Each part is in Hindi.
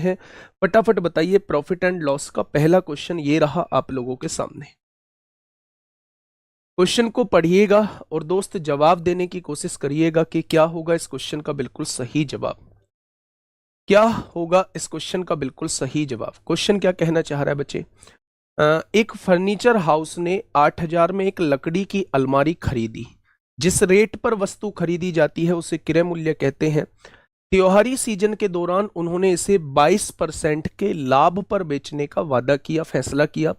हैं। फटाफट बताइए प्रॉफिट एंड लॉस का पहला क्वेश्चन ये रहा आप लोगों के सामने। क्वेश्चन को पढ़िएगा और दोस्त जवाब देने की कोशिश करिएगा कि क्या होगा इस क्वेश्चन का बिल्कुल सही जवाब। क्या होगा इस क्वेश्चन का बिल्कुल सही जवाब। क्वेश्चन क्या कहना चाह रहा है बच्चे। एक फर्नीचर हाउस ने 8,000 में एक लकड़ी की अलमारी खरीदी। जिस रेट पर वस्तु खरीदी जाती है उसे क्रय मूल्य कहते हैं। त्योहारी सीजन के दौरान उन्होंने इसे 22% के लाभ पर बेचने का वादा किया, फैसला किया।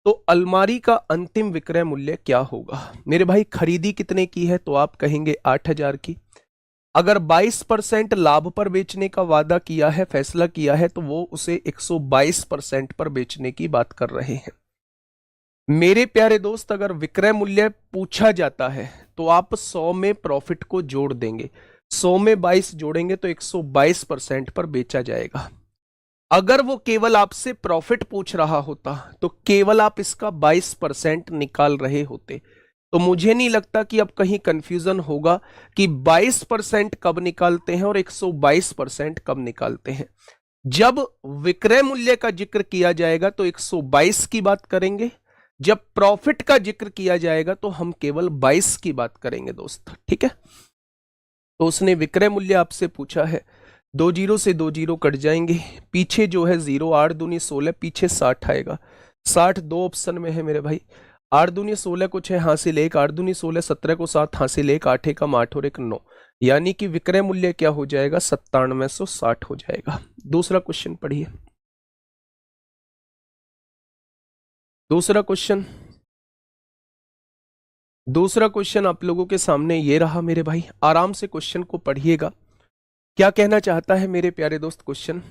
तो अलमारी का अंतिम विक्रय मूल्य क्या होगा। मेरे भाई खरीदी कितने की है तो आप कहेंगे 8,000 की। अगर 22% लाभ पर बेचने का वादा किया है, फैसला किया है, तो वो उसे 122% पर बेचने की बात कर रहे हैं। मेरे प्यारे दोस्त अगर विक्रय मूल्य पूछा जाता है तो आप 100 में प्रॉफिट को जोड़ देंगे, 100 में 22 जोड़ेंगे तो 122% पर बेचा जाएगा। अगर वो केवल आपसे प्रॉफिट पूछ रहा होता तो केवल आप इसका 22% निकाल रहे होते। तो मुझे नहीं लगता कि अब कहीं कंफ्यूजन होगा कि 22% कब निकालते हैं और 122% कब निकालते हैं। जब विक्रय मूल्य का जिक्र किया जाएगा तो 122 की बात करेंगे, जब प्रॉफिट का जिक्र किया जाएगा तो हम केवल 22 की बात करेंगे दोस्त, ठीक है। तो उसने विक्रय मूल्य आपसे पूछा है, 2 जीरो से 2 जीरो कट जाएंगे, पीछे जो है 0, 8 दूनी 16, पीछे 60 आएगा। 60 दो ऑप्शन में है मेरे भाई। 8 दूनी 16 को 6 हासिल 1, 8 दूनी 16, 17 को 7 हासिल 1, 8 एकम 8 और 1 9, यानी कि विक्रय मूल्य क्या हो जाएगा 9760 हो जाएगा। दूसरा क्वेश्चन पढ़िए। दूसरा क्वेश्चन आप लोगों के सामने ये रहा मेरे भाई, आराम से क्वेश्चन को पढ़िएगा। क्या कहना चाहता है मेरे प्यारे दोस्त क्वेश्चन।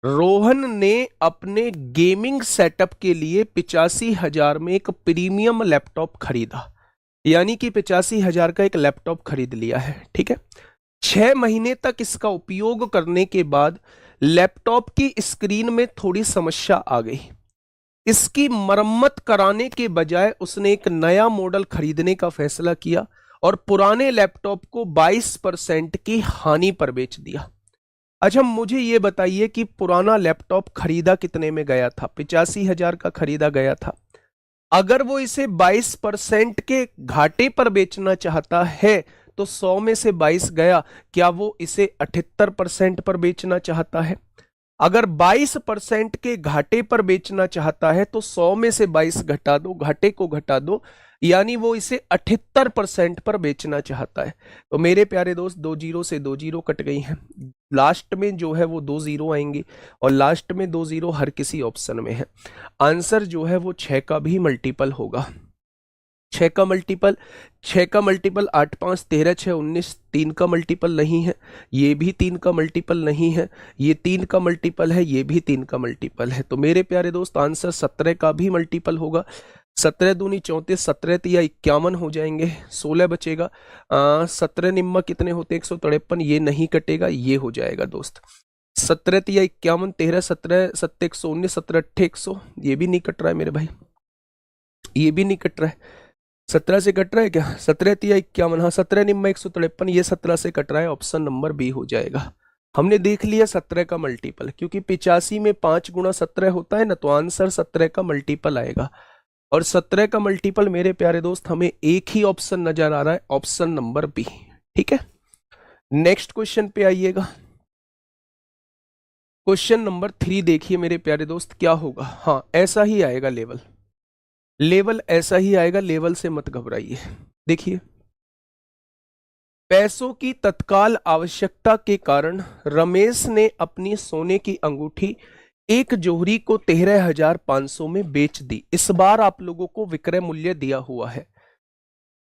रोहन ने अपने गेमिंग सेटअप के लिए 85,000 में एक प्रीमियम लैपटॉप खरीदा, यानी कि 85,000 का एक लैपटॉप खरीद लिया है, ठीक है। 6 महीने तक इसका उपयोग करने के बाद लैपटॉप की स्क्रीन में थोड़ी समस्या आ गई। इसकी मरम्मत कराने के बजाय उसने एक नया मॉडल खरीदने का फैसला किया और पुराने लैपटॉप को 22% की हानि पर बेच दिया। अच्छा मुझे यह बताइए कि पुराना लैपटॉप खरीदा कितने में गया था। 85,000 का खरीदा गया था। अगर वो इसे 22% के घाटे पर बेचना चाहता है तो 100 में से 22 गया, क्या वो इसे 78% पर बेचना चाहता है। अगर 22% के घाटे पर बेचना चाहता है तो 100 में से 22 घटा दो, घाटे को घटा दो, यानी वो इसे 78% पर बेचना चाहता है। तो मेरे प्यारे दोस्त 2 जीरो से 2 जीरो कट गई हैं, लास्ट में जो है वो 2 जीरो आएंगे और लास्ट में 2 जीरो हर किसी ऑप्शन में है। आंसर जो है वो 6 का भी मल्टीपल होगा। 6 का मल्टीपल 8 5 13 6 19, 3 का मल्टीपल नहीं है, ये भी 3 का मल्टीपल नहीं है, ये 3 का मल्टीपल है, ये भी 3 का मल्टीपल है। तो मेरे प्यारे दोस्त आंसर 17 का भी मल्टीपल होगा। 17 दूनी 34, 17 तिया 51 हो जाएंगे, 16 बचेगा। 17 निम्मा कितने होते 153, ये नहीं कटेगा, ये हो जाएगा दोस्त 17 तिया 51, 13 17 7 119, 17 8 100, ये भी नहीं कट रहा है मेरे भाई, ये भी नहीं कट रहा है। 17 से कट रहा है क्या, 17 तिया 51, हाँ 17 निम्मा 153, ये 17 से कट रहा है, ऑप्शन नंबर बी हो जाएगा। हमने देख लिया 17 का मल्टीपल, क्योंकि 85 में 5 गुणा 17 होता है ना, तो आंसर 17 का मल्टीपल आएगा। और 17 का मल्टीपल मेरे प्यारे दोस्त हमें एक ही ऑप्शन नजर आ रहा है, ऑप्शन नंबर बी, ठीक है। नेक्स्ट क्वेश्चन पे आइएगा। क्वेश्चन नंबर 3 देखिए मेरे प्यारे दोस्त क्या होगा। हाँ ऐसा ही आएगा, लेवल ऐसा ही आएगा, लेवल से मत घबराइए। देखिए, पैसों की तत्काल आवश्यकता के कारण रमेश ने अपनी सोने की अंगूठी एक जोहरी को 13,500 में बेच दी। इस बार आप लोगों को विक्रय मूल्य दिया हुआ है।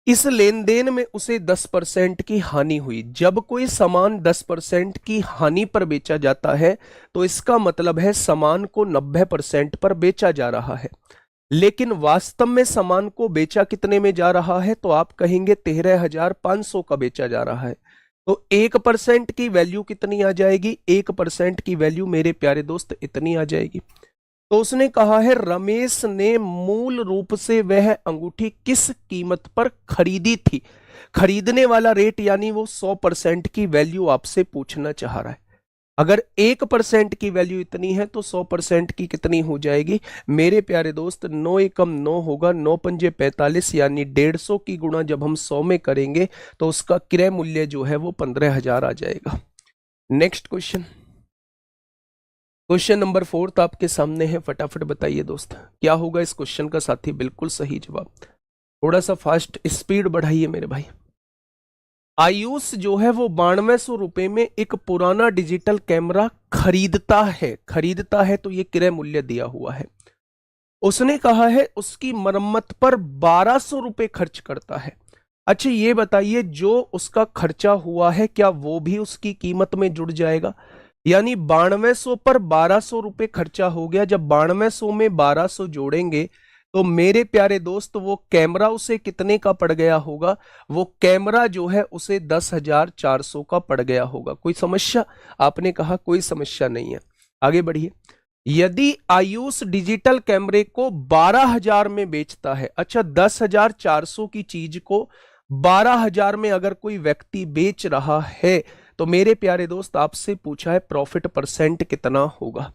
इस लेन देन में उसे 10% की हानि हुई। जब कोई सामान 10% की हानि पर बेचा जाता है तो इसका मतलब है सामान को 90% पर बेचा जा रहा है, लेकिन वास्तव में सामान को बेचा कितने में जा रहा है, तो आप कहेंगे 13,500 का बेचा जा रहा है। तो 1% की वैल्यू कितनी आ जाएगी, 1% की वैल्यू मेरे प्यारे दोस्त इतनी आ जाएगी। तो उसने कहा है रमेश ने मूल रूप से वह अंगूठी किस कीमत पर खरीदी थी। खरीदने वाला रेट यानी वो 100% की वैल्यू आपसे पूछना चाह रहा है। अगर 1% की वैल्यू इतनी है तो 100% की कितनी हो जाएगी मेरे प्यारे दोस्त? 9 एकम 9 होगा, 9 पंजे 45, यानी 150 की गुणा जब हम 100 में करेंगे तो उसका क्रय मूल्य जो है वो 15,000 आ जाएगा। नेक्स्ट क्वेश्चन, क्वेश्चन नंबर 4 आपके सामने है, फटाफट बताइए दोस्त क्या होगा इस क्वेश्चन का साथी? बिल्कुल सही जवाब। थोड़ा सा फास्ट स्पीड बढ़ाइए मेरे भाई। आयुष जो है वो 9200 रुपए में एक पुराना डिजिटल कैमरा खरीदता है तो ये क्रय मूल्य दिया हुआ है। उसने कहा है उसकी मरम्मत पर 1200 रुपए खर्च करता है। अच्छा ये बताइए जो उसका खर्चा हुआ है क्या वो भी उसकी कीमत में जुड़ जाएगा? यानी 9200 पर 1200 रुपए खर्चा हो गया, जब 9200 में 1200 जोड़ेंगे तो मेरे प्यारे दोस्त वो कैमरा उसे कितने का पड़ गया होगा? वो कैमरा जो है उसे 10,400 का पड़ गया होगा। कोई समस्या? आपने कहा कोई समस्या नहीं है, आगे बढ़िए। यदि आयुष डिजिटल कैमरे को 12,000 में बेचता है, अच्छा 10,400 की चीज को 12,000 में अगर कोई व्यक्ति बेच रहा है तो मेरे प्यारे दोस्त आपसे पूछा है प्रॉफिट परसेंट कितना होगा।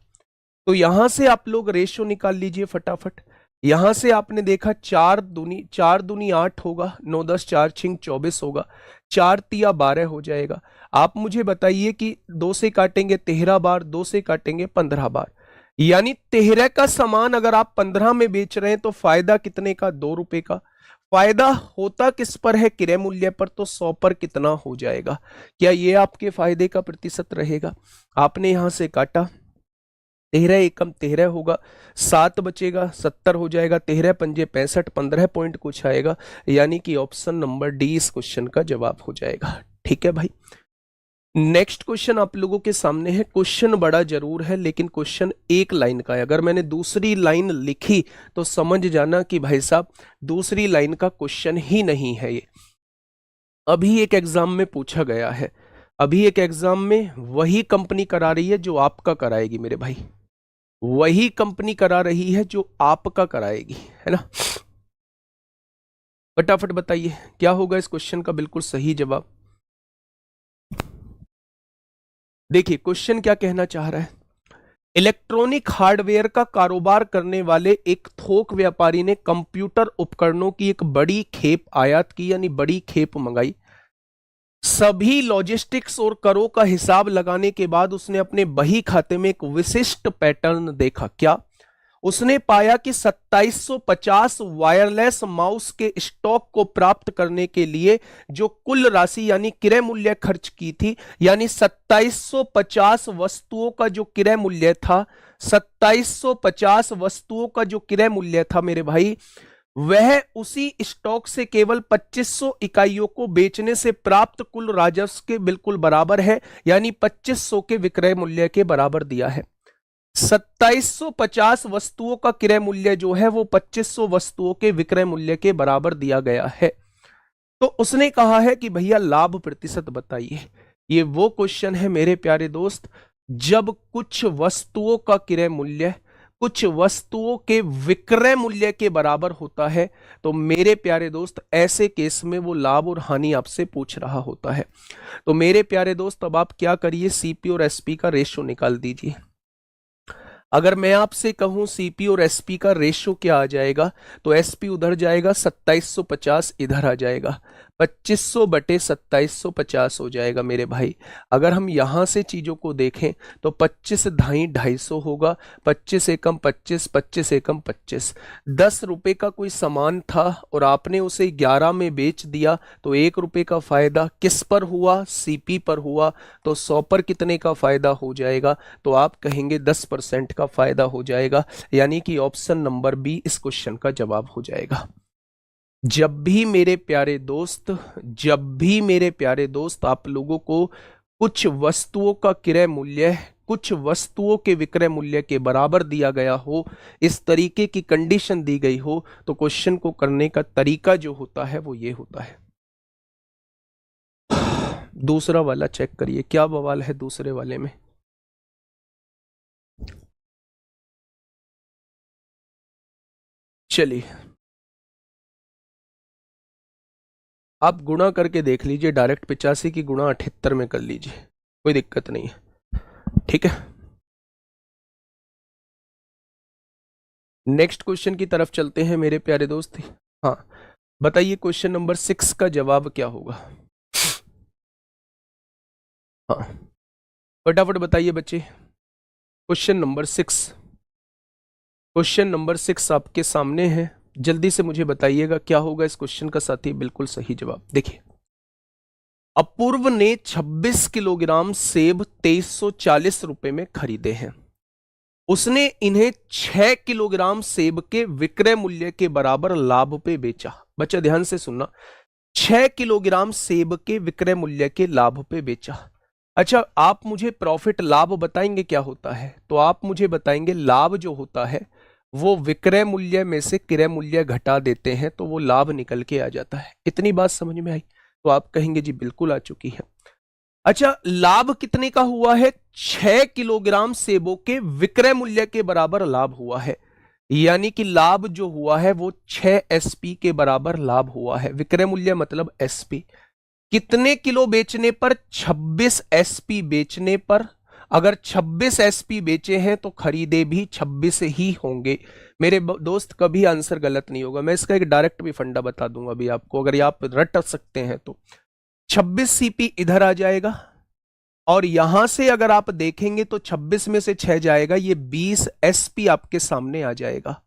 तो यहां से आप लोग रेशो निकाल लीजिए फटाफट। यहां से आपने देखा 4 दूनी 8 होगा, 9 10 4 6 24 होगा, 4 तिया 12 हो जाएगा। आप मुझे बताइए कि 2 से काटेंगे 13 बार, 2 से काटेंगे 15 बार, यानी 13 का सामान अगर आप 15 में बेच रहे हैं तो फायदा कितने का? 2 रुपए का। फायदा होता किस पर है? क्रय मूल्य पर, तो 100 पर कितना हो जाएगा? क्या ये आपके फायदे का प्रतिशत रहेगा? आपने यहां से काटा, 13 एकम 13 होगा, 7 बचेगा 70 हो जाएगा, 13 पंजे 65, 15 पॉइंट कुछ आएगा, यानी कि ऑप्शन नंबर डी इस क्वेश्चन का जवाब हो जाएगा। ठीक है भाई। नेक्स्ट क्वेश्चन आप लोगों के सामने है। क्वेश्चन बड़ा जरूर है लेकिन क्वेश्चन एक लाइन का है। अगर मैंने दूसरी लाइन लिखी तो समझ जाना कि भाई साहब दूसरी लाइन का क्वेश्चन ही नहीं है ये। अभी एक एग्जाम में पूछा गया है, अभी एक एग्जाम में वही कंपनी करा रही है जो आपका कराएगी मेरे भाई, वही कंपनी करा रही है जो आपका कराएगी, है ना। फटाफट बताइए क्या होगा इस क्वेश्चन का बिल्कुल सही जवाब। देखिए क्वेश्चन क्या कहना चाह रहा है। इलेक्ट्रॉनिक हार्डवेयर का कारोबार करने वाले एक थोक व्यापारी ने कंप्यूटर उपकरणों की एक बड़ी खेप आयात की, यानी बड़ी खेप मंगाई। सभी लॉजिस्टिक्स और करों का हिसाब लगाने के बाद उसने अपने बही खाते में एक विशिष्ट पैटर्न देखा। क्या? उसने पाया कि 2750 वायरलेस माउस के स्टॉक को प्राप्त करने के लिए जो कुल राशि यानी क्रय मूल्य खर्च की थी, यानी 2750 वस्तुओं का जो क्रय मूल्य था, 2750 वस्तुओं का जो क्रय मूल्य था मेरे भाई, वह उसी स्टॉक से केवल 2500 इकाइयों को बेचने से प्राप्त कुल राजस्व के बिल्कुल बराबर है, यानी 2500 के विक्रय मूल्य के बराबर दिया है। 2750 वस्तुओं का क्रय मूल्य जो है वो 2500 वस्तुओं के विक्रय मूल्य के बराबर दिया गया है। तो उसने कहा है कि भैया लाभ प्रतिशत बताइए। ये वो क्वेश्चन है मेरे प्यारे दोस्त जब कुछ वस्तुओं का क्रय मूल्य कुछ वस्तुओं के विक्रय मूल्य के बराबर होता है, तो मेरे प्यारे दोस्त ऐसे केस में वो लाभ और हानि आपसे पूछ रहा होता है। तो मेरे प्यारे दोस्त अब आप क्या करिए, सीपी और एसपी का रेशो निकाल दीजिए। अगर मैं आपसे कहूं सीपी और एसपी का रेशो क्या आ जाएगा, तो एसपी उधर जाएगा, 2750 इधर आ जाएगा, 2500 बटे 2750 हो जाएगा मेरे भाई। अगर हम यहां से चीजों को देखें तो 25 ढाई 250 होगा, 25 एकम 25, 25 एकम 25। 10 रुपए का कोई सामान था और आपने उसे 11 में बेच दिया, तो 1 रुपए का फायदा किस पर हुआ? सीपी पर हुआ। तो 100 पर कितने का फायदा हो जाएगा? तो आप कहेंगे 10% का फायदा हो जाएगा, यानी कि ऑप्शन नंबर बी इस क्वेश्चन का जवाब हो जाएगा। जब भी मेरे प्यारे दोस्त आप लोगों को कुछ वस्तुओं का क्रय मूल्य कुछ वस्तुओं के विक्रय मूल्य के बराबर दिया गया हो, इस तरीके की कंडीशन दी गई हो, तो क्वेश्चन को करने का तरीका जो होता है वो ये होता है। दूसरा वाला चेक करिए क्या बवाल है दूसरे वाले में। चलिए आप गुणा करके देख लीजिए, डायरेक्ट 85 की गुणा 78 में कर लीजिए, कोई दिक्कत नहीं है। ठीक है, नेक्स्ट क्वेश्चन की तरफ चलते हैं मेरे प्यारे दोस्त। हाँ, बताइए क्वेश्चन नंबर 6 का जवाब क्या होगा। हाँ, फटाफट बताइए बच्चे। क्वेश्चन नंबर 6, क्वेश्चन नंबर 6 आपके सामने है, जल्दी से मुझे बताइएगा क्या होगा इस क्वेश्चन का साथी बिल्कुल सही जवाब। देखिए, अपूर्व ने 26 किलोग्राम सेब 2340 रुपए में खरीदे हैं। उसने इन्हें 6 किलोग्राम सेब के विक्रय मूल्य के बराबर लाभ पे बेचा। बच्चा ध्यान से सुनना, 6 किलोग्राम सेब के विक्रय मूल्य के लाभ पे बेचा। अच्छा, आप मुझे प्रॉफिट लाभ बताएंगे क्या होता है, तो आप मुझे बताएंगे लाभ जो होता है वो विक्रय मूल्य में से क्रय मूल्य घटा देते हैं तो वो लाभ निकल के आ जाता है। इतनी बात समझ में आई? तो आप कहेंगे जी बिल्कुल आ चुकी है। अच्छा, लाभ कितने का हुआ है? 6 किलोग्राम सेबों के विक्रय मूल्य के बराबर लाभ हुआ है, यानी कि लाभ जो हुआ है वो 6 एसपी के बराबर लाभ हुआ है। विक्रय मूल्य मतलब एसपी। कितने किलो बेचने पर? 26 एसपी बेचने पर। अगर 26 एसपी बेचे हैं तो खरीदे भी 26 ही होंगे। मेरे दोस्त कभी आंसर गलत नहीं होगा। मैं इसका एक डायरेक्ट भी फंडा बता दूंगा अभी आपको, अगर आप रट सकते हैं तो 26 सीपी इधर आ जाएगा और यहां से अगर आप देखेंगे तो 26 में से 6 जाएगा, ये 20 एसपी आपके सामने आ जाएगा।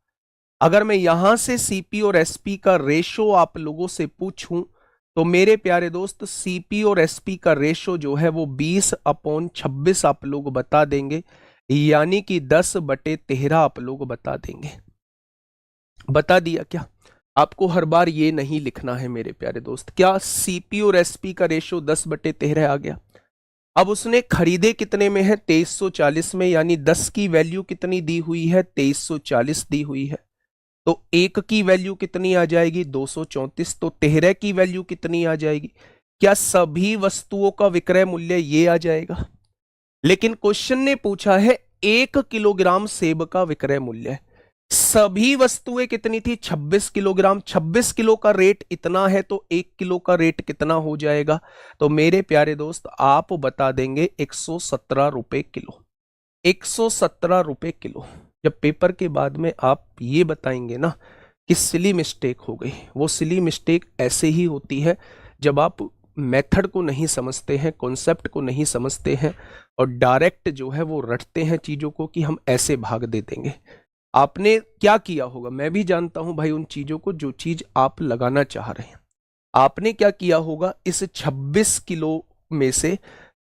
अगर मैं यहां से सीपी और एसपी का रेशो आप लोगों से पूछूं तो मेरे प्यारे दोस्त सीपी और एसपी का रेशो जो है वो 20/26 आप लोग बता देंगे, यानी कि 10/13 आप लोग बता देंगे। बता दिया क्या? आपको हर बार ये नहीं लिखना है मेरे प्यारे दोस्त। क्या सीपी और एसपी का रेशो 10/13 आ गया? अब उसने खरीदे कितने में है? 2340 में, यानी 10 की वैल्यू कितनी दी हुई है? 2340 दी हुई है। तो 1 की वैल्यू कितनी आ जाएगी? 234। तो 13 की वैल्यू कितनी आ जाएगी? क्या सभी वस्तुओं का विक्रय मूल्य ये आ जाएगा? लेकिन क्वेश्चन ने पूछा है 1 किलोग्राम सेब का विक्रय मूल्य। सभी वस्तुएं कितनी थी? 26 किलोग्राम। 26 किलो का रेट इतना है तो 1 किलो का रेट कितना हो जाएगा? तो मेरे प्यारे दोस्त आप बता देंगे 117 रुपए किलो। 117 रुपए किलो। जब पेपर के बाद में आप ये बताएंगे ना कि सिली मिस्टेक हो गई, वो सिली मिस्टेक ऐसे ही होती है जब आप मेथड को नहीं समझते हैं, कॉन्सेप्ट को नहीं समझते हैं और डायरेक्ट जो है वो रटते हैं चीजों को कि हम ऐसे भाग दे देंगे। आपने क्या किया होगा मैं भी जानता हूं भाई, उन चीजों को जो चीज आप लगाना चाह रहे हैं। आपने क्या किया होगा, इस 26 किलो में से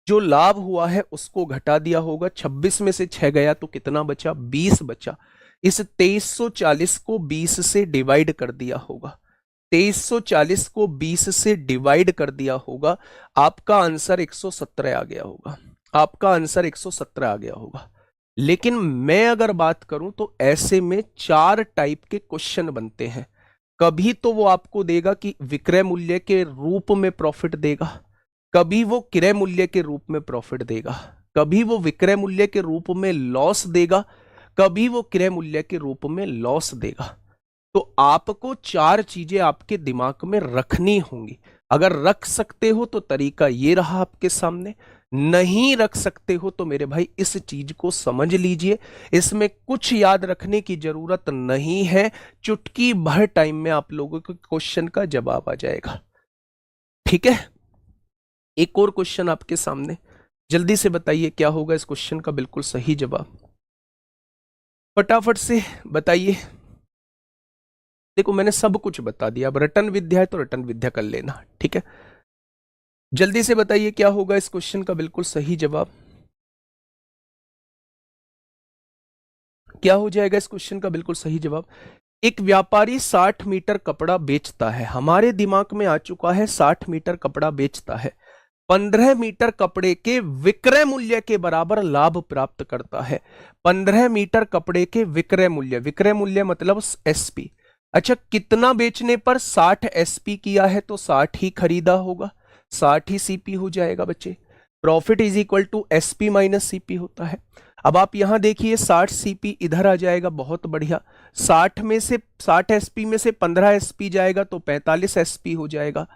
जो लाभ हुआ है उसको घटा दिया होगा। 26 में से 6 गया तो कितना बचा? 20 बचा। इस 2340 को 20 से डिवाइड कर दिया होगा। 2340 को 20 से डिवाइड कर दिया होगा, आपका आंसर 117 आ गया होगा। आपका आंसर 117 आ गया होगा। लेकिन मैं अगर बात करूं तो ऐसे में 4 टाइप के क्वेश्चन बनते हैं। कभी तो वो आपको देगा कि विक्रय मूल्य के रूप में प्रॉफिट देगा, कभी वो क्रय मूल्य के रूप में प्रॉफिट देगा, कभी वो विक्रय मूल्य के रूप में लॉस देगा, कभी वो क्रय मूल्य के रूप में लॉस देगा। तो आपको 4 चीजें आपके दिमाग में रखनी होंगी। अगर रख सकते हो तो तरीका ये रहा आपके सामने, नहीं रख सकते हो तो मेरे भाई इस चीज को समझ लीजिए। इसमें कुछ याद रखने की जरूरत नहीं है, चुटकी भर टाइम में आप लोगों के क्वेश्चन का जवाब आ जाएगा। ठीक है, एक और क्वेश्चन आपके सामने, जल्दी से बताइए क्या होगा इस क्वेश्चन का बिल्कुल सही जवाब। फटाफट से बताइए। देखो मैंने सब कुछ बता दिया, अब रटन विद्या है तो रटन विद्या कर लेना। ठीक है, जल्दी से बताइए क्या होगा इस क्वेश्चन का बिल्कुल सही जवाब। क्या हो जाएगा इस क्वेश्चन का बिल्कुल सही जवाब? एक व्यापारी 60 मीटर कपड़ा बेचता है। हमारे दिमाग में आ चुका है 60 मीटर कपड़ा बेचता है, 15 मीटर कपड़े के विक्रय मूल्य के बराबर लाभ प्राप्त करता है। 15 मीटर कपड़े के विक्रय मूल्य, विक्रय मूल्य मतलब एसपी। अच्छा, कितना बेचने पर? 60 एसपी किया है तो 60 ही खरीदा होगा, 60 ही सीपी हो जाएगा बच्चे। Profit is equal to SP minus CP होता है। अब आप यहां देखिए 60 सीपी इधर आ जाएगा, बहुत बढ़िया। 60 में से 60 एसपी में से 15 एसपी जाएगा तो 45 एसपी हो जाएगा।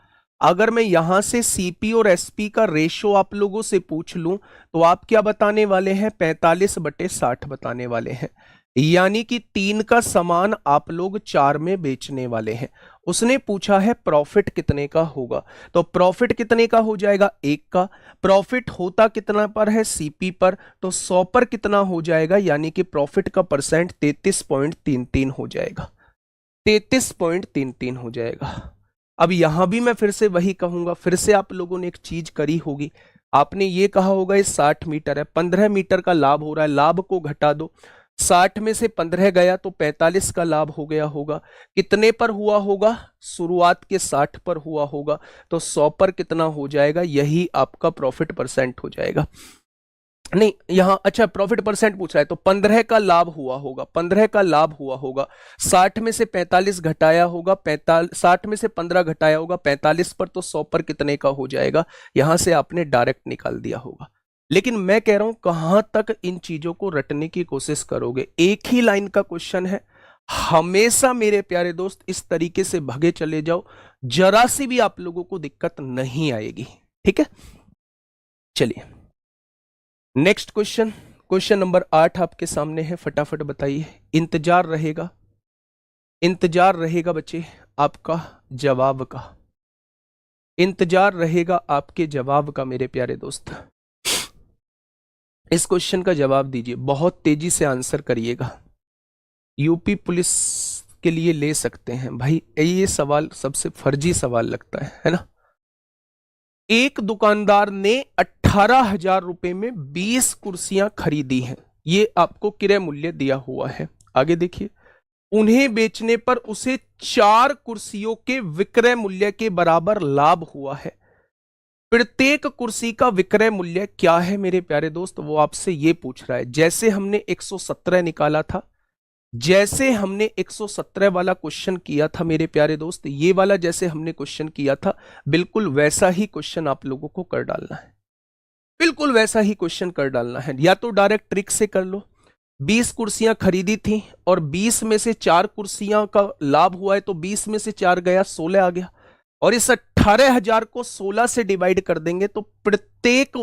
अगर मैं यहां से सीपी और एसपी का रेशो आप लोगों से पूछ लूं तो आप क्या बताने वाले हैं? 45/60 बताने वाले हैं। यानी कि 3 का सामान आप लोग 4 में बेचने वाले हैं। उसने पूछा है प्रॉफिट कितने का होगा, तो प्रॉफिट कितने का हो जाएगा? 1 का। प्रॉफिट होता कितना पर है? सीपी पर, तो 100 पर कितना हो जाएगा? यानी कि प्रॉफिट का परसेंट 33.33 हो जाएगा। 33.33 हो जाएगा। अब यहां भी मैं फिर से वही कहूंगा, फिर से आप लोगों ने एक चीज करी होगी, आपने ये कहा होगा ये 60 मीटर है, 15 मीटर का लाभ हो रहा है, लाभ को घटा दो, 60 में से 15 गया तो 45 का लाभ हो गया होगा। कितने पर हुआ होगा? शुरुआत के 60 पर हुआ होगा, तो 100 पर कितना हो जाएगा? यही आपका प्रॉफिट परसेंट हो जाएगा। नहीं यहां अच्छा प्रॉफिट परसेंट पूछ रहा है, तो 15 का लाभ हुआ होगा, 15 का लाभ हुआ होगा, 60 में से 45 घटाया होगा, 60 में से 15 घटाया होगा 45 पर, तो 100 पर कितने का हो जाएगा? यहां से आपने डायरेक्ट निकाल दिया होगा। लेकिन मैं कह रहा हूं कहां तक इन चीजों को रटने की कोशिश करोगे? एक ही लाइन का क्वेश्चन है, हमेशा मेरे प्यारे दोस्त इस तरीके से भगे चले जाओ, जरा सी भी आप लोगों को दिक्कत नहीं आएगी। ठीक है, चलिए नेक्स्ट क्वेश्चन, क्वेश्चन नंबर 8 आपके सामने है, फटाफट बताइए। इंतजार रहेगा, इंतजार रहेगा बच्चे आपका जवाब का, इंतजार रहेगा आपके जवाब का मेरे प्यारे दोस्त। इस क्वेश्चन का जवाब दीजिए, बहुत तेजी से आंसर करिएगा। यूपी पुलिस के लिए ले सकते हैं भाई, ये सवाल सबसे फर्जी सवाल लगता है ना। एक दुकानदार ने 18,000 रुपए में 20 कुर्सियां खरीदी हैं, ये आपको क्रय मूल्य दिया हुआ है। आगे देखिए, उन्हें बेचने पर उसे 4 कुर्सियों के विक्रय मूल्य के बराबर लाभ हुआ है। प्रत्येक कुर्सी का विक्रय मूल्य क्या है मेरे प्यारे दोस्त? वो आपसे ये पूछ रहा है। जैसे हमने 117 निकाला था, जैसे हमने 117 वाला क्वेश्चन किया था मेरे प्यारे दोस्त, ये वाला जैसे हमने क्वेश्चन किया था, बिल्कुल वैसा ही क्वेश्चन आप लोगों को कर डालना है, बिल्कुल वैसा ही क्वेश्चन कर डालना है। या तो डायरेक्ट ट्रिक से कर लो, 20 कुर्सियां खरीदी थी और 20 में से 4 कुर्सियां का लाभ हुआ है, तो 20 में से 4 गया, 16 आ गया। और इस 18,000 को 16 से डिवाइड कर देंगे तो प्रत्येक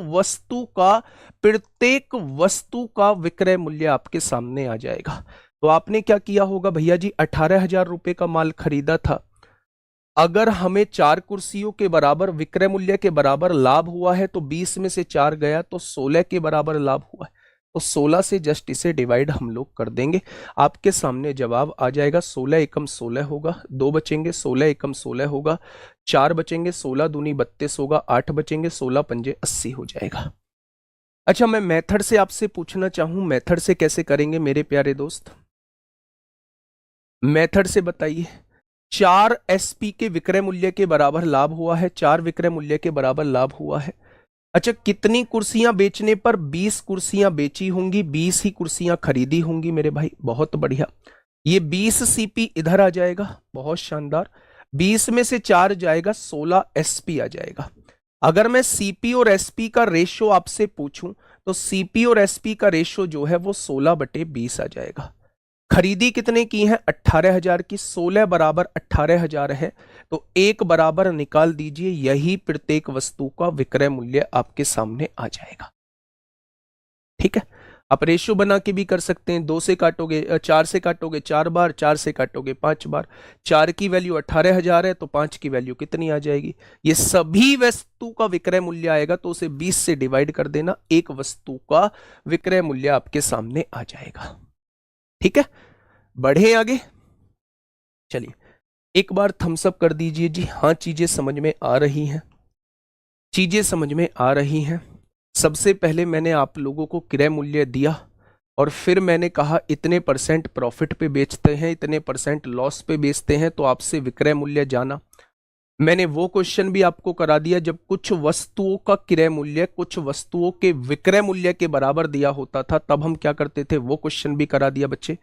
वस्तु का विक्रय मूल्य आपके सामने आ जाएगा। तो आपने क्या किया होगा भैया जी, 18,000 रुपए का माल खरीदा था, अगर हमें 4 कुर्सियों के बराबर विक्रय मूल्य के बराबर लाभ हुआ है, तो 20 में से 4 गया तो 16 के बराबर लाभ हुआ है, तो 16 से जस्ट इसे डिवाइड हम लोग कर देंगे, आपके सामने जवाब आ जाएगा। 16 एकम 16 होगा, 2 बचेंगे, 16 एकम 16 होगा, 4 बचेंगे, 16 दूनी 32 होगा, 8 बचेंगे, 16 पंजे 80 हो जाएगा। अच्छा, मैं मेथड से आपसे पूछना चाहूं, मेथड से कैसे करेंगे मेरे प्यारे दोस्त? मेथड से बताइए। 4 एसपी के विक्रय मूल्य के बराबर लाभ हुआ है, 4 विक्रय मूल्य के बराबर लाभ हुआ है। अच्छा, कितनी कुर्सियां बेचने पर? 20 कुर्सियां बेची होंगी, 20 ही कुर्सियां खरीदी होंगी मेरे भाई, बहुत बढ़िया। ये 20 सीपी इधर आ जाएगा, बहुत शानदार। 20 में से 4 जाएगा, 16 एसपी आ जाएगा। अगर मैं सीपी और एसपी का रेशो आपसे पूछूं तो सीपी और एसपी का रेशो जो है वो 16/20 आ जाएगा। खरीदी कितने की है? 18,000 की, 16 बराबर 18,000 है, तो 1 बराबर निकाल दीजिए, यही प्रत्येक वस्तु का विक्रय मूल्य आपके सामने आ जाएगा। ठीक है, आप रेशियो बना के भी कर सकते हैं, 2 से काटोगे 4 से काटोगे 4 बार, 4 से काटोगे 5 बार, 4 की वैल्यू 18,000 है तो 5 की वैल्यू कितनी आ जाएगी? ये सभी वस्तु का विक्रय मूल्य आएगा, तो उसे 20 से डिवाइड कर देना, एक वस्तु का विक्रय मूल्य आपके सामने आ जाएगा। ठीक है, बढ़े आगे। चलिए एक बार थम्स अप कर दीजिए जी, हाँ चीजें समझ में आ रही हैं, चीजें समझ में आ रही हैं। सबसे पहले मैंने आप लोगों को क्रय मूल्य दिया और फिर मैंने कहा इतने % प्रॉफिट पे बेचते हैं, इतने % लॉस पे बेचते हैं, तो आपसे विक्रय मूल्य जाना। मैंने वो क्वेश्चन भी आपको करा दिया जब कुछ वस्तुओं का क्रय मूल्य कुछ वस्तुओं के विक्रय मूल्य के बराबर दिया होता था, तब हम क्या करते थे, वो क्वेश्चन भी करा दिया बच्चे।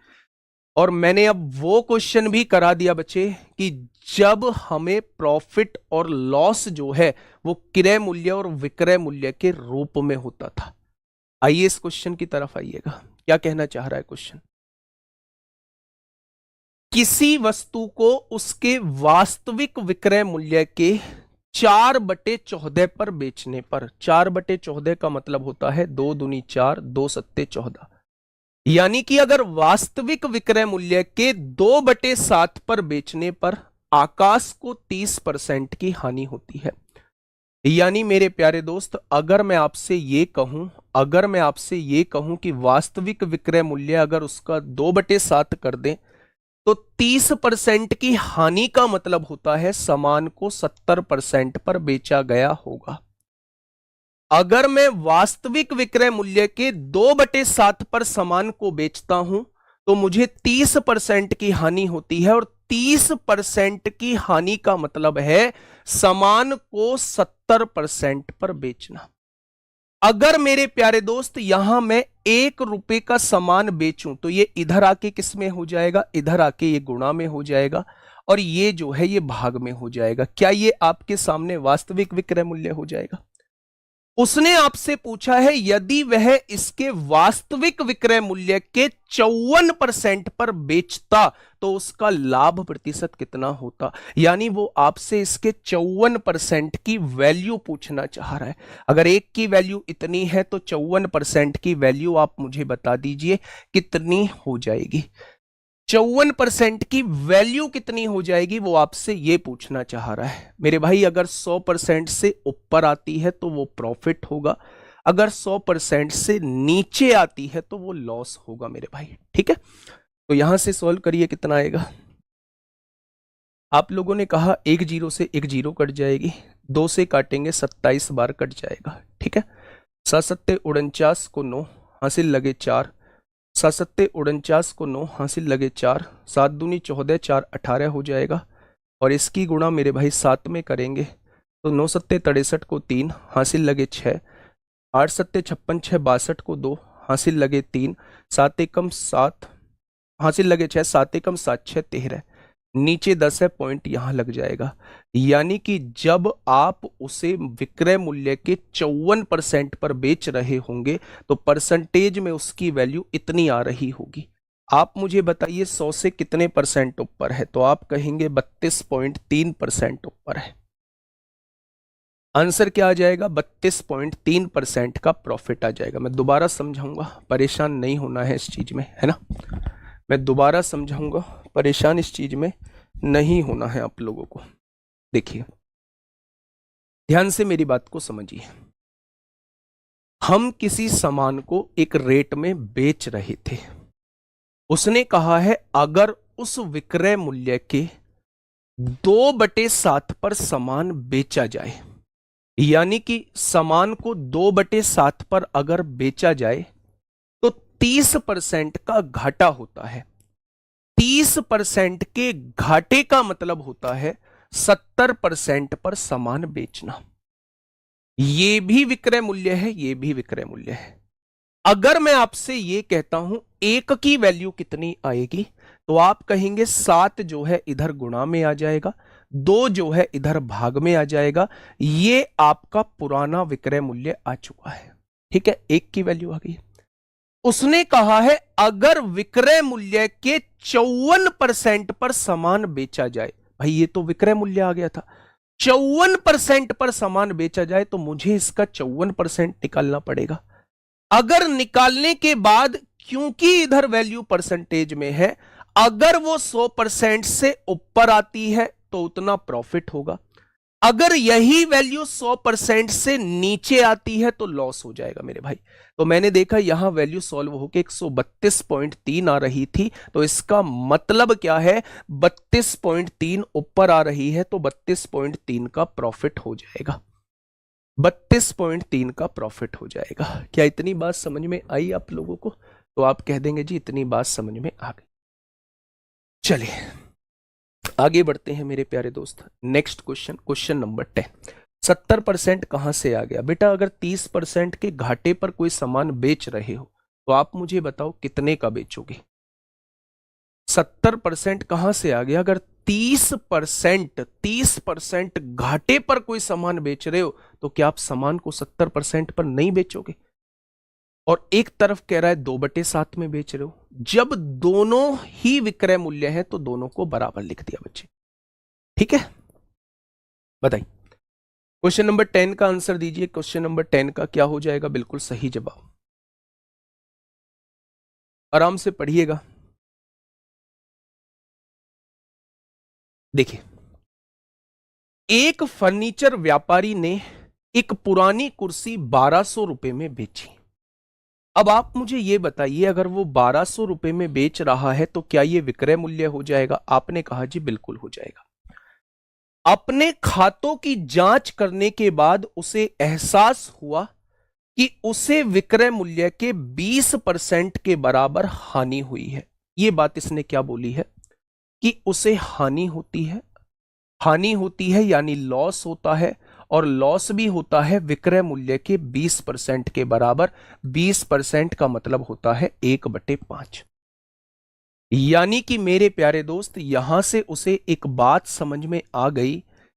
और मैंने अब वो क्वेश्चन भी करा दिया बच्चे कि जब हमें प्रॉफिट और लॉस जो है वो क्रय मूल्य और विक्रय मूल्य के रूप में होता था। आइए इस क्वेश्चन की तरफ आइएगा, क्या कहना चाह रहा है क्वेश्चन? किसी वस्तु को उसके वास्तविक विक्रय मूल्य के 4/14 पर बेचने पर, 4/14 का मतलब होता है 2 दूनी 4, 2 सत्ते 14, यानी कि अगर वास्तविक विक्रय मूल्य के 2/7 पर बेचने पर आकाश को 30% की हानि होती है। यानी मेरे प्यारे दोस्त, अगर मैं आपसे ये कहूं कि वास्तविक विक्रय मूल्य अगर उसका 2/7 कर दें तो 30% की हानि का मतलब होता है सामान को 70% पर बेचा गया होगा। अगर मैं वास्तविक विक्रय मूल्य के 2/7 पर सामान को बेचता हूं तो मुझे 30% की हानि होती है, और 30% की हानि का मतलब है सामान को 70% पर बेचना। अगर मेरे प्यारे दोस्त यहां मैं 1 रुपए का सामान बेचूं तो ये इधर आके किस में हो जाएगा, इधर आके ये गुणा में हो जाएगा, और ये जो है ये भाग में हो जाएगा। क्या ये आपके सामने वास्तविक विक्रय मूल्य हो जाएगा? उसने आपसे पूछा है यदि वह इसके वास्तविक विक्रय मूल्य के 54% पर बेचता तो उसका लाभ प्रतिशत कितना होता। यानी वो आपसे इसके 54% की वैल्यू पूछना चाह रहा है। अगर एक की वैल्यू इतनी है तो 54% की वैल्यू आप मुझे बता दीजिए कितनी हो जाएगी। 54% की वैल्यू कितनी हो जाएगी वो आपसे ये पूछना चाह रहा है। मेरे भाई अगर 100% से ऊपर आती है तो वो प्रॉफिट होगा, अगर 100% से नीचे आती है तो वो लॉस होगा मेरे भाई। ठीक है, तो यहां से सॉल्व करिए, कितना आएगा। आप लोगों ने कहा 1 0 से 1 0 कट जाएगी, 2 से काटेंगे 27 बार कट जाएगा। ठीक है, 7 7 49 को 9 हासिल लगे 4, 7 7 49 को 9 हासिल लगे 4, 7 दूनी 14, 4 18 हो जाएगा, और इसकी गुणा मेरे भाई 7 में करेंगे तो 9 7 63 को 3 हासिल लगे 6, 8 7 56 6 62 को 2 हासिल लगे 3, 7 एकम 7 हासिल लगे 6, 7 एकम 7 6 13, नीचे 10 है, पॉइंट यहां लग जाएगा। यानी कि जब आप उसे विक्रय मूल्य के 54% पर बेच रहे होंगे तो परसेंटेज में उसकी वैल्यू इतनी आ रही होगी। आप मुझे बताइए 100 से कितने परसेंट ऊपर है, तो आप कहेंगे 32.3% ऊपर है। आंसर क्या आ जाएगा, 32.3% का प्रॉफिट आ जाएगा। मैं दोबारा समझाऊंगा, परेशान नहीं होना है इस चीज में, है ना। मैं दोबारा समझाऊंगा, परेशान इस चीज में नहीं होना है आप लोगों को। देखिए ध्यान से मेरी बात को समझिए। हम किसी सामान को एक रेट में बेच रहे थे, उसने कहा है अगर उस विक्रय मूल्य के 2/7 पर सामान बेचा जाए, यानी कि सामान को 2/7 पर अगर बेचा जाए तो 30% का घाटा होता है। 30% के घाटे का मतलब होता है 70% पर सामान बेचना। यह भी विक्रय मूल्य है, यह भी विक्रय मूल्य है। अगर मैं आपसे यह कहता हूं एक की वैल्यू कितनी आएगी, तो आप कहेंगे 7 जो है इधर गुणा में आ जाएगा, 2 जो है इधर भाग में आ जाएगा। यह आपका पुराना विक्रय मूल्य आ चुका है। ठीक है, एक की वैल्यू आ गई। उसने कहा है अगर विक्रय मूल्य के 54% पर सामान बेचा जाए, भाई ये तो विक्रय मूल्य आ गया था, 54% पर सामान बेचा जाए तो मुझे इसका 54% निकालना पड़ेगा। अगर निकालने के बाद, क्योंकि इधर वैल्यू परसेंटेज में है, अगर वो 100% से ऊपर आती है तो उतना प्रॉफिट होगा, अगर यही वैल्यू 100% से नीचे आती है तो लॉस हो जाएगा मेरे भाई। तो मैंने देखा यहां वैल्यू सॉल्व होकर 132.3 आ रही थी, तो इसका मतलब क्या है, 32.3 ऊपर आ रही है तो 32.3 का प्रॉफिट हो जाएगा। 32.3 का प्रॉफिट हो जाएगा। क्या इतनी बात समझ में आई आप लोगों को? तो आप कह देंगे जी इतनी बात समझ में आ गई। चलिए आगे बढ़ते हैं मेरे प्यारे दोस्त। Next question, question number 10। 70% कहां से आ गया बेटा? अगर 30% के घाटे पर कोई सामान बेच रहे हो तो आप मुझे बताओ कितने का बेचोगे। 70% कहां से आ गया? अगर 30% घाटे पर कोई सामान बेच रहे हो तो क्या आप सामान को 70% पर नहीं बेचोगे? और एक तरफ कह रहा है 2/7 में बेच रहे हो। जब दोनों ही विक्रय मूल्य है तो दोनों को बराबर लिख दिया बच्चे। ठीक है, बताइए क्वेश्चन नंबर 10 का आंसर दीजिए। क्वेश्चन नंबर 10 का क्या हो जाएगा बिल्कुल सही जवाब? आराम से पढ़िएगा। देखिए, एक फर्नीचर व्यापारी ने एक पुरानी कुर्सी 1200 रुपए में बेची। अब आप मुझे यह बताइए, अगर वो 1200 रुपए में बेच रहा है तो क्या ये विक्रय मूल्य हो जाएगा? आपने कहा जी बिल्कुल हो जाएगा। अपने खातों की जांच करने के बाद उसे एहसास हुआ कि उसे विक्रय मूल्य के 20% के बराबर हानि हुई है। यह बात इसने क्या बोली है कि उसे हानि होती है। हानि होती है यानी लॉस होता है, और लॉस भी होता है विक्रय मूल्य के 20% के बराबर। 20% का मतलब होता है 1/5। यानी कि मेरे प्यारे दोस्त, यहां से उसे एक बात समझ में आ गई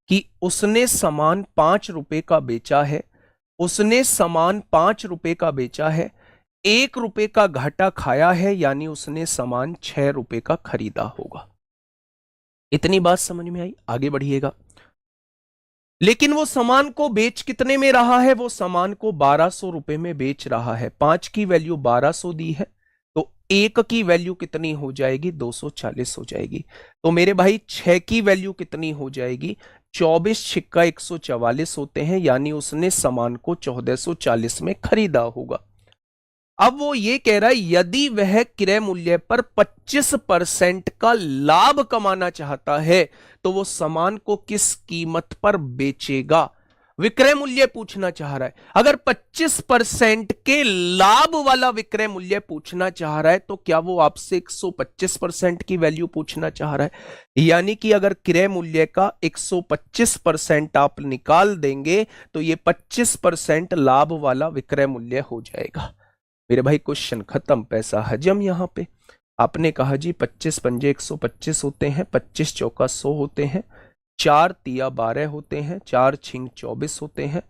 कि उसने सामान 5 रुपए का बेचा है। उसने सामान 5 रुपए का बेचा है, 1 रुपए का घाटा खाया है, यानी उसने सामान 6 रुपए का खरीदा होगा। इतनी बात समझ में आई? आगे बढ़िएगा। लेकिन वो सामान को बेच कितने में रहा है? वो सामान को 1200 रुपए में बेच रहा है। 5 की वैल्यू 1200 दी है, तो 1 की वैल्यू कितनी हो जाएगी? 240 हो जाएगी। तो मेरे भाई 6 की वैल्यू कितनी हो जाएगी? 24 छिक्का 144 होते हैं, यानी उसने सामान को 1440 में खरीदा होगा। अब वो ये कह रहा है यदि वह क्रय मूल्य पर 25% का लाभ कमाना चाहता है तो वो सामान को किस कीमत पर बेचेगा? विक्रय मूल्य पूछना चाह रहा है। अगर 25% के लाभ वाला विक्रय मूल्य पूछना चाह रहा है तो क्या वो आपसे 125% की वैल्यू पूछना चाह रहा है? यानी कि अगर क्रय मूल्य का 125% आप निकाल देंगे तो ये 25% लाभ वाला विक्रय मूल्य हो जाएगा। मेरे भाई क्वेश्चन खत्म, पैसा हजम। यहां पे आपने कहा जी 25 पंजे 125 होते हैं, 25 चौका 100 होते हैं, 4 तिया 12 होते हैं, 4 छिंग 24 होते हैं।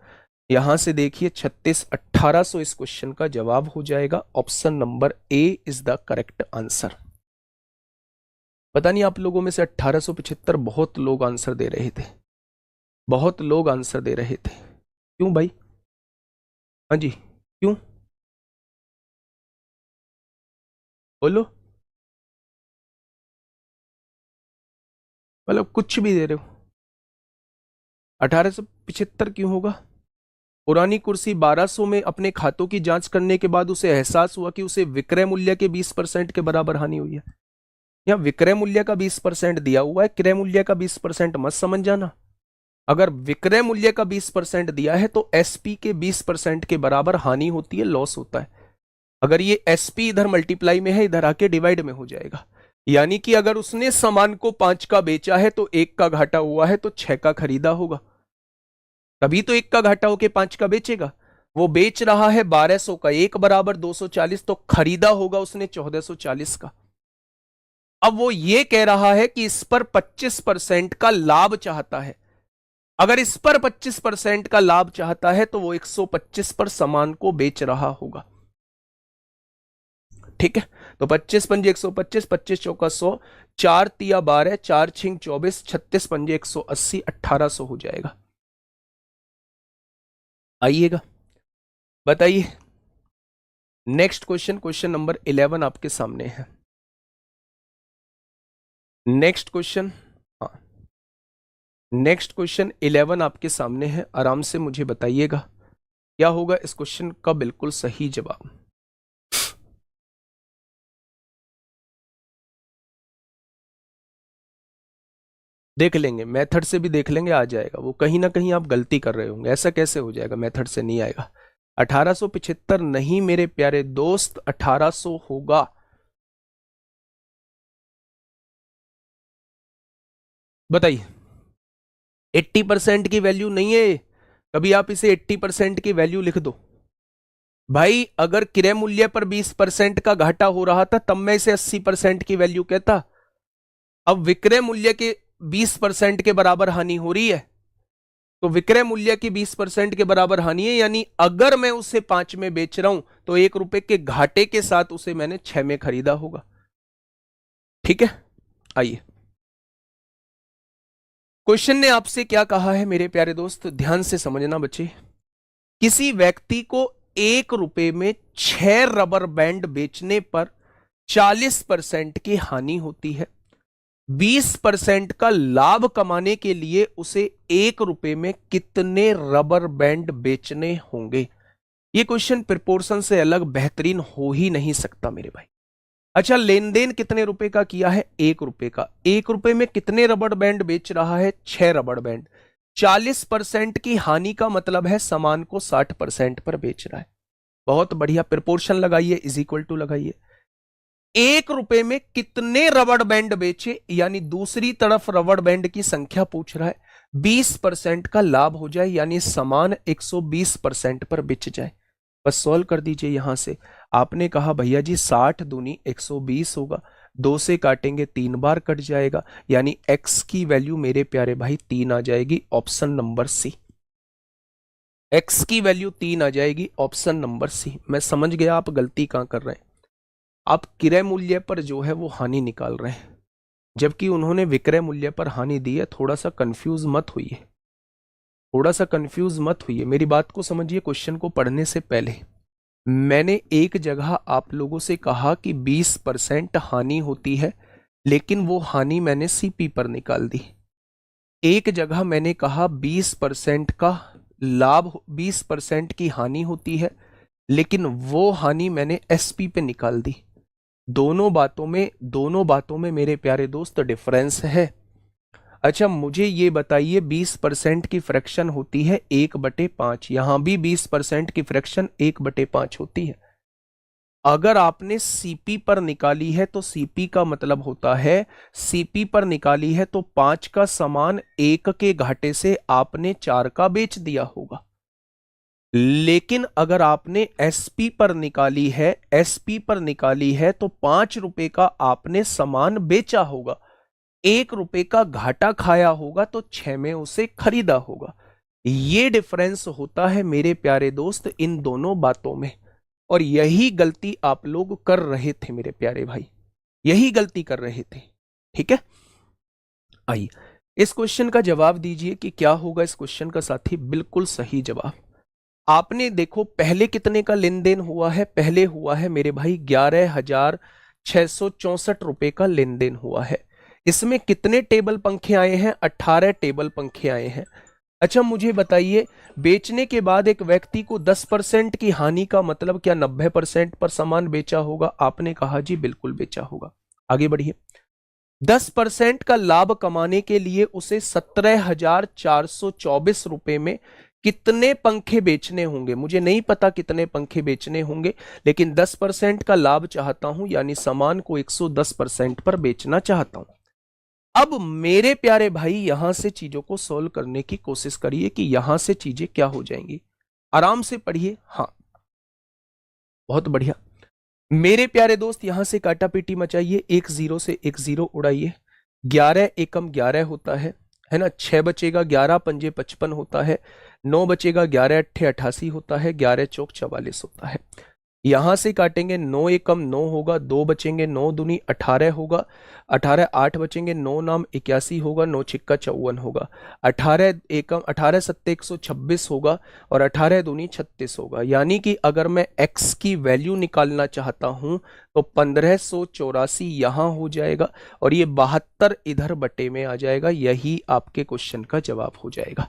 यहां से देखिए 36 1800 इस क्वेश्चन का जवाब हो जाएगा। Option number A is the correct answer. पता नहीं आप लोगों में से 1875 बहुत लोग आंसर दे रहे थे, बहुत लोग आंसर दे रहे थे। क्यों भाई? हाँ जी, क्यों? बोलो। मतलब कुछ भी दे रहे हो। 1875 क्यों होगा? पुरानी कुर्सी 1200 में अपने खातों की जांच करने के बाद उसे एहसास हुआ कि उसे विक्रय मूल्य के 20% के बराबर हानि हुई है। या विक्रय मूल्य का 20% दिया हुआ है, क्रय मूल्य का 20% मत समझ जाना। अगर विक्रय मूल्य का 20% दिया है तो एसपी के 20% के बराबर हानि होती है, लॉस होता है। अगर ये एसपी इधर मल्टीप्लाई में है, इधर आके डिवाइड में हो जाएगा। यानी कि अगर उसने सामान को 5 का बेचा है तो 1 का घाटा हुआ है, तो 6 का खरीदा होगा, तभी तो 1 का घाटा होके 5 का बेचेगा। वो बेच रहा है 1200 का, 1 बराबर 240, तो खरीदा होगा उसने 1440 का। अब वो ये कह रहा है कि इस पर 25% का लाभ चाहता है। अगर इस पर 25% का लाभ चाहता है तो वो 125 पर सामान को बेच रहा होगा। ठीक है, तो 25 पंजे 125, 25 चौका 100, 4 तिया 12, 4 छिंग 24, 36 पंजे 180, 1800 हो जाएगा। आइएगा, बताइए। नेक्स्ट क्वेश्चन, क्वेश्चन नंबर 11 आपके सामने है। नेक्स्ट क्वेश्चन, हाँ, नेक्स्ट क्वेश्चन 11 आपके सामने है। आराम से मुझे बताइएगा क्या होगा इस क्वेश्चन का बिल्कुल सही जवाब। देख लेंगे, मेथड से भी देख लेंगे, आ जाएगा। वो कहीं ना कहीं आप गलती कर रहे होंगे, ऐसा कैसे हो जाएगा? मेथड से नहीं आएगा। 1875 नहीं मेरे प्यारे दोस्त, 1800 होगा। बताइए। 80% की वैल्यू नहीं है, कभी आप इसे 80% की वैल्यू लिख दो भाई। अगर क्रय मूल्य पर 20% का घाटा हो रहा था तब मैं इसे 80% की वैल्यू कहता। अब विक्रय मूल्य के 20% के बराबर हानि हो रही है, तो विक्रय मूल्य की 20% के बराबर हानि है, यानी अगर मैं उसे 5 में बेच रहा हूं तो 1 रुपए के घाटे के साथ उसे मैंने 6 में खरीदा होगा। ठीक है, आइए। क्वेश्चन ने आपसे क्या कहा है मेरे प्यारे दोस्त, ध्यान से समझना बच्चे। किसी व्यक्ति को 1 रुपए में 6 रबर बैंड बेचने पर 40% की हानि होती है। 20% का लाभ कमाने के लिए उसे 1 रुपए में कितने रबर बैंड बेचने होंगे? ये क्वेश्चन प्रिपोर्शन से अलग बेहतरीन हो ही नहीं सकता मेरे भाई। अच्छा, लेन देन कितने रुपए का किया है? 1 रुपए का। 1 रुपए में कितने रबर बैंड बेच रहा है? 6 रबर बैंड। 40% की हानि का मतलब है सामान को 60% पर बेच रहा है। बहुत बढ़िया, प्रिपोर्शन लगाइए, इज इक्वल टू लगाइए। 1 रुपए में कितने रबर बैंड बेचे, यानी दूसरी तरफ रबर बैंड की संख्या पूछ रहा है। 20% का लाभ हो जाए, यानी सामान 120% पर बिच जाए। बस सॉल्व कर दीजिए यहां से। आपने कहा भैया जी 60 दूनी 120 होगा, 2 से काटेंगे 3 बार कट जाएगा, यानी x की वैल्यू मेरे प्यारे भाई 3 आ जाएगी, ऑप्शन नंबर सी। x की वैल्यू 3 आ जाएगी, ऑप्शन नंबर सी। मैं समझ गया आप गलती कहां कर रहे हैं। आप क्रय मूल्य पर जो है वो हानि निकाल रहे हैं, जबकि उन्होंने विक्रय मूल्य पर हानि दी है। थोड़ा सा कंफ्यूज मत होइए, थोड़ा सा कंफ्यूज मत होइए, मेरी बात को समझिए। क्वेश्चन को पढ़ने से पहले मैंने एक जगह आप लोगों से कहा कि 20% हानि होती है, लेकिन वो हानि मैंने सीपी पर निकाल दी। एक जगह मैंने कहा 20% का लाभ, 20% की हानि होती है, लेकिन वो हानि मैंने एसपी पे निकाल दी। दोनों बातों में मेरे प्यारे दोस्त डिफरेंस है। अच्छा, मुझे ये बताइए 20% की फ्रैक्शन होती है 1/5, यहां भी 20% की फ्रैक्शन 1/5 होती है। अगर आपने सीपी पर निकाली है तो सीपी का मतलब होता है, सीपी पर निकाली है तो 5 का सामान 1 के घाटे से आपने 4 का बेच दिया होगा। लेकिन अगर आपने एसपी पर निकाली है, एसपी पर निकाली है तो 5 रुपए का आपने सामान बेचा होगा, 1 रुपए का घाटा खाया होगा, तो 6 में उसे खरीदा होगा। ये डिफरेंस होता है मेरे प्यारे दोस्त इन दोनों बातों में, और यही गलती आप लोग कर रहे थे मेरे प्यारे भाई, यही गलती कर रहे थे। ठीक है, आइए इस क्वेश्चन का जवाब दीजिए कि क्या होगा इस क्वेश्चन का साथी। बिल्कुल सही जवाब। आपने देखो पहले कितने का लेन देन हुआ है? पहले हुआ है मेरे भाई 11,664 रुपए का लेन देन हुआ है। इसमें कितने टेबल पंखे आए हैं? 18 टेबल पंखे आए हैं। अच्छा मुझे बताइए, बेचने के बाद एक व्यक्ति को 10% की हानि का मतलब क्या 90% पर सामान बेचा होगा? आपने कहा जी बिल्कुल बेचा होगा। आगे बढ़िए। 10% का लाभ कमाने के लिए उसे 17,424 रुपए में कितने पंखे बेचने होंगे? मुझे नहीं पता कितने पंखे बेचने होंगे, लेकिन 10% का लाभ चाहता हूं, यानी सामान को 110% पर बेचना चाहता हूं। अब मेरे प्यारे भाई यहां से चीजों को सोल्व करने की कोशिश करिए कि यहां से चीजें क्या हो जाएंगी। आराम से पढ़िए। हाँ, बहुत बढ़िया मेरे प्यारे दोस्त, यहां से काटा पीटी मचाइए, 1 0 से 1 0 उड़ाइए। 11 एकम 11 होता है ना। 6 बचेगा, 11 पंजे 55 होता है। 9 बचेगा, 11 अट्ठे 88 होता है। 11 चौक 44 होता है। यहां से काटेंगे, 9 एकम 9 होगा, 2 बचेंगे, 9 दूनी 18 होगा, 18 8 बचेंगे, 9 नाम 81 होगा, 9 छिक्का 54 होगा। 18 एकम 18 सत्ते 126 होगा, और 18 दूनी 36 होगा। यानी कि अगर मैं x की वैल्यू निकालना चाहता हूं तो 1584 यहां हो जाएगा, और ये 72 इधर बटे में आ जाएगा। यही आपके क्वेश्चन का जवाब हो जाएगा।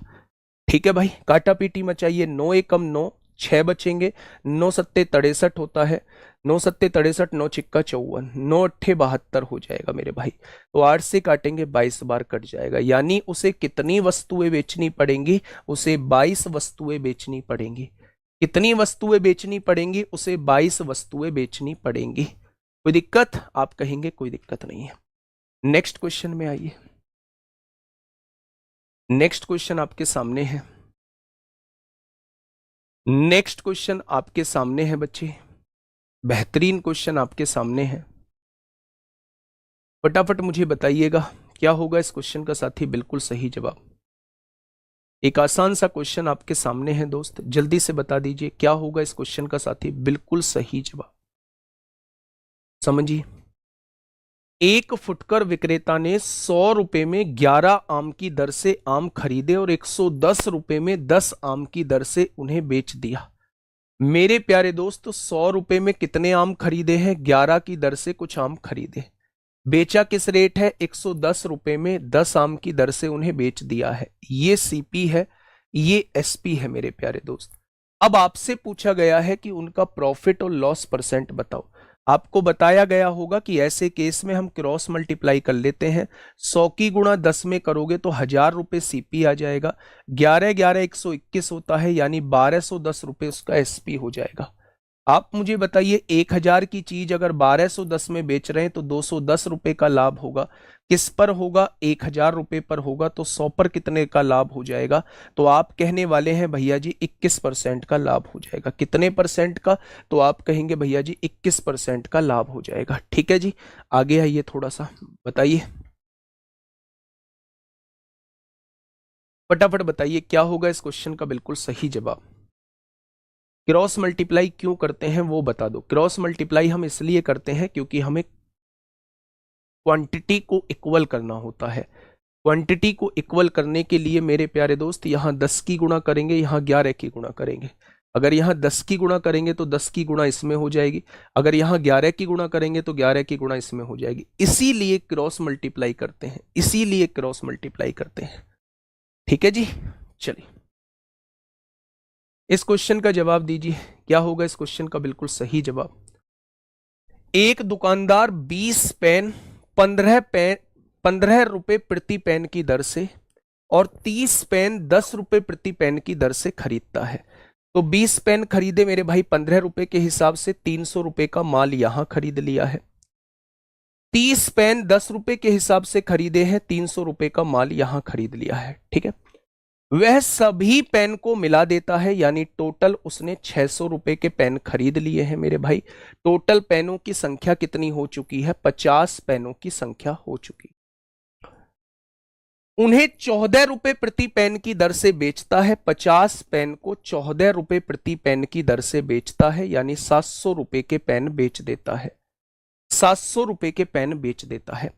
ठीक है भाई, काटा पीटी मचाइए। 9 एकम 9, 6 बचेंगे, 9 सत्ते 63 होता है, 9 सत्ते 63, 9 छिक्का 54, 9 अट्ठे 72 हो जाएगा मेरे भाई। तो 8 से काटेंगे 22 बार कट जाएगा, यानी उसे कितनी वस्तुएं बेचनी पड़ेंगी? उसे 22 वस्तुएं बेचनी पड़ेंगी। कितनी वस्तुएं बेचनी पड़ेंगी? उसे 22 वस्तुएं बेचनी पड़ेंगी। कोई दिक्कत? आप कहेंगे कोई दिक्कत नहीं है। नेक्स्ट क्वेश्चन में आइए। नेक्स्ट क्वेश्चन आपके सामने है। नेक्स्ट क्वेश्चन आपके सामने है बच्चे, बेहतरीन क्वेश्चन आपके सामने है। फटाफट मुझे बताइएगा क्या होगा इस क्वेश्चन का साथी। बिल्कुल सही जवाब। एक आसान सा क्वेश्चन आपके सामने है दोस्त, जल्दी से बता दीजिए क्या होगा इस क्वेश्चन का साथी। बिल्कुल सही जवाब, समझिए। एक फुटकर विक्रेता ने 100 रुपए में 11 आम की दर से आम खरीदे और 110 रुपए में 10 आम की दर से उन्हें बेच दिया। मेरे प्यारे दोस्त, 100 रुपए में कितने आम खरीदे हैं? 11 की दर से कुछ आम खरीदे। बेचा किस रेट है? 110 रुपए में 10 आम की दर से उन्हें बेच दिया है। ये सीपी है, ये एसपी है मेरे प्यारे दोस्त। अब आपसे पूछा गया है कि उनका प्रॉफिट और लॉस परसेंट बताओ। आपको बताया गया होगा कि ऐसे केस में हम क्रॉस मल्टीप्लाई कर लेते हैं। 100 की गुणा 10 में करोगे तो 1000 रुपए सीपी आ जाएगा। 11 11 121 होता है, यानी 1210 रुपए उसका एसपी हो जाएगा। आप मुझे बताइए, 1000 की चीज अगर 1210 में बेच रहे हैं तो 210 रुपए का लाभ होगा। किस पर होगा? 1000 रुपए पर होगा। तो 100 पर कितने का लाभ हो जाएगा? तो आप कहने वाले हैं भैया जी 21% का लाभ हो जाएगा। कितने परसेंट का? तो आप कहेंगे भैया जी 21% का लाभ हो जाएगा। ठीक है जी, आगे आइए थोड़ा सा बताइए, फटाफट बताइए क्या होगा इस क्वेश्चन का बिल्कुल सही जवाब। क्रॉस मल्टीप्लाई क्यों करते हैं वो बता दो। क्रॉस मल्टीप्लाई हम इसलिए करते हैं क्योंकि हमें क्वांटिटी को इक्वल करना होता है। क्वांटिटी को इक्वल करने के लिए मेरे प्यारे दोस्त यहां 10 की गुणा करेंगे, यहां 11 की गुणा करेंगे। अगर यहां 10 की गुणा करेंगे तो 10 की गुणा इसमें हो जाएगी। अगर यहां 11 की गुणा करेंगे तो 11 की गुणा इसमें हो जाएगी। इसीलिए क्रॉस मल्टीप्लाई करते हैं, इसीलिए क्रॉस मल्टीप्लाई करते हैं। ठीक है जी, चलिए इस क्वेश्चन का जवाब दीजिए, क्या होगा इस क्वेश्चन का बिल्कुल सही जवाब। एक दुकानदार 20 पेन 15 रुपए प्रति पेन की दर से और 30 पेन 10 रुपए प्रति पेन की दर से खरीदता है। तो 20 पेन खरीदे मेरे भाई 15 रुपए के हिसाब से, 300 रुपए का माल यहां खरीद लिया है। 30 पेन 10 रुपए के हिसाब से खरीदे हैं, 300 रुपए का माल यहां खरीद लिया है। ठीक है, वह सभी पेन को मिला देता है, यानी टोटल उसने 600 रुपए के पेन खरीद लिए हैं मेरे भाई। टोटल पेनों की संख्या कितनी हो चुकी है? 50 पेनों की संख्या हो चुकी। उन्हें 14 रुपए प्रति पेन की दर से बेचता है। 50 पेन को 14 रुपए प्रति पेन की दर से बेचता है, यानी 700 रुपए के पेन बेच देता है। 700 रुपए के पेन बेच देता है।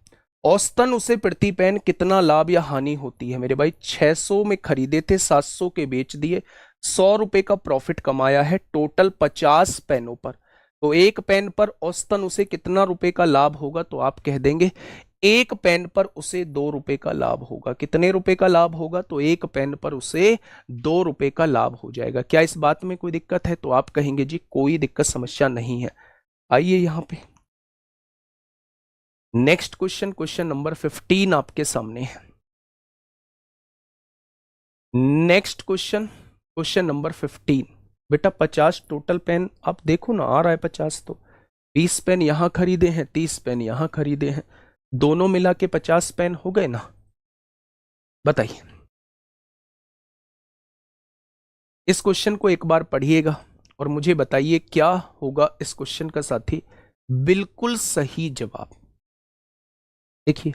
औसतन उसे प्रति पेन कितना लाभ या हानि होती है मेरे भाई? 600 में खरीदे थे, 700 के बेच दिए, 100 रुपए का प्रॉफिट कमाया है टोटल 50 पेनों पर। तो एक पेन पर औसतन उसे कितना रुपए का लाभ होगा? तो आप कह देंगे एक पेन पर उसे 2 रुपए का लाभ होगा। कितने रुपए का लाभ होगा? तो एक पेन पर उसे 2 रुपए का लाभ हो जाएगा। क्या इस बात में कोई दिक्कत है? तो आप कहेंगे जी कोई दिक्कत समस्या नहीं है। आइए यहां पे नेक्स्ट क्वेश्चन, क्वेश्चन नंबर 15 आपके सामने है। Next question, question number 15। बेटा 50 टोटल पेन आप देखो ना, आ रहा है 50, तो 20 पेन यहां खरीदे हैं, 30 पेन यहां खरीदे हैं, दोनों मिला के 50 पेन हो गए ना। बताइए, इस क्वेश्चन को एक बार पढ़िएगा और मुझे बताइए क्या होगा इस क्वेश्चन का साथी बिल्कुल सही जवाब। देखिए,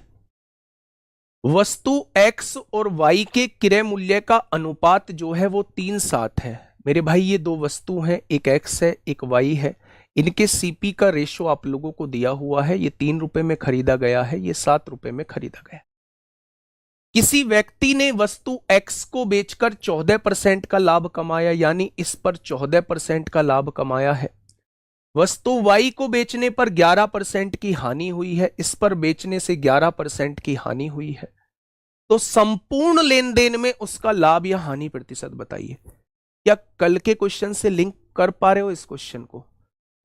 वस्तु X और Y के क्रय मूल्य का अनुपात जो है वो 3:7 है। मेरे भाई ये दो वस्तु हैं, एक X है एक Y है। इनके सीपी का रेशो आप लोगों को दिया हुआ है। ये 3 रुपए में खरीदा गया है, ये 7 रुपए में खरीदा गया। किसी व्यक्ति ने वस्तु X को बेचकर 14% का लाभ कमाया, यानी इस पर 14% का लाभ कमाया है। वस्तु Y को बेचने पर 11% की हानि हुई है, इस पर बेचने से 11% की हानि हुई है। तो संपूर्ण लेन देन में उसका लाभ या हानि प्रतिशत बताइए। क्या कल के क्वेश्चन से लिंक कर पा रहे हो इस क्वेश्चन को?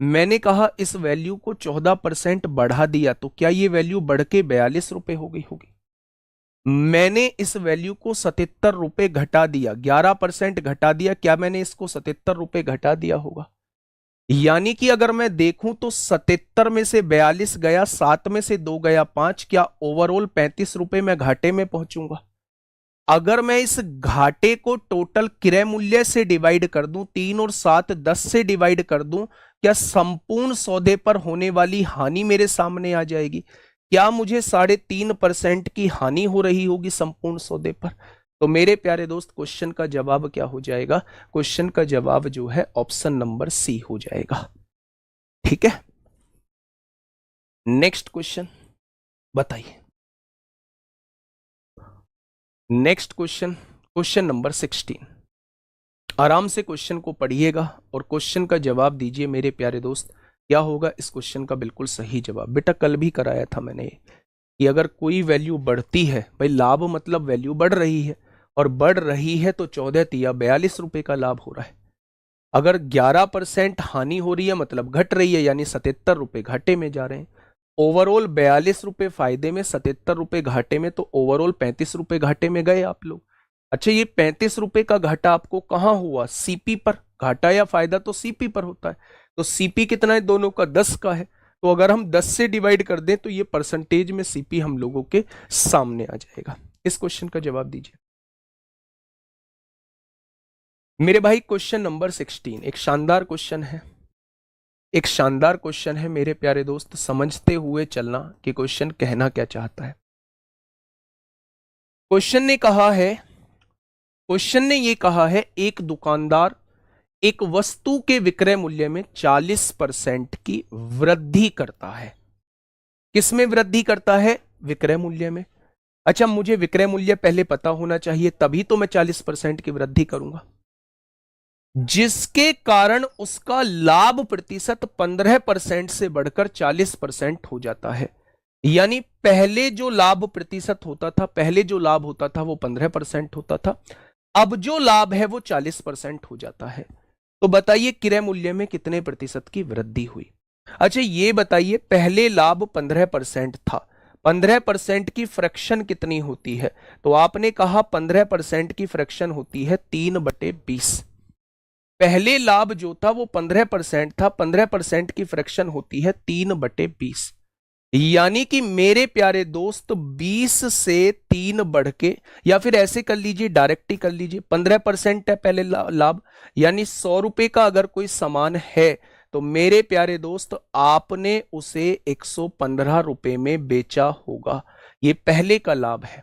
मैंने कहा इस वैल्यू को 14% बढ़ा दिया, तो क्या ये वैल्यू बढ़ के 42 रुपए हो गई होगी? मैंने इस वैल्यू को 77 रुपए घटा दिया, 11% घटा दिया, क्या मैंने इसको 77 रुपए घटा दिया होगा? यानी कि अगर मैं देखूं तो 77 में से 42 गया, 7 में से 2 गया 5, क्या ओवरऑल 35 रुपए में घाटे में पहुंचूंगा? अगर मैं इस घाटे को टोटल क्रय मूल्य से डिवाइड कर दूं, 3 और 7 10 से डिवाइड कर दूं, क्या संपूर्ण सौदे पर होने वाली हानि मेरे सामने आ जाएगी? क्या मुझे 3.5% की हानि हो रही होगी संपूर्ण सौदे पर? तो मेरे प्यारे दोस्त क्वेश्चन का जवाब क्या हो जाएगा? क्वेश्चन का जवाब जो है ऑप्शन नंबर सी हो जाएगा। ठीक है, नेक्स्ट क्वेश्चन, बताइए। Next question, question number 16। आराम से क्वेश्चन को पढ़िएगा और क्वेश्चन का जवाब दीजिए मेरे प्यारे दोस्त। क्या होगा इस क्वेश्चन का बिल्कुल सही जवाब? बेटा कल भी कराया था मैंने कि अगर कोई वैल्यू बढ़ती है, भाई लाभ मतलब वैल्यू बढ़ रही है, और बढ़ रही है तो 14 तिया 42 रुपए का लाभ हो रहा है। अगर 11% हानि हो रही है मतलब घट रही है, यानी 77 रुपए घाटे में जा रहे हैं। ओवरऑल 42 रुपए फायदे में, 77 रुपए घाटे में, तो ओवरऑल 35 रुपए घाटे में गए आप लोग। अच्छा, ये 35 रुपए का घाटा आपको कहां हुआ? सीपी पर। घाटा या फायदा तो सीपी पर होता है। तो सीपी कितना है दोनों का? 10 का है। तो अगर हम 10 से डिवाइड कर दें तो ये परसेंटेज में सीपी हम लोगों के सामने आ जाएगा। इस क्वेश्चन का जवाब दीजिए मेरे भाई। क्वेश्चन नंबर 16 एक शानदार क्वेश्चन है, एक शानदार क्वेश्चन है मेरे प्यारे दोस्त। समझते हुए चलना कि क्वेश्चन कहना क्या चाहता है। क्वेश्चन ने कहा है, क्वेश्चन ने ये कहा है, एक दुकानदार एक वस्तु के विक्रय मूल्य में 40% की वृद्धि करता है। किसमें वृद्धि करता है? विक्रय मूल्य में। अच्छा, मुझे विक्रय मूल्य पहले पता होना चाहिए, तभी तो मैं 40% की वृद्धि करूंगा, जिसके कारण उसका लाभ प्रतिशत 15% से बढ़कर 40% हो जाता है। यानी पहले जो लाभ प्रतिशत होता था, पहले जो लाभ होता था वो 15% होता था, अब जो लाभ है वो 40% हो जाता है। तो बताइए क्रय मूल्य में कितने प्रतिशत की वृद्धि हुई? अच्छा ये बताइए, पहले लाभ 15% था, 15% की फ्रैक्शन कितनी होती है? तो आपने कहा 15% की फ्रैक्शन होती है 3/20। पहले लाभ जो था वो 15% था, 15% की फ्रैक्शन होती है 3/20। यानी कि मेरे प्यारे दोस्त 20 से 3 बढ़ के, या फिर ऐसे कर लीजिए, डायरेक्ट ही कर लीजिए, 15% है पहले लाभ, यानी 100 रुपए का अगर कोई सामान है तो मेरे प्यारे दोस्त आपने उसे 115 रुपए में बेचा होगा। ये पहले का लाभ है।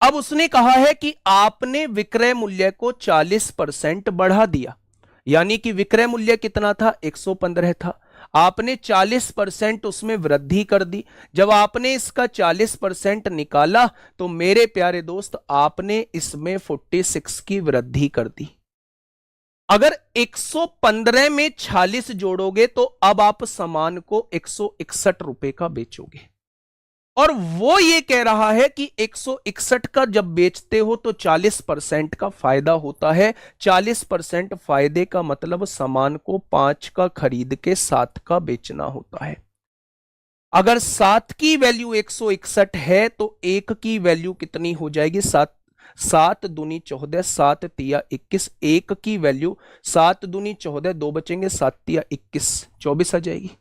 अब उसने कहा है कि आपने विक्रय मूल्य को 40% बढ़ा दिया, यानी कि विक्रय मूल्य कितना था? 115 था, आपने 40% उसमें वृद्धि कर दी। जब आपने इसका 40% निकाला तो मेरे प्यारे दोस्त आपने इसमें 46 की वृद्धि कर दी। अगर 115 में 46 जोड़ोगे तो अब आप सामान को 161 रुपए का बेचोगे, और वो ये कह रहा है कि 161 का जब बेचते हो तो 40% का फायदा होता है। 40% फायदे का मतलब सामान को 5 का खरीद के 7 का बेचना होता है। अगर 7 की वैल्यू 161 है तो 1 की वैल्यू कितनी हो जाएगी? 7, 7 दूनी 14, 7 तिया 21। 1 की वैल्यू 7 दूनी 14, 2 बचेंगे, 7 तिया 21, 24 आ जाएगी।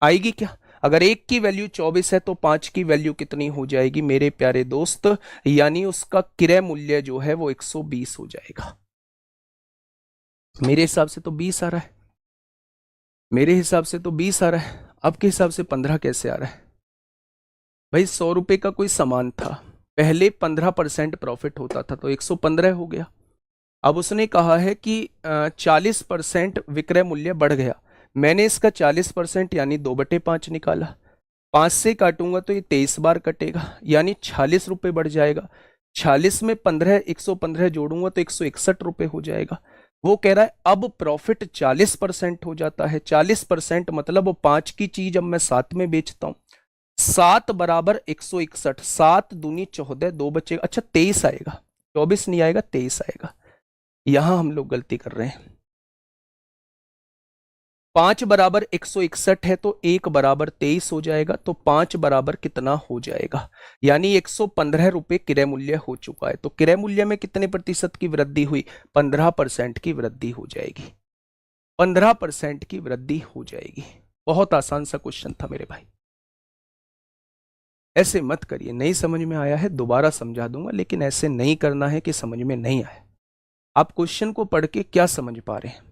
आएगी क्या? अगर 1 की वैल्यू 24 है तो 5 की वैल्यू कितनी हो जाएगी मेरे प्यारे दोस्त? यानी उसका क्रय मूल्य जो है वो 120 हो जाएगा। मेरे हिसाब से तो 20 आ रहा है, मेरे हिसाब से तो 20 आ रहा है। आपके हिसाब से 15 कैसे आ रहा है? भाई 100 रुपए का कोई सामान था, पहले 15% प्रॉफिट होता था तो 115 हो गया। अब उसने कहा है कि 40% विक्रय मूल्य बढ़ गया, मैंने इसका 40% यानी 2/5 निकाला, 5 से काटूंगा तो ये 23 बार कटेगा, यानी 46 रुपए बढ़ जाएगा। 46 में 15, 115 जोड़ूंगा तो 161 रुपए हो जाएगा। वो कह रहा है अब प्रॉफिट 40% हो जाता है। 40% मतलब 5 की चीज अब मैं 7 में बेचता हूं, 7 बराबर 161, 7 दूनी 14, 2 बचेगा। अच्छा 23 आएगा, 24 नहीं आएगा, 23 आएगा। यहां हम लोग गलती कर रहे हैं। 5 बराबर 161 है तो 1 बराबर 23 हो जाएगा, तो 5 बराबर कितना हो जाएगा? यानी 115 रुपए क्रय मूल्य हो चुका है। तो क्रय मूल्य में कितने प्रतिशत की वृद्धि हुई? 15% की वृद्धि हो जाएगी, 15% की वृद्धि हो जाएगी। बहुत आसान सा क्वेश्चन था मेरे भाई, ऐसे मत करिए। नहीं समझ में आया है दोबारा समझा दूंगा, लेकिन ऐसे नहीं करना है कि समझ में नहीं आया। आप क्वेश्चन को पढ़ के क्या समझ पा रहे हैं?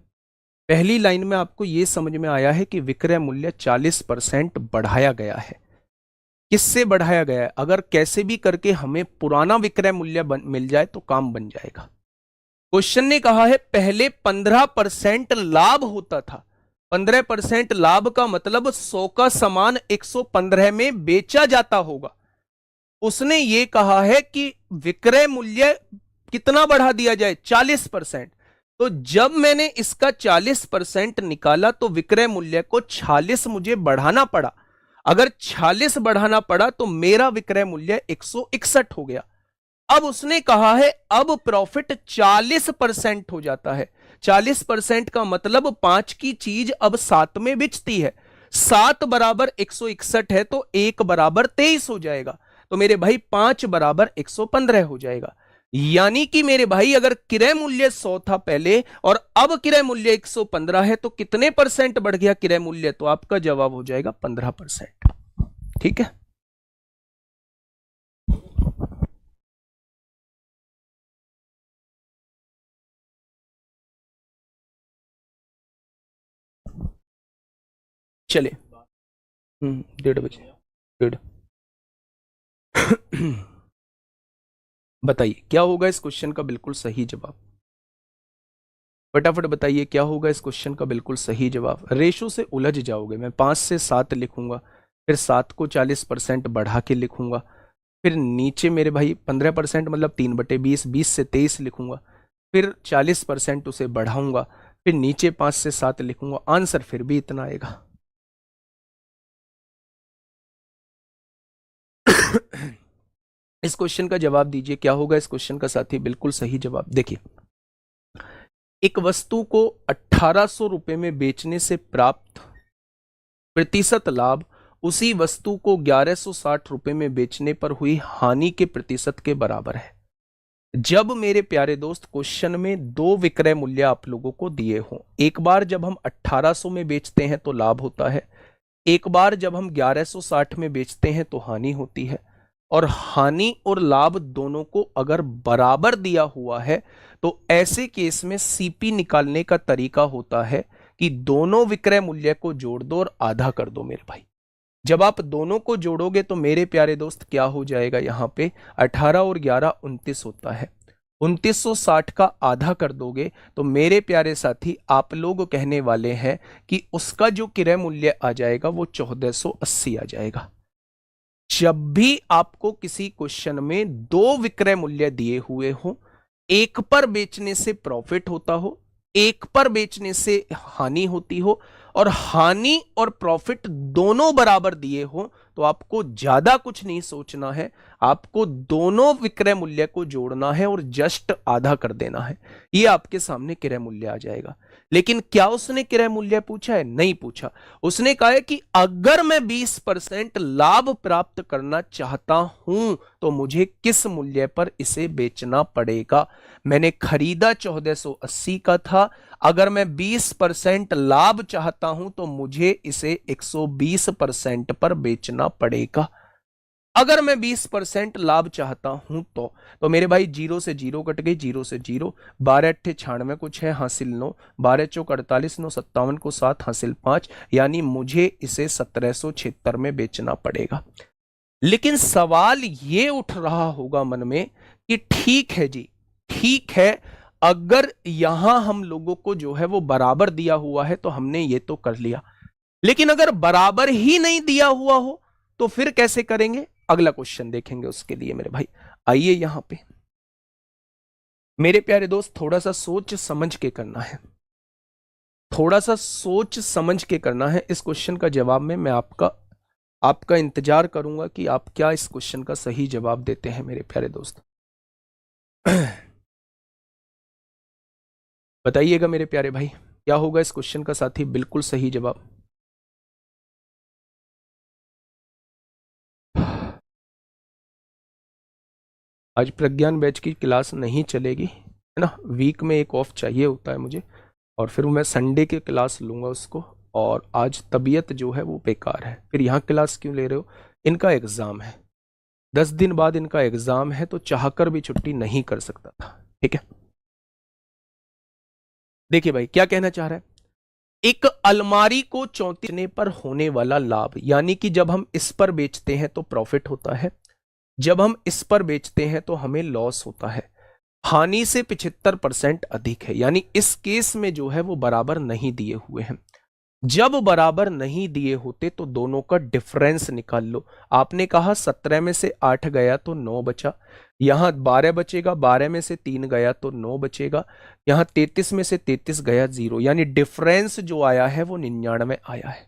पहली लाइन में आपको यह समझ में आया है कि विक्रय मूल्य 40% बढ़ाया गया है। किससे बढ़ाया गया है? अगर कैसे भी करके हमें पुराना विक्रय मूल्य मिल जाए तो काम बन जाएगा। क्वेश्चन ने कहा है पहले 15% लाभ होता था, 15% लाभ का मतलब 100 का सामान 115 में बेचा जाता होगा। उसने ये कहा है कि विक्रय मूल्य कितना बढ़ा दिया जाए, 40%। तो जब मैंने इसका 40% निकाला तो विक्रय मूल्य को 46 मुझे बढ़ाना पड़ा। अगर 46 बढ़ाना पड़ा तो मेरा विक्रय मूल्य 161 हो गया। अब उसने कहा है अब प्रॉफिट 40% हो जाता है। 40% का मतलब 5 की चीज अब 7 में बिचती है। 7 बराबर 161 है तो 1 बराबर 23 हो जाएगा। तो मेरे भाई 5 बराबर 115 हो जाएगा। यानी कि मेरे भाई अगर क्रय मूल्य 100 था पहले और अब क्रय मूल्य 115 है तो कितने परसेंट बढ़ गया क्रय मूल्य? तो आपका जवाब हो जाएगा 15%। ठीक है। चले 1:30 डेढ़ बताइए क्या होगा इस क्वेश्चन का बिल्कुल सही जवाब? फटाफट बताइए क्या होगा इस क्वेश्चन का बिल्कुल सही जवाब? रेशो से उलझ जाओगे। मैं 5 से 7 लिखूंगा, फिर 7 को 40% बढ़ा के लिखूंगा, फिर नीचे मेरे भाई 15% मतलब 3/20, 20 से 23 लिखूंगा, फिर 40% उसे बढ़ाऊंगा, फिर नीचे 5 से 7 लिखूंगा। आंसर फिर भी इतना आएगा। इस क्वेश्चन का जवाब दीजिए क्या होगा इस क्वेश्चन का साथी बिल्कुल सही जवाब? देखिए, एक वस्तु को 1800 रुपए में बेचने से प्राप्त प्रतिशत लाभ उसी वस्तु को 1160 रुपए में बेचने पर हुई हानि के प्रतिशत के बराबर है। जब मेरे प्यारे दोस्त क्वेश्चन में दो विक्रय मूल्य आप लोगों को दिए हों, एक बार जब हम 1800 में बेचते हैं तो लाभ होता है, एक बार जब हम 1160 में बेचते हैं तो हानि होती है, और हानि और लाभ दोनों को अगर बराबर दिया हुआ है तो ऐसे केस में सीपी निकालने का तरीका होता है कि दोनों विक्रय मूल्य को जोड़ दो और आधा कर दो मेरे भाई। जब आप दोनों को जोड़ोगे तो मेरे प्यारे दोस्त क्या हो जाएगा, यहां पे 18 और 11 29 होता है। 2960 का आधा कर दोगे तो मेरे प्यारे साथी आप लोग कहने वाले हैं कि उसका जो क्रय मूल्य आ जाएगा वो 1480 आ जाएगा। जब भी आपको किसी क्वेश्चन में दो विक्रय मूल्य दिए हुए हो, एक पर बेचने से प्रॉफिट होता हो, एक पर बेचने से हानि होती हो, और हानि और प्रॉफिट दोनों बराबर दिए हो, तो आपको ज्यादा कुछ नहीं सोचना है, आपको दोनों विक्रय मूल्य को जोड़ना है और जस्ट आधा कर देना है। ये आपके सामने क्रय मूल्य आ जाएगा। लेकिन क्या उसने क्रय मूल्य पूछा है? नहीं पूछा। उसने कहा है कि अगर मैं 20% लाभ प्राप्त करना चाहता हूं तो मुझे किस मूल्य पर इसे बेचना पड़ेगा। मैंने खरीदा 1480 का था, अगर मैं 20% लाभ चाहता हूं तो मुझे इसे 120% पर बेचना पड़ेगा। अगर मैं 20% लाभ चाहता हूं तो मेरे भाई 0 से 0 कट गई, 0 से 0, 12 अट्ठे 96 को 6 हासिल 9, 12 चौक 48, 9 57 को 7 हासिल 5, यानी मुझे इसे 1776 में बेचना पड़ेगा। लेकिन सवाल ये उठ रहा होगा मन में कि ठीक है जी, ठीक है, अगर यहां हम लोगों को जो है वो बराबर दिया हुआ है तो हमने ये तो कर लिया, लेकिन अगर बराबर ही नहीं दिया हुआ हो तो फिर कैसे करेंगे? अगला क्वेश्चन देखेंगे उसके लिए मेरे भाई। आइए यहां पे मेरे प्यारे दोस्त थोड़ा सा सोच समझ के करना है, थोड़ा सा सोच समझ के करना है। इस क्वेश्चन का जवाब में मैं आपका इंतजार करूंगा कि आप क्या इस क्वेश्चन का सही जवाब देते हैं मेरे प्यारे दोस्त। बताइएगा मेरे प्यारे भाई क्या होगा इस क्वेश्चन का साथी बिल्कुल सही जवाब? आज प्रज्ञान बैच की क्लास नहीं चलेगी है ना, वीक में एक ऑफ चाहिए होता है मुझे, और फिर मैं संडे की क्लास लूंगा उसको। और आज तबीयत जो है वो बेकार है, फिर यहाँ क्लास क्यों ले रहे हो? इनका एग्जाम है, 10 दिन बाद इनका एग्जाम है, तो चाहकर भी छुट्टी नहीं कर सकता था। ठीक है, देखिए भाई क्या कहना चाह रहा है। एक अलमारी को 34 पर होने वाला लाभ, यानी कि जब हम इस पर बेचते हैं तो प्रॉफिट होता है, जब हम इस पर बेचते हैं तो हमें लॉस होता है, हानि से 75% अधिक है, यानी इस केस में जो है वो बराबर नहीं दिए हुए हैं। जब बराबर नहीं दिए होते तो दोनों का डिफरेंस निकाल लो। आपने कहा 17 में से 8 गया तो 9 बचा, यहां 12 बचेगा, 12 में से 3 गया तो 9 बचेगा, यहां 33 में से 33 गया 0, यानी डिफरेंस जो आया है वो 99 आया है।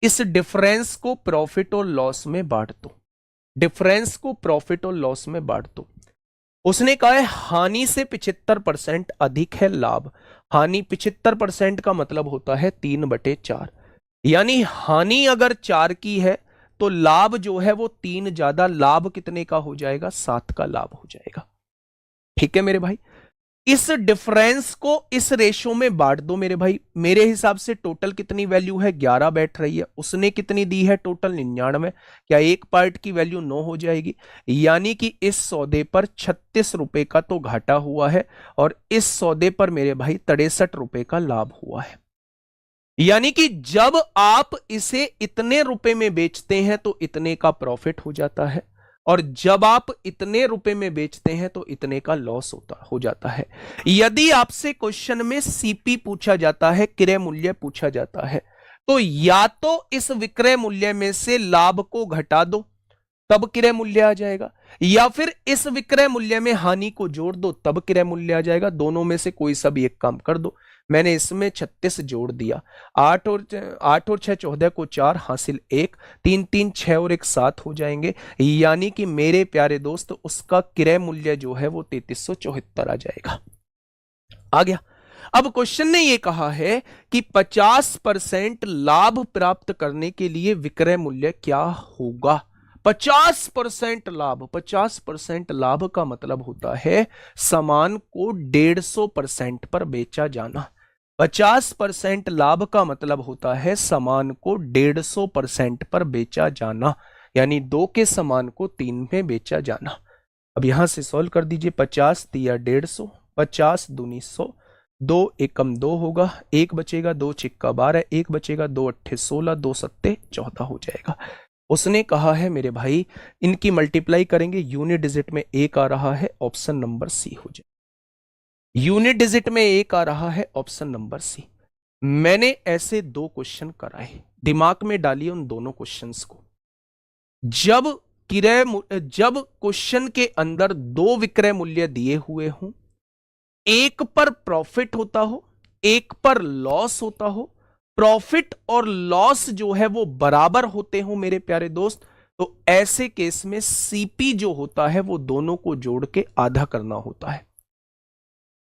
इस डिफरेंस को प्रॉफिट और लॉस में बांट दो, डिफरेंस को प्रॉफिट और लॉस में बांट दो। उसने कहा है हानि से 75% अधिक है लाभ। हानि 75% का मतलब होता है 3/4, यानी हानि अगर 4 की है तो लाभ जो है वो 3 ज्यादा, लाभ कितने का हो जाएगा? 7 का लाभ हो जाएगा। ठीक है मेरे भाई, इस डिफरेंस को इस रेशो में बांट दो मेरे भाई। मेरे हिसाब से टोटल कितनी वैल्यू है? 11 बैठ रही है। उसने कितनी दी है? टोटल 99। क्या एक पार्ट की वैल्यू 9 हो जाएगी? यानी कि इस सौदे पर 36 रुपए का तो घाटा हुआ है और इस सौदे पर मेरे भाई 63 रुपए का लाभ हुआ है। यानी कि जब आप इसे इतने रुपए में बेचते हैं तो इतने का प्रॉफिट हो जाता है, और जब आप इतने रुपए में बेचते हैं तो इतने का लॉस हो जाता है। यदि आपसे क्वेश्चन में सीपी पूछा जाता है, क्रय मूल्य पूछा जाता है, तो या तो इस विक्रय मूल्य में से लाभ को घटा दो तब क्रय मूल्य आ जाएगा, या फिर इस विक्रय मूल्य में हानि को जोड़ दो तब क्रय मूल्य आ जाएगा। दोनों में से कोई सा भी एक काम कर दो। मैंने इसमें 36 जोड़ दिया, 8 और 6 14 को 4 हासिल 1, 3 3 6 और 1 7 हो जाएंगे, यानी कि मेरे प्यारे दोस्त उसका क्रय मूल्य जो है वो 3374 आ जाएगा। आ गया। अब क्वेश्चन ने ये कहा है कि 50% लाभ प्राप्त करने के लिए विक्रय मूल्य क्या होगा? 50% लाभ, 50% लाभ का मतलब होता है सामान को 150% पर बेचा जाना। 50% लाभ का मतलब होता है सामान को 150% पर बेचा जाना, यानी 2 के सामान को 3 में बेचा जाना। अब यहां से सॉल्व कर दीजिए। 50 दिया 150, 50 दूनी 100, 2 एकम 2 होगा, 1 बचेगा, 2 छिक्का 12, 1 बचेगा, 2 अट्ठे 16, 2 सत्ते 14 हो जाएगा। उसने कहा है मेरे भाई इनकी मल्टीप्लाई करेंगे, यूनिट डिजिट में 1 आ रहा है, ऑप्शन नंबर सी हो जाए। यूनिट डिजिट में 1 आ रहा है, ऑप्शन नंबर सी। मैंने ऐसे 2 क्वेश्चन कराए, दिमाग में डालिए उन दोनों क्वेश्चंस को। जब क्वेश्चन के अंदर 2 विक्रय मूल्य दिए हुए हों, एक पर प्रॉफिट होता हो, एक पर लॉस होता हो, प्रॉफिट और लॉस जो है वो बराबर होते हो मेरे प्यारे दोस्त, तो ऐसे केस में सीपी जो होता है वो दोनों को जोड़ के आधा करना होता है।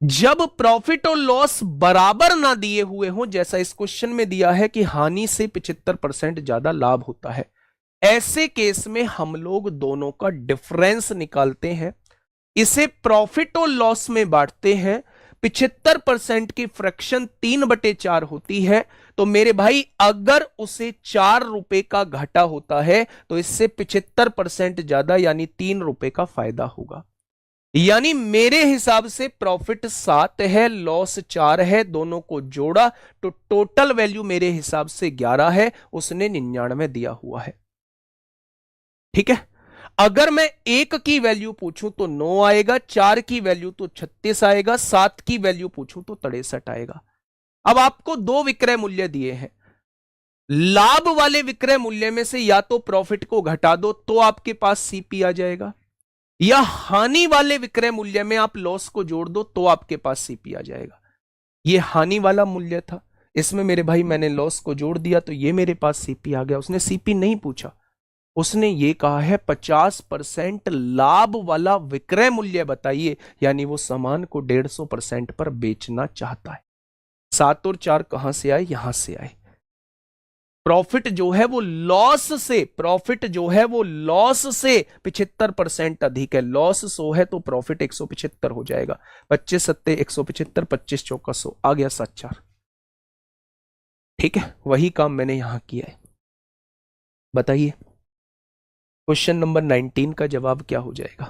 जब प्रॉफिट और लॉस बराबर ना दिए हुए हों, जैसा इस क्वेश्चन में दिया है कि हानि से 75% ज्यादा लाभ होता है, ऐसे केस में हम लोग दोनों का डिफरेंस निकालते हैं, इसे प्रॉफिट और लॉस में बांटते हैं। 75% की फ्रैक्शन 3/4 होती है, तो मेरे भाई अगर उसे 4 रुपए का घाटा होता है तो इससे 75% ज्यादा यानी 3 रुपए का फायदा होगा। यानी मेरे हिसाब से प्रॉफिट 7 है, लॉस 4 है, दोनों को जोड़ा तो टोटल वैल्यू मेरे हिसाब से 11 है, उसने 99 दिया हुआ है। ठीक है, अगर मैं 1 की वैल्यू पूछूं तो 9 आएगा, 4 की वैल्यू तो 36 आएगा, 7 की वैल्यू पूछूं तो 63 आएगा। अब आपको 2 विक्रय मूल्य दिए हैं, लाभ वाले विक्रय मूल्य में से या तो प्रॉफिट को घटा दो तो आपके पास सीपी आ जाएगा, या हानि वाले विक्रय मूल्य में आप लॉस को जोड़ दो तो आपके पास सीपी आ जाएगा। ये हानि वाला मूल्य था, इसमें मेरे भाई मैंने लॉस को जोड़ दिया तो ये मेरे पास सीपी आ गया। उसने सीपी नहीं पूछा, उसने ये कहा है 50% लाभ वाला विक्रय मूल्य बताइए, यानी वो सामान को 150% पर बेचना चाहता है। 7 और 4 कहां से आए? यहां से आए। प्रॉफिट जो है वो लॉस से, प्रॉफिट जो है वो लॉस से 75% अधिक है। लॉस 100 है तो प्रॉफिट 175 हो जाएगा। 25 सत्ते 175, 25 चौका 100 आ गया 7/4। ठीक है, वही काम मैंने यहां किया है। बताइए क्वेश्चन नंबर 19 का जवाब क्या हो जाएगा?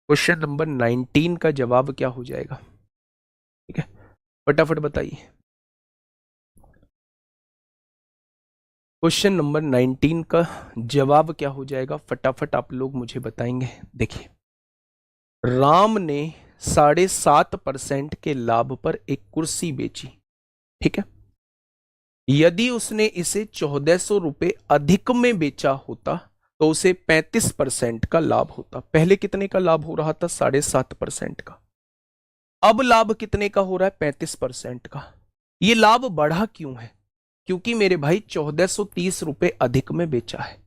क्वेश्चन नंबर 19 का जवाब क्या हो जाएगा? ठीक है, फटाफट बताइए। क्वेश्चन नंबर 19 का जवाब क्या हो जाएगा? फटाफट आप लोग मुझे बताएंगे। देखिए, राम ने 7.5% के लाभ पर एक कुर्सी बेची। ठीक है। यदि उसने इसे 1400 रुपए अधिक में बेचा होता तो उसे 35% का लाभ होता। पहले कितने का लाभ हो रहा था? 7.5% का। अब लाभ कितने का हो रहा है? 35% का। ये लाभ बढ़ा क्यों है? क्योंकि मेरे भाई 1430 रुपए अधिक में बेचा है,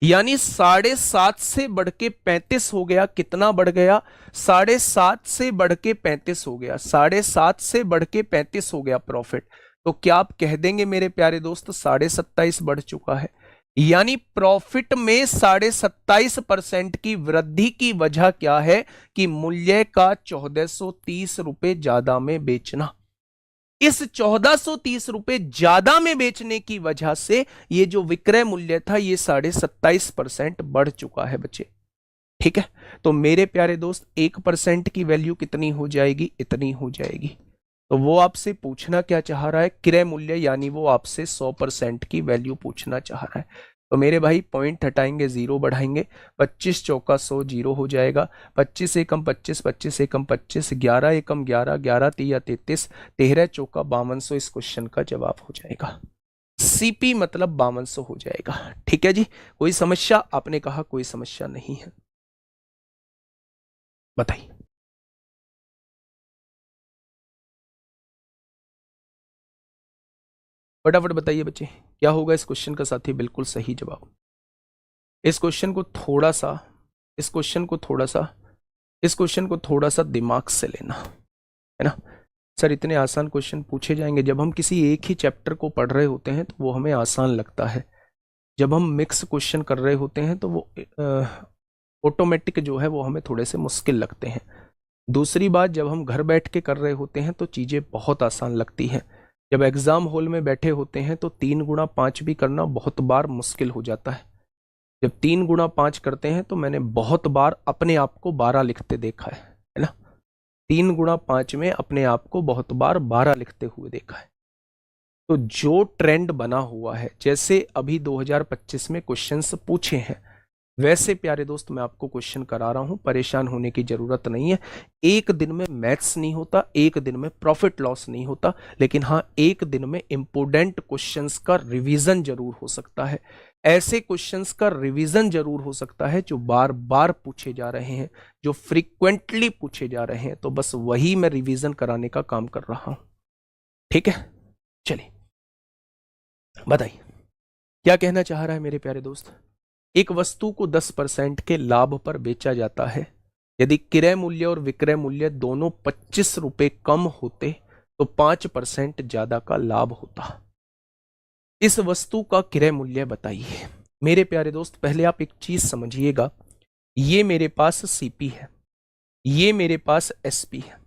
यानी 7.5 से बढ़ के 35 हो गया। कितना बढ़ गया? 7.5 से बढ़ के 35 हो गया। 7.5 से बढ़ के 35 हो गया प्रॉफिट। तो क्या आप कह देंगे मेरे प्यारे दोस्त 27.5 बढ़ चुका है? यानी प्रॉफिट में 27.5% की वृद्धि की वजह क्या है? कि मूल्य का 1430 रुपए ज्यादा में बेचना। इस 1430 रुपए ज्यादा में बेचने की वजह से ये जो विक्रय मूल्य था ये 27.5% बढ़ चुका है बच्चे। ठीक है, तो मेरे प्यारे दोस्त 1% की वैल्यू कितनी हो जाएगी? इतनी हो जाएगी। तो वो आपसे पूछना क्या चाह रहा है? क्रय मूल्य, यानी वो आपसे 100% की वैल्यू पूछना चाह रहा है। तो मेरे भाई पॉइंट हटाएंगे, जीरो बढ़ाएंगे, 25 चौका 100 जीरो हो जाएगा। 25 एकम 25, 25 एकम 25, 11 एकम 11, 11 तिया 33, 13 चौका 5200 इस क्वेश्चन का जवाब हो जाएगा। सीपी मतलब 5200 हो जाएगा। ठीक है जी, कोई समस्या? आपने कहा कोई समस्या नहीं है, बताइए। फटाफट बताइए बच्चे, क्या होगा इस क्वेश्चन का? साथी बिल्कुल सही जवाब। इस क्वेश्चन को थोड़ा सा इस क्वेश्चन को थोड़ा सा इस क्वेश्चन को थोड़ा सा दिमाग से लेना है ना। सर इतने आसान क्वेश्चन पूछे जाएंगे? जब हम किसी एक ही चैप्टर को पढ़ रहे होते हैं तो वो हमें आसान लगता है। जब हम मिक्स क्वेश्चन कर रहे होते हैं तो वो ऑटोमेटिक जो है वो हमें थोड़े से मुश्किल लगते हैं। दूसरी बात, जब हम घर बैठ के कर रहे होते हैं तो चीज़ें बहुत आसान लगती हैं। जब एग्जाम हॉल में बैठे होते हैं तो 3 गुणा 5 भी करना बहुत बार मुश्किल हो जाता है। जब 3 गुणा 5 करते हैं तो मैंने बहुत बार अपने आप को 12 लिखते देखा है ना। 3 गुणा 5 में अपने आप को बहुत बार 12 लिखते हुए देखा है। तो जो ट्रेंड बना हुआ है, जैसे अभी 2025 में क्वेश्चंस पूछे हैं, वैसे प्यारे दोस्त मैं आपको क्वेश्चन करा रहा हूं, परेशान होने की जरूरत नहीं है। एक दिन में मैथ्स नहीं होता, एक दिन में प्रॉफिट लॉस नहीं होता, लेकिन हाँ एक दिन में इंपोर्टेंट क्वेश्चंस का रिवीजन जरूर हो सकता है। ऐसे क्वेश्चंस का रिवीजन जरूर हो सकता है जो बार बार पूछे जा रहे हैं, जो फ्रीक्वेंटली पूछे जा रहे हैं। तो बस वही मैं रिवीजन कराने का काम कर रहा हूं। ठीक है, चलिए बताइए क्या कहना चाह रहा है मेरे प्यारे दोस्त। एक वस्तु को 10% के लाभ पर बेचा जाता है। यदि क्रय मूल्य और विक्रय मूल्य दोनों 25 रुपए कम होते तो 5% ज्यादा का लाभ होता। इस वस्तु का क्रय मूल्य बताइए। मेरे प्यारे दोस्त पहले आप एक चीज समझिएगा, ये मेरे पास सीपी है, ये मेरे पास एसपी है,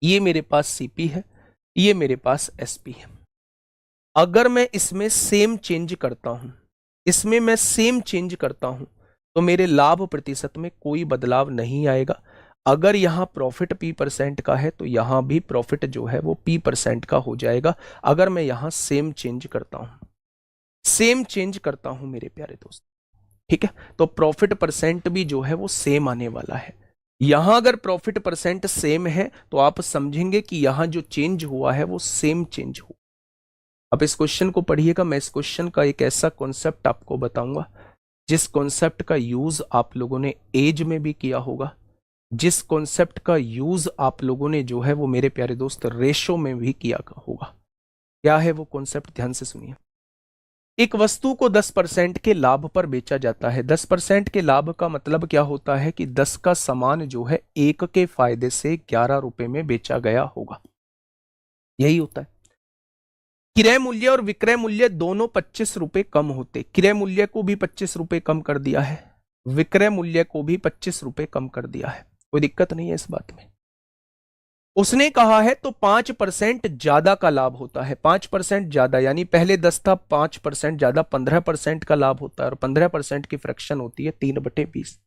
ये मेरे पास सीपी है, ये मेरे पास एसपी है। अगर मैं इसमें सेम चेंज करता हूं, इसमें मैं सेम चेंज करता हूं तो मेरे लाभ प्रतिशत में कोई बदलाव नहीं आएगा। अगर यहां प्रॉफिट P% का है तो यहां भी प्रॉफिट जो है वो P% का हो जाएगा। अगर मैं यहां सेम चेंज करता हूं, सेम चेंज करता हूं मेरे प्यारे दोस्त, ठीक है, तो प्रॉफिट परसेंट भी जो है वो सेम आने वाला है। यहां अगर प्रॉफिट परसेंट सेम है तो आप समझेंगे कि यहां जो चेंज हुआ है वो सेम चेंज हुआ। अब इस क्वेश्चन को पढ़िएगा, मैं इस क्वेश्चन का एक ऐसा कॉन्सेप्ट आपको बताऊंगा जिस कॉन्सेप्ट का यूज आप लोगों ने एज में भी किया होगा, जिस कॉन्सेप्ट का यूज आप लोगों ने जो है वो मेरे प्यारे दोस्त रेशो में भी किया होगा। क्या है वो कॉन्सेप्ट? ध्यान से सुनिए। एक वस्तु को 10% के लाभ पर बेचा जाता है। 10% के लाभ का मतलब क्या होता है कि 10 का सामान जो है 1 के फायदे से 11 रुपए में बेचा गया होगा, यही होता है। क्रय मूल्य और विक्रय मूल्य दोनों 25 रुपए कम होते, क्रय मूल्य को भी 25 रुपए कम कर दिया है, विक्रय मूल्य को भी 25 रुपए कम कर दिया है, कोई दिक्कत नहीं है इस बात में। उसने कहा है तो 5% ज्यादा का लाभ होता है। 5% ज्यादा यानी पहले 10 था, 5% ज्यादा 15% का लाभ होता है, और 15% की फ्रैक्शन होती है 3/20।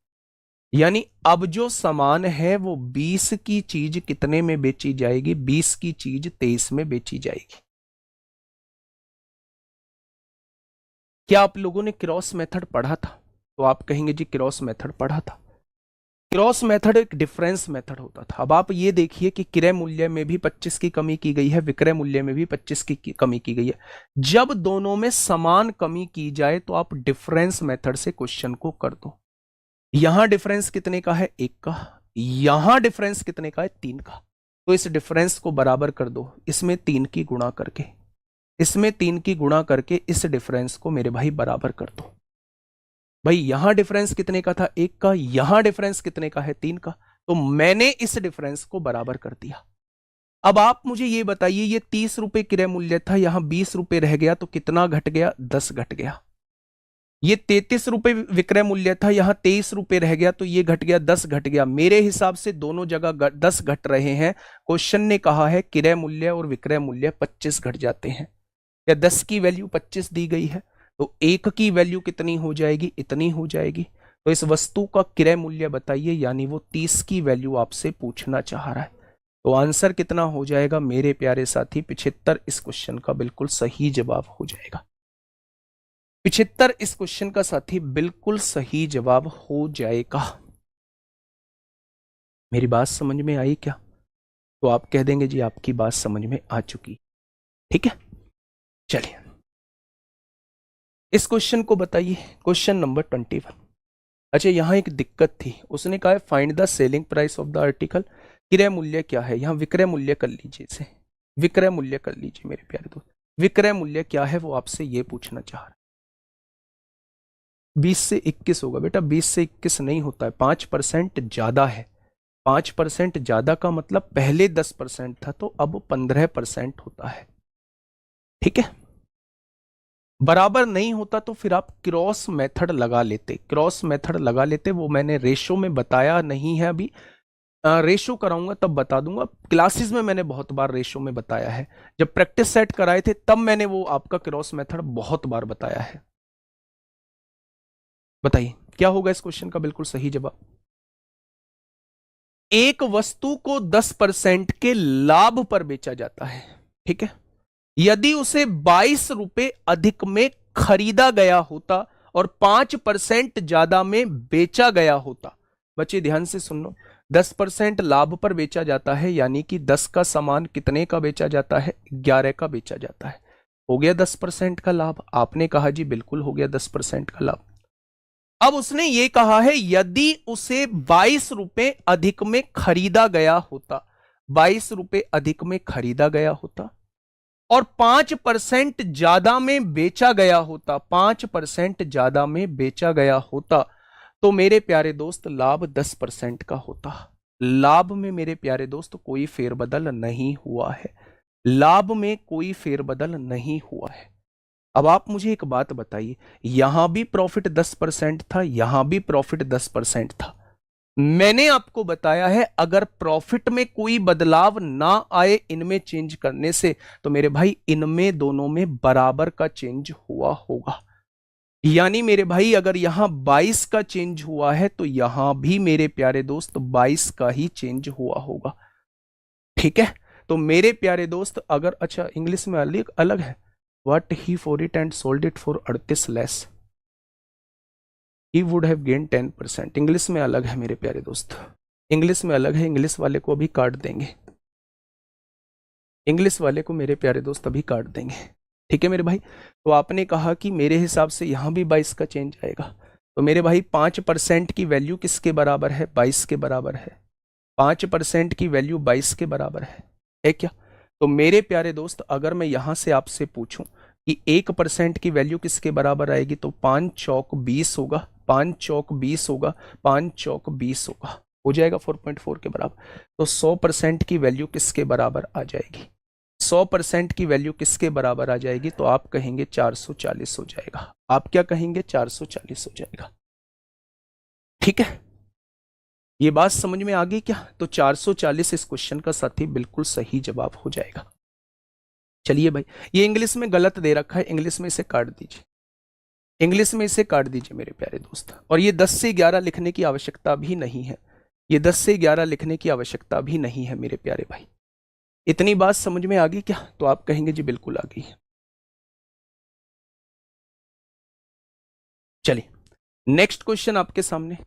यानी अब जो सामान है वो 20 की चीज कितने में बेची जाएगी? 20 की चीज 23 में बेची जाएगी। क्या आप लोगों ने क्रॉस मेथड पढ़ा था? तो आप कहेंगे जी क्रॉस मेथड पढ़ा था। क्रॉस मेथड एक डिफरेंस मेथड होता था। अब आप ये देखिए कि क्रय मूल्य में भी 25 की कमी की गई है, विक्रय मूल्य में भी 25 की कमी की गई है। जब दोनों में समान कमी की जाए तो आप डिफरेंस मेथड से क्वेश्चन को कर दो। यहां डिफरेंस कितने का है? 1 का। यहां डिफरेंस कितने का है? 3 का। तो इस डिफरेंस को बराबर कर दो, इसमें 3 की गुणा करके, इसमें 3 की गुणा करके इस डिफरेंस को मेरे भाई बराबर कर दो। भाई यहां डिफरेंस कितने का था? 1 का। यहां डिफरेंस कितने का है? 3 का। तो मैंने इस डिफरेंस को बराबर कर दिया। अब आप मुझे ये बताइए, ये 30 रुपए क्रय मूल्य था, यहां 20 रुपए रह गया तो कितना घट गया? 10 घट गया। ये 33 रुपए विक्रय मूल्य था, यहां 23 रुपए रह गया तो ये घट गया, 10 घट गया। मेरे हिसाब से दोनों जगह 10 घट रहे हैं। क्वेश्चन ने कहा है क्रय मूल्य और विक्रय मूल्य 25 घट जाते हैं, या 10 की वैल्यू 25 दी गई है, तो 1 की वैल्यू कितनी हो जाएगी? इतनी हो जाएगी। तो इस वस्तु का क्रय मूल्य बताइए, यानी वो 30 की वैल्यू आपसे पूछना चाह रहा है। तो आंसर कितना हो जाएगा मेरे प्यारे साथी? 75 इस क्वेश्चन का बिल्कुल सही जवाब हो जाएगा। 75 इस क्वेश्चन का साथी बिल्कुल सही जवाब हो जाएगा। मेरी बात समझ में आई क्या? तो आप कह देंगे जी आपकी बात समझ में आ चुकी। ठीक है, चलिए इस क्वेश्चन को बताइए। Question number 21। अच्छा, यहां एक दिक्कत थी, उसने कहा है find the selling price of the article. क्रय मूल्य क्या है? यहां विक्रय मूल्य कर लीजिए, इसे विक्रय मूल्य कर लीजिए मेरे प्यारे दोस्त। विक्रय मूल्य क्या है वो आपसे ये पूछना चाह रहा है। 20 से 21 होगा बेटा, 20 से 21 नहीं होता है, 5% ज्यादा है। 5% ज्यादा का मतलब पहले 10% था तो अब 15% होता है। ठीक है, बराबर नहीं होता तो फिर आप क्रॉस मेथड लगा लेते, क्रॉस मेथड लगा लेते। वो मैंने रेशो में बताया नहीं है अभी, रेशो कराऊंगा तब बता दूंगा। क्लासेस में मैंने बहुत बार रेशो में बताया है, जब प्रैक्टिस सेट कराए थे तब मैंने वो आपका क्रॉस मेथड बहुत बार बताया है। बताइए क्या होगा इस क्वेश्चन का बिल्कुल सही जवाब? एक वस्तु को 10% के लाभ पर बेचा जाता है, ठीक है, यदि उसे 22 रुपए अधिक में खरीदा गया होता और 5% ज्यादा में बेचा गया होता। बच्चे ध्यान से सुन लो, 10% लाभ पर बेचा जाता है, यानी कि 10 का सामान कितने का बेचा जाता है? 11 का बेचा जाता है। हो गया 10% का लाभ। आपने कहा जी बिल्कुल हो गया 10% का लाभ। अब उसने ये कहा है यदि उसे 22 रुपए अधिक में खरीदा गया होता, 22 रुपए अधिक में खरीदा गया होता और 5% ज्यादा में बेचा गया होता, 5% ज्यादा में बेचा गया होता, तो मेरे प्यारे दोस्त लाभ 10% का होता। लाभ में मेरे प्यारे दोस्त कोई फेरबदल नहीं हुआ है, लाभ में कोई फेरबदल नहीं हुआ है। अब आप मुझे एक बात बताइए, यहां भी प्रॉफिट 10% था, यहां भी प्रॉफिट 10% था। मैंने आपको बताया है अगर प्रॉफिट में कोई बदलाव ना आए इनमें चेंज करने से, तो मेरे भाई इनमें दोनों में बराबर का चेंज हुआ होगा। यानी मेरे भाई अगर यहां 22 का चेंज हुआ है तो यहां भी मेरे प्यारे दोस्त 22 का ही चेंज हुआ होगा। ठीक है, तो मेरे प्यारे दोस्त अगर, अच्छा इंग्लिश में अलग अलग है, what he for it and sold it for 38 less, he would have gain 10%। English में अलग है मेरे प्यारे दोस्त, इंग्लिश में अलग है। इंग्लिश वाले को अभी काट देंगे, इंग्लिश वाले को मेरे प्यारे दोस्त अभी काट देंगे। ठीक है मेरे भाई, तो आपने कहा कि मेरे हिसाब से यहां भी 22 का चेंज आएगा, तो मेरे भाई 5% की वैल्यू किसके बराबर है? 22 के बराबर है। 5% की वैल्यू 22 के बराबर है क्या? तो मेरे प्यारे दोस्त अगर मैं यहां से आपसे पूछूं कि 1% की वैल्यू किसके बराबर आएगी, तो 5 चौक 20 होगा, 5 चौक 20 होगा, 5 चौक 20 होगा, हो जाएगा 4.4 के बराबर। तो 100% की वैल्यू किसके बराबर आ जाएगी? 100% की वैल्यू किसके बराबर आ जाएगी? तो आप कहेंगे 440 हो जाएगा। आप क्या कहेंगे? 440 हो जाएगा। ठीक है, ये बात समझ में आ गई क्या? तो 440 इस क्वेश्चन का साथी बिल्कुल सही जवाब हो जाएगा। चलिए भाई, ये इंग्लिश में गलत दे रखा है, इंग्लिश में इसे काट दीजिए, इंग्लिश में इसे काट दीजिए मेरे प्यारे दोस्त। और ये 10 से 11 लिखने की आवश्यकता भी नहीं है, ये 10 से 11 लिखने की आवश्यकता भी नहीं है मेरे प्यारे भाई। इतनी बात समझ में आ गई क्या? तो आप कहेंगे जी बिल्कुल आ गई है। चलिए नेक्स्ट क्वेश्चन आपके सामने।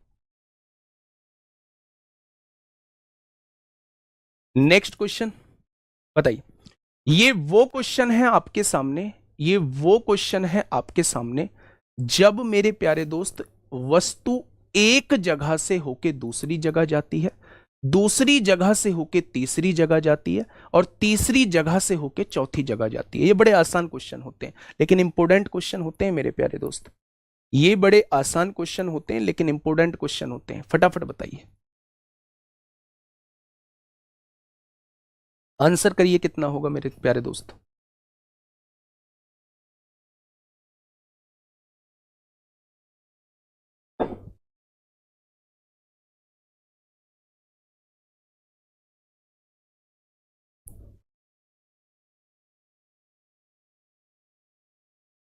नेक्स्ट क्वेश्चन बताइए। ये वो क्वेश्चन है आपके सामने, ये वो क्वेश्चन है आपके सामने जब मेरे प्यारे दोस्त वस्तु एक जगह से होके दूसरी जगह जाती है, दूसरी जगह से होके तीसरी जगह जाती है, और तीसरी जगह से होके चौथी जगह जाती है। ये बड़े आसान क्वेश्चन होते हैं लेकिन इंपॉर्टेंट क्वेश्चन होते हैं मेरे प्यारे दोस्त। ये बड़े आसान क्वेश्चन होते हैं लेकिन इंपॉर्टेंट क्वेश्चन होते हैं। फटाफट बताइए, आंसर करिए कितना होगा मेरे प्यारे दोस्त।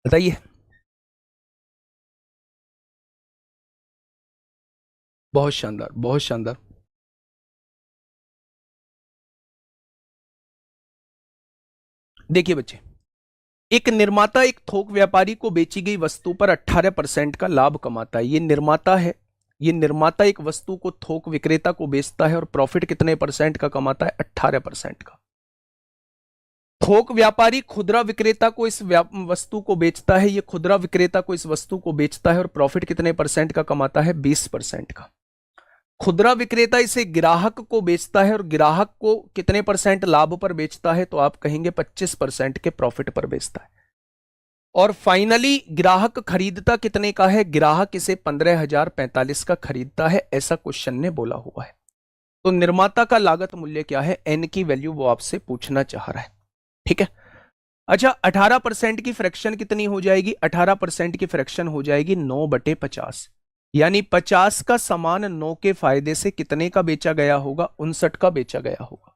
बताइए। बहुत शानदार, बहुत शानदार। देखिए बच्चे, एक निर्माता एक थोक व्यापारी को बेची गई वस्तु पर 18% का लाभ कमाता है। ये निर्माता है, ये निर्माता एक वस्तु को थोक विक्रेता को बेचता है और प्रॉफिट कितने परसेंट का कमाता है? 18% का। थोक व्यापारी खुदरा विक्रेता को इस वस्तु को बेचता है, ये खुदरा विक्रेता को इस वस्तु को बेचता है और प्रॉफिट कितने परसेंट का कमाता है? 20% का। खुदरा विक्रेता इसे ग्राहक को बेचता है और ग्राहक को कितने परसेंट लाभ पर बेचता है? तो आप कहेंगे 25% के प्रॉफिट पर बेचता है। और फाइनली ग्राहक खरीदता कितने का है? ग्राहक इसे 15,045 का खरीदता है, ऐसा क्वेश्चन ने बोला हुआ है। तो निर्माता का लागत मूल्य क्या है? एन की वैल्यू वो आपसे पूछना चाह रहा है। ठीक है। अच्छा, 18% की फ्रैक्शन कितनी हो जाएगी? 18% की फ्रैक्शन हो जाएगी 9/50, यानी 50 का सामान 9 के फायदे से कितने का बेचा गया होगा? 59 का बेचा गया होगा।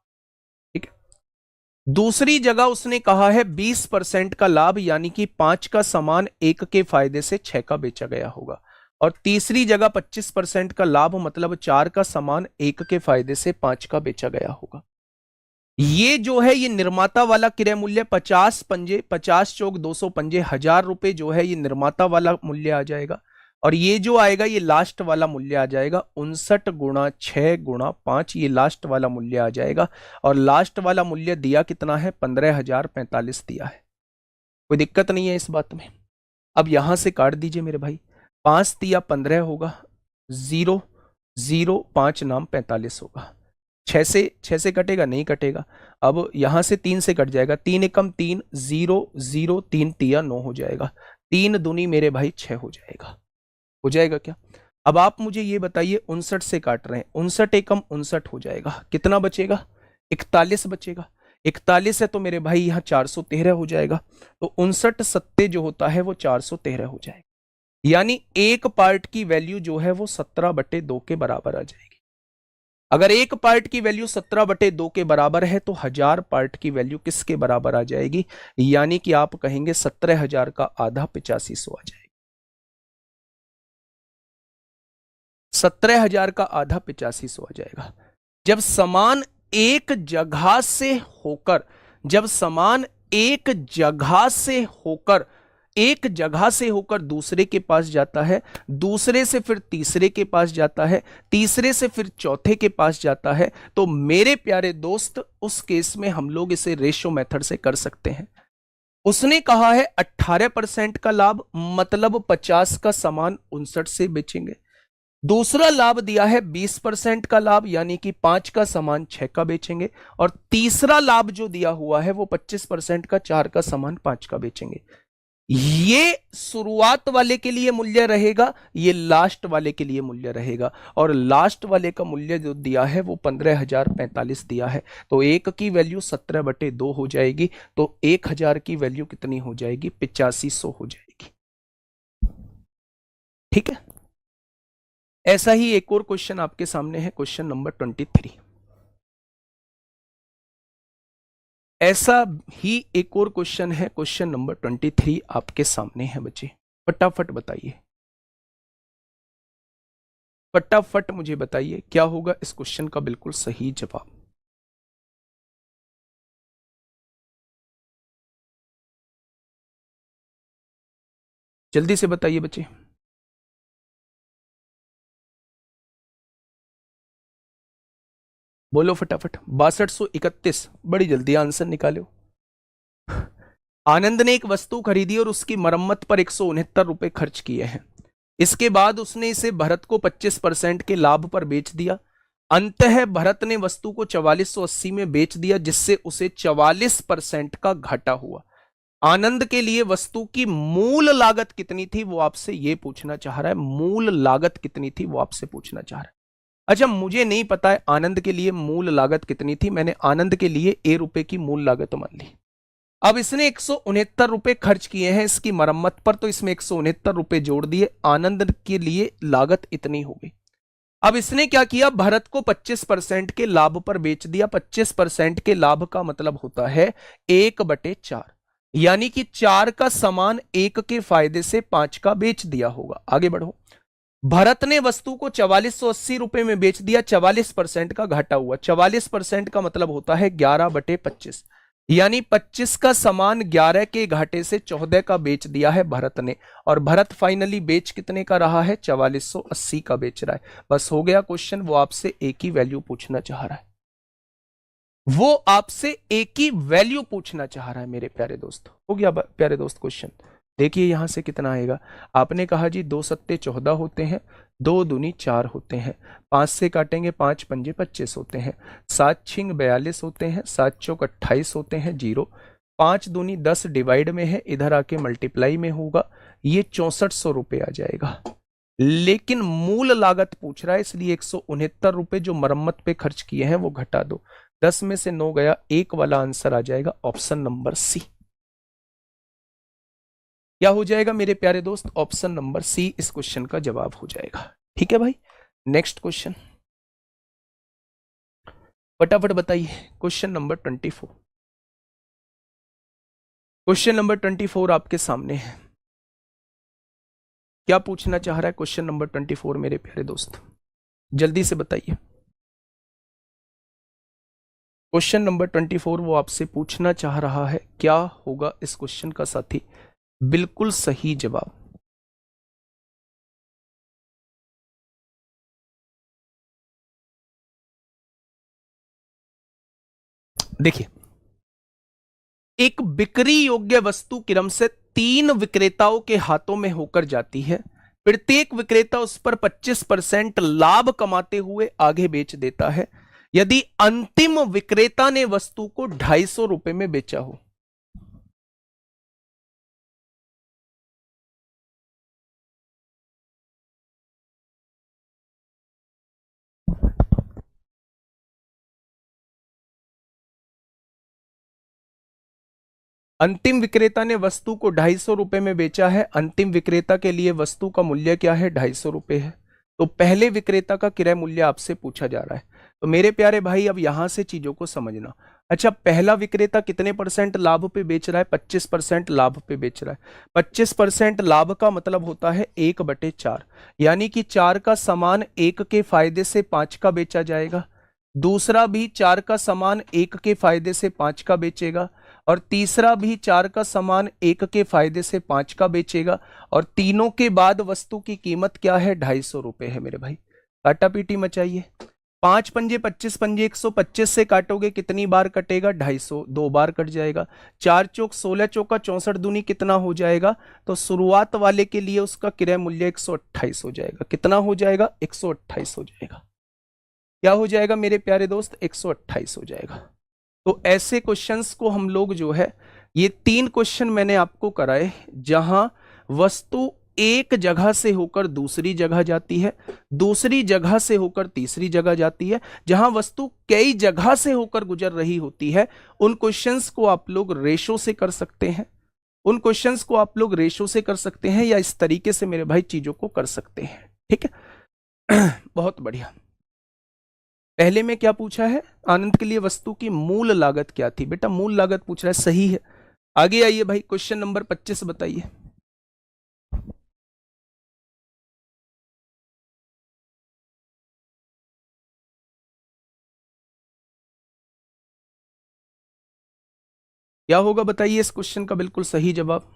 ठीक है। दूसरी जगह उसने कहा है 20% का लाभ, यानी कि 5 का सामान 1 के फायदे से 6 का बेचा गया होगा। और तीसरी जगह 25% का लाभ, मतलब 4 का सामान 1 के फायदे से 5 का बेचा गया होगा। ये जो है ये निर्माता वाला क्रय मूल्य 50 पंजे, 50 चौक 200 पंजे, 1000 रुपए जो है ये निर्माता वाला मूल्य आ जाएगा। और ये जो आएगा ये लास्ट वाला मूल्य आ जाएगा 59 गुणा 6 गुणा 5, ये लास्ट वाला मूल्य आ जाएगा। और लास्ट वाला मूल्य दिया कितना है? 15,045 दिया है। कोई दिक्कत नहीं है इस बात में। अब यहां से काट दीजिए मेरे भाई, 5 दिया 15 होगा, 0 0 5 नाम 45 होगा। 6 से कटेगा? नहीं कटेगा। अब यहां से 3 से कट जाएगा, 3 एकम 3, 0 0 3 तिया 9 हो जाएगा, 3 दूनी मेरे भाई 6 हो जाएगा। हो जाएगा क्या? अब आप मुझे ये बताइए, 59 से काट रहे हैं, 59 एकम 59 हो जाएगा, कितना बचेगा? 41 बचेगा। 41 है तो मेरे भाई यहाँ 413 हो जाएगा। तो 59 सत्ते जो होता है वो 413 हो जाएगा, यानी एक पार्ट की वैल्यू जो है वो 17/2 के बराबर आ जाएगी। अगर एक पार्ट की वैल्यू 17/2 के बराबर है तो 1000 पार्ट की वैल्यू किसके बराबर आ जाएगी? यानी कि आप कहेंगे 17,000 का आधा 8500 आ जाएगा। 17,000 का आधा 8500 आ जाएगा। जब समान एक जगह से होकर, जब समान एक जगह से होकर, एक जगह से होकर दूसरे के पास जाता है, दूसरे से फिर तीसरे के पास जाता है, तीसरे से फिर चौथे के पास जाता है, तो मेरे प्यारे दोस्त उस केस में हम लोग इसे रेशो मेथड से कर सकते हैं। उसने कहा है 18% का लाभ, मतलब 50 का सामान 59 से बेचेंगे। दूसरा लाभ दिया है 20% का लाभ, यानी कि 5 का सामान 6 का बेचेंगे। और तीसरा लाभ जो दिया हुआ है वो 25% का, 4 का सामान 5 का बेचेंगे। ये शुरुआत वाले के लिए मूल्य रहेगा, ये लास्ट वाले के लिए मूल्य रहेगा। और लास्ट वाले का मूल्य जो दिया है वो 15,045 दिया है। तो एक की वैल्यू 17/2 हो जाएगी, तो 1000 की वैल्यू कितनी हो जाएगी? 8500 हो जाएगी। ठीक है। ऐसा ही एक और क्वेश्चन आपके सामने है, क्वेश्चन नंबर 23। ऐसा ही एक और क्वेश्चन है, क्वेश्चन नंबर 23 आपके सामने है बच्चे। फटाफट बताइए, फटाफट मुझे बताइए क्या होगा इस क्वेश्चन का बिल्कुल सही जवाब। जल्दी से बताइए बच्चे। बोलो फटाफट। 6231, बड़ी जल्दी आंसर निकालो। आनंद ने एक वस्तु खरीदी और उसकी मरम्मत पर 169 रुपए खर्च किए हैं। इसके बाद उसने इसे भरत को 25% के लाभ पर बेच दिया। अंततः भरत ने वस्तु को 4480 में बेच दिया, जिससे उसे 44% का घाटा हुआ। आनंद के लिए वस्तु की मूल लागत कितनी थी, वो आपसे ये पूछना चाह रहा है। मूल लागत कितनी थी वो आपसे पूछना चाह रहा है। अच्छा, मुझे नहीं पता है आनंद के लिए मूल लागत कितनी थी। मैंने आनंद के लिए ए रुपए की मूल लागत मान ली। अब इसने 169 रुपए खर्च किए हैं इसकी मरम्मत पर, तो इसमें 169 रुपए जोड़ दिए। आनंद के लिए लागत इतनी हो गई। अब इसने क्या किया, भरत को 25% के लाभ पर बेच दिया। 25% के लाभ का मतलब होता है 1/4, यानी कि 4 का सामान 1 के फायदे से 5 का बेच दिया होगा। आगे बढ़ो। भरत ने वस्तु को 4480 रुपए में बेच दिया। 44% का घाटा हुआ। 44% का मतलब होता है 11/25, यानी 25 का सामान 11 के घाटे से 14 का बेच दिया है भरत ने। और भरत फाइनली बेच कितने का रहा है, 4480 का बेच रहा है। बस हो गया क्वेश्चन। वो आपसे एक ही वैल्यू पूछना चाह रहा है। वो आपसे एक ही वैल्यू पूछना चाह रहा है मेरे प्यारे दोस्त। हो गया प्यारे दोस्त क्वेश्चन। देखिए यहां से कितना आएगा। आपने कहा जी 2 सत्ते 14 होते हैं, 2 दूनी 4 होते हैं, 5 से काटेंगे 5 पंजे 25 होते हैं, 7 छिंग 42 होते हैं, 7 चौक 28 होते हैं, 0, 5 दूनी 10 डिवाइड में है, इधर आके मल्टीप्लाई में होगा, ये 6400 रुपये आ जाएगा। लेकिन मूल लागत पूछ रहा है, इसलिए 169 रुपये जो मरम्मत पे खर्च किए हैं वो घटा दो। 10 में से 9 गया, एक वाला आंसर आ जाएगा ऑप्शन नंबर सी। क्या हो जाएगा मेरे प्यारे दोस्त, ऑप्शन नंबर सी इस क्वेश्चन का जवाब हो जाएगा। ठीक है भाई, नेक्स्ट क्वेश्चन फटाफट बताइए। Question number 24। क्वेश्चन नंबर 24 आपके सामने है। क्या पूछना चाह रहा है क्वेश्चन नंबर 24 मेरे प्यारे दोस्त, जल्दी से बताइए। क्वेश्चन नंबर 24 वो आपसे पूछना चाह रहा है, क्या होगा इस क्वेश्चन का साथी बिल्कुल सही जवाब। देखिए, एक बिक्री योग्य वस्तु क्रम से 3 विक्रेताओं के हाथों में होकर जाती है। प्रत्येक विक्रेता उस पर 25% लाभ कमाते हुए आगे बेच देता है। यदि अंतिम विक्रेता ने वस्तु को 250 रुपए में बेचा हो। अंतिम विक्रेता ने वस्तु को 250 रुपए में बेचा है। अंतिम विक्रेता के लिए वस्तु का मूल्य क्या है, 250 रुपए है। तो पहले विक्रेता का क्रय मूल्य आपसे पूछा जा रहा है। तो मेरे प्यारे भाई अब यहां से चीजों को समझना। अच्छा, पहला विक्रेता कितने परसेंट लाभ पे बेच रहा है, 25% लाभ पे बेच रहा है। 25% लाभ का मतलब होता है 1/4, यानी कि 4 का सामान 1 के फायदे से 5 का बेचा जाएगा। दूसरा भी 4 का सामान 1 के फायदे से 5 का बेचेगा। और तीसरा भी 4 का सामान 1 के फायदे से 5 का बेचेगा। और तीनों के बाद वस्तु की कीमत क्या है, 250 रुपए है मेरे भाई। काटा पीटी मचाइए। 5 पंजे 25 पंजे 125 से काटोगे कितनी बार कटेगा, 250, 2 बार कट जाएगा। 4 चौक 16 चौका 64 दूनी कितना हो जाएगा। तो शुरुआत वाले के लिए उसका क्रय मूल्य 128 हो जाएगा। कितना हो जाएगा, 128 हो जाएगा। क्या हो जाएगा मेरे प्यारे दोस्त, 128 हो जाएगा। तो ऐसे क्वेश्चंस को हम लोग जो है, ये 3 क्वेश्चन मैंने आपको कराए जहां वस्तु एक जगह से होकर दूसरी जगह जाती है, दूसरी जगह से होकर तीसरी जगह जाती है, जहां वस्तु कई जगह से होकर गुजर रही होती है। उन क्वेश्चंस को आप लोग रेशो से कर सकते हैं। उन क्वेश्चंस को आप लोग रेशो से कर सकते हैं, या इस तरीके से मेरे भाई चीजों को कर सकते हैं। ठीक है बहुत बढ़िया। पहले में क्या पूछा है, आनंद के लिए वस्तु की मूल लागत क्या थी। बेटा मूल लागत पूछ रहा है, सही है। आगे आइए भाई, क्वेश्चन नंबर 25 बताइए। क्या होगा बताइए इस क्वेश्चन का बिल्कुल सही जवाब।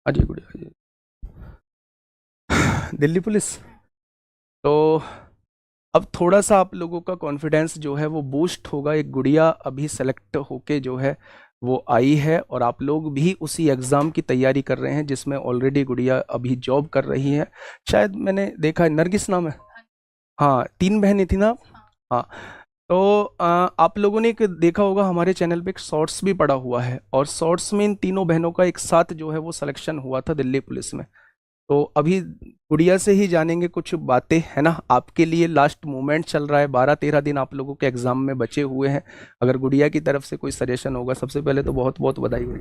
अजय गुड़िया, दिल्ली पुलिस। तो अब थोड़ा सा आप लोगों का कॉन्फिडेंस जो है वो बूस्ट होगा। एक गुड़िया अभी सेलेक्ट होके जो है वो आई है और आप लोग भी उसी एग्ज़ाम की तैयारी कर रहे हैं जिसमें ऑलरेडी गुड़िया अभी जॉब कर रही है। शायद मैंने देखा है, नरगिस नाम है। हाँ, 3 बहनें थी ना आप? हाँ। तो आप लोगों ने एक देखा होगा हमारे चैनल पे एक शॉर्ट्स भी पड़ा हुआ है और शॉर्ट्स में इन तीनों बहनों का एक साथ जो है वो सिलेक्शन हुआ था दिल्ली पुलिस में। तो अभी गुड़िया से ही जानेंगे कुछ बातें, है ना। आपके लिए लास्ट मोमेंट चल रहा है, 12-13 दिन आप लोगों के एग्जाम में बचे हुए हैं। अगर गुड़िया की तरफ से कोई सजेशन होगा, सबसे पहले तो बहुत बहुत बधाई हुई।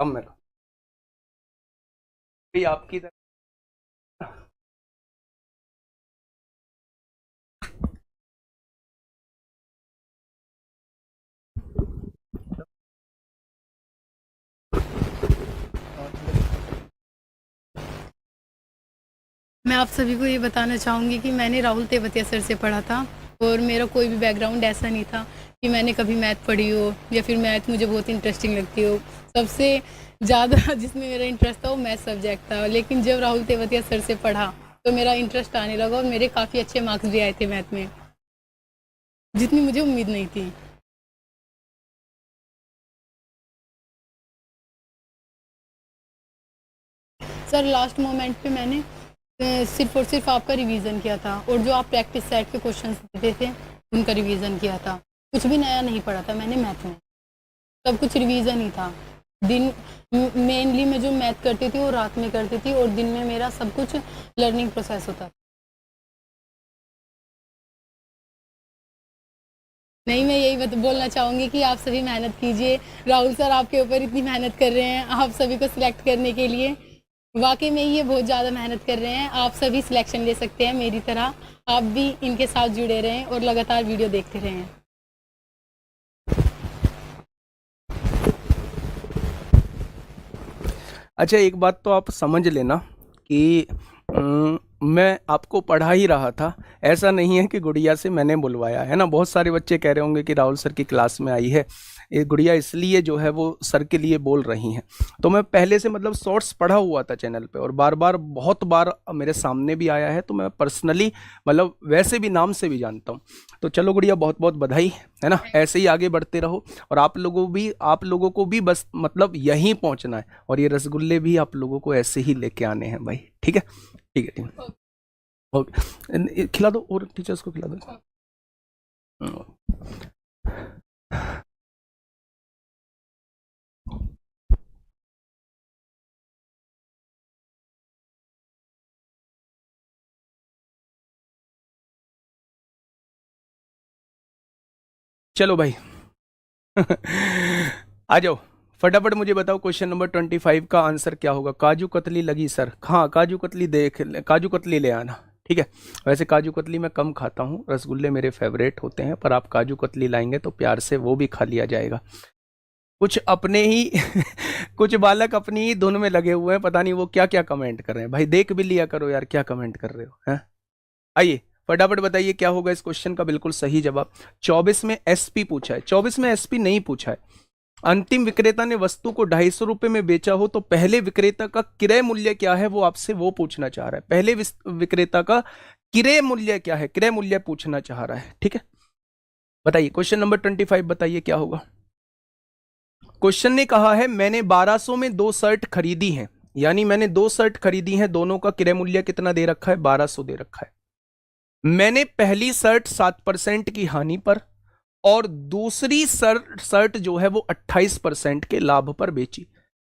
कम में आपकी तरफ मैं आप सभी को ये बताना चाहूँगी कि मैंने राहुल तेवतिया सर से पढ़ा था और मेरा कोई भी बैकग्राउंड ऐसा नहीं था कि मैंने कभी मैथ पढ़ी हो या फिर मैथ मुझे बहुत इंटरेस्टिंग लगती हो। सबसे ज़्यादा जिसमें मेरा इंटरेस्ट था वो मैथ सब्जेक्ट था, लेकिन जब राहुल तेवतिया सर से पढ़ा तो मेरा इंटरेस्ट आने लगा और मेरे काफ़ी अच्छे मार्क्स भी आए थे मैथ में, जितनी मुझे उम्मीद नहीं थी। सर लास्ट मोमेंट पे मैंने सिर्फ और सिर्फ आपका रिवीजन किया था और जो आप प्रैक्टिस सेट के क्वेश्चंस देते थे उनका रिवीजन किया था। कुछ भी नया नहीं पढ़ा था मैंने मैथ में, सब कुछ रिवीजन ही था। दिन मेनली मैं जो मैथ करती थी वो रात में करती थी और दिन में मेरा सब कुछ लर्निंग प्रोसेस होता था। नहीं, मैं यही बोलना चाहूँगी कि आप सभी मेहनत कीजिए। राहुल सर आपके ऊपर इतनी मेहनत कर रहे हैं आप सभी को सिलेक्ट करने के लिए। वाकई में ये बहुत ज़्यादा मेहनत कर रहे हैं। आप सभी सिलेक्शन ले सकते हैं मेरी तरह। आप भी इनके साथ जुड़े रहें और लगातार वीडियो देखते रहें। अच्छा, एक बात तो आप समझ लेना कि मैं आपको पढ़ा ही रहा था, ऐसा नहीं है कि गुड़िया से मैंने बुलवाया है ना। बहुत सारे बच्चे कह रहे होंगे कि राहुल सर की क्लास में आई है ये गुड़िया, इसलिए जो है वो सर के लिए बोल रही हैं। तो मैं पहले से मतलब शॉर्ट्स पढ़ा हुआ था चैनल पे और बार बार बहुत बार मेरे सामने भी आया है, तो मैं पर्सनली मतलब वैसे भी नाम से भी जानता हूँ। तो चलो गुड़िया, बहुत बहुत बधाई, है ना। ऐसे ही आगे बढ़ते रहो और आप लोगों को भी बस मतलब यहीं पहुंचना है और ये रसगुल्ले भी आप लोगों को ऐसे ही लेके आने हैं भाई। ठीक है, ठीक है, ठीक है। ओके, खिला दो और टीचर्स को खिला दो। चलो भाई आ जाओ फटाफट, मुझे बताओ क्वेश्चन नंबर 25 का आंसर क्या होगा। काजू कतली लगी सर, हाँ काजू कतली काजू कतली ले आना। ठीक है, वैसे काजू कतली मैं कम खाता हूँ, रसगुल्ले मेरे फेवरेट होते हैं, पर आप काजू कतली लाएंगे तो प्यार से वो भी खा लिया जाएगा। कुछ अपने ही कुछ बालक अपनी ही धुन में लगे हुए हैं, पता नहीं वो क्या क्या कमेंट कर रहे हैं। भाई देख भी लिया करो यार, क्या कमेंट कर रहे हो हैं। आइए फटाफट बताइए क्या होगा इस क्वेश्चन का बिल्कुल सही जवाब। 24 में एसपी पूछा है, 24 में एसपी नहीं पूछा है। अंतिम विक्रेता ने वस्तु को 250 रुपए में बेचा हो तो पहले विक्रेता का क्रय मूल्य क्या है, वो आपसे वो पूछना चाह रहा है। पहले विक्रेता का क्रय मूल्य क्या है, क्रय मूल्य पूछना चाह रहा है। ठीक है, बताइए क्वेश्चन नंबर 25 बताइए क्या होगा। क्वेश्चन ने कहा है मैंने 1200 में 2 शर्ट खरीदी हैं, यानी मैंने 2 शर्ट खरीदी हैं, दोनों का क्रय मूल्य कितना दे रखा है, 1200 दे रखा है। मैंने पहली शर्ट 7% की हानि पर और दूसरी शर्ट जो है वो 28% के लाभ पर बेची।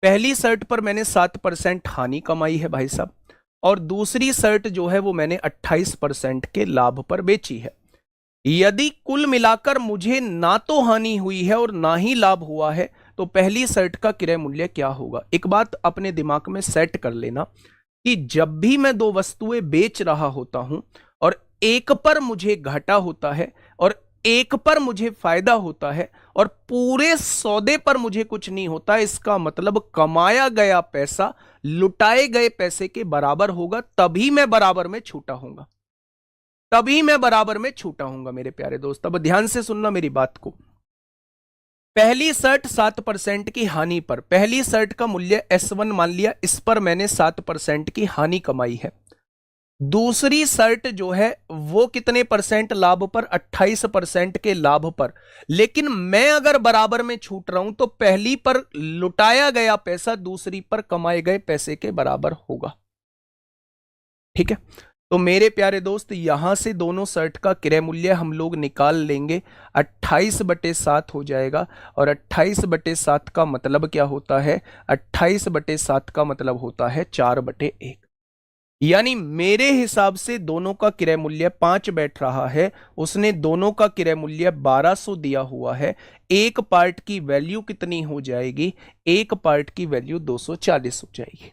पहली शर्ट पर मैंने 7% हानि कमाई है भाई साहब, और दूसरी शर्ट जो है वो मैंने 28% के लाभ पर बेची है। यदि कुल मिलाकर मुझे ना तो हानि हुई है और ना ही लाभ हुआ है तो पहली शर्ट का क्रय मूल्य क्या होगा। एक बात अपने दिमाग में सेट कर लेना कि जब भी मैं 2 वस्तुएं बेच रहा होता हूं और एक पर मुझे घाटा होता है और एक पर मुझे फायदा होता है और पूरे सौदे पर मुझे कुछ नहीं होता, इसका मतलब कमाया गया पैसा लुटाए गए पैसे के बराबर होगा, तभी मैं बराबर में छूटा हूंगा, तभी मैं बराबर में छूटा हूंगा मेरे प्यारे दोस्त। अब ध्यान से सुनना मेरी बात को। पहली शर्ट 7% की हानि पर, पहली शर्ट का मूल्य S1 मान लिया, इस पर मैंने 7% की हानि कमाई है। दूसरी शर्ट जो है वो कितने परसेंट लाभ पर, 28% के लाभ पर। लेकिन मैं अगर बराबर में छूट रहा हूं तो पहली पर लुटाया गया पैसा दूसरी पर कमाए गए पैसे के बराबर होगा। ठीक है, तो मेरे प्यारे दोस्त यहां से दोनों शर्ट का क्रय मूल्य हम लोग निकाल लेंगे, 28/7 हो जाएगा। और 28/7 का मतलब क्या होता है, 28/7 का मतलब होता है 4/1। यानी मेरे हिसाब से दोनों का क्रय मूल्य 5 बैठ रहा है, उसने दोनों का क्रय मूल्य 1200 दिया हुआ है। एक पार्ट की वैल्यू कितनी हो जाएगी, एक पार्ट की वैल्यू 240 हो जाएगी।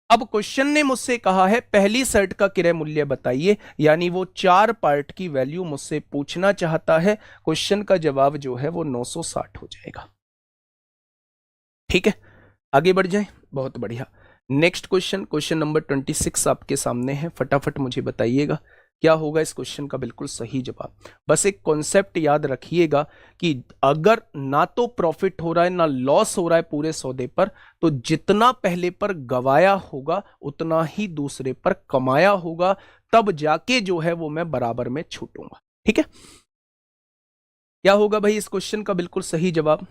अब क्वेश्चन ने मुझसे कहा है पहली शर्ट का क्रय मूल्य बताइए, यानी वो 4 पार्ट की वैल्यू मुझसे पूछना चाहता है। क्वेश्चन का जवाब जो है वो 960 हो जाएगा। ठीक है, आगे बढ़ जाए, बहुत बढ़िया। नेक्स्ट क्वेश्चन, क्वेश्चन नंबर 26 आपके सामने है। फटाफट मुझे बताइएगा क्या होगा इस क्वेश्चन का बिल्कुल सही जवाब। बस एक कॉन्सेप्ट याद रखिएगा कि अगर ना तो प्रॉफिट हो रहा है ना लॉस हो रहा है पूरे सौदे पर, तो जितना पहले पर गवाया होगा उतना ही दूसरे पर कमाया होगा, तब जाके जो है वो मैं बराबर में छूटूंगा। ठीक है, क्या होगा भाई इस क्वेश्चन का बिल्कुल सही जवाब।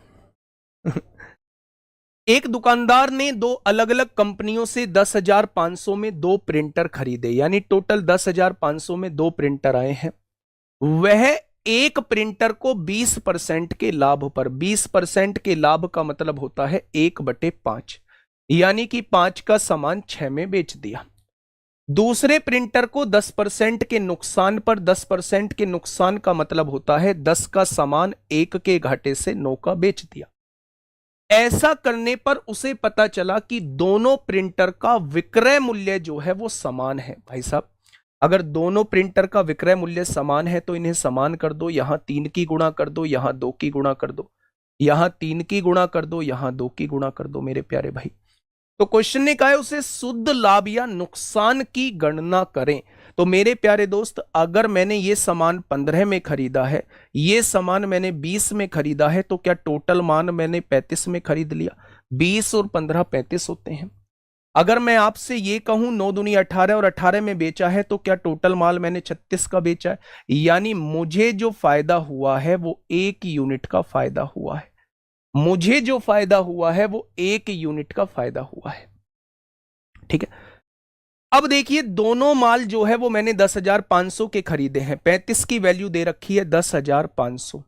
एक दुकानदार ने दो अलग अलग कंपनियों से 10,500 में दो प्रिंटर खरीदे, यानी टोटल 10,500 में दो प्रिंटर आए हैं। वह एक प्रिंटर को 20% के लाभ पर, 20% के लाभ का मतलब होता है 1/5, यानी कि 5 का सामान 6 में बेच दिया। दूसरे प्रिंटर को 10% के नुकसान पर, 10% के नुकसान का मतलब होता है 10 का सामान 1 के घाटे से 9 का बेच दिया। ऐसा करने पर उसे पता चला कि दोनों प्रिंटर का विक्रय मूल्य जो है वो समान है। भाई साहब, अगर दोनों प्रिंटर का विक्रय मूल्य समान है तो इन्हें समान कर दो, यहां 3 की गुणा कर दो, यहां 2 की गुणा कर दो, यहां 3 की गुणा कर दो, यहां 2 की गुणा कर दो मेरे प्यारे भाई। तो क्वेश्चन ने कहा है उसे शुद्ध लाभ या नुकसान की गणना करें। तो मेरे प्यारे दोस्त, अगर मैंने ये सामान 15 में खरीदा है, ये सामान मैंने 20 में खरीदा है, तो क्या टोटल मान मैंने 35 में खरीद लिया? 20 और 15 35 होते हैं। अगर मैं आपसे ये कहूं 9 दूनी 18 और 18 में बेचा है, तो क्या टोटल माल मैंने 36 का बेचा है? यानी मुझे जो फायदा हुआ है वो 1 यूनिट का फायदा हुआ है। मुझे जो फायदा हुआ है वो 1 यूनिट का फायदा हुआ है। ठीक है, अब देखिए दोनों माल जो है वो मैंने 10,500 के खरीदे हैं। 35 की वैल्यू दे रखी है 10,500,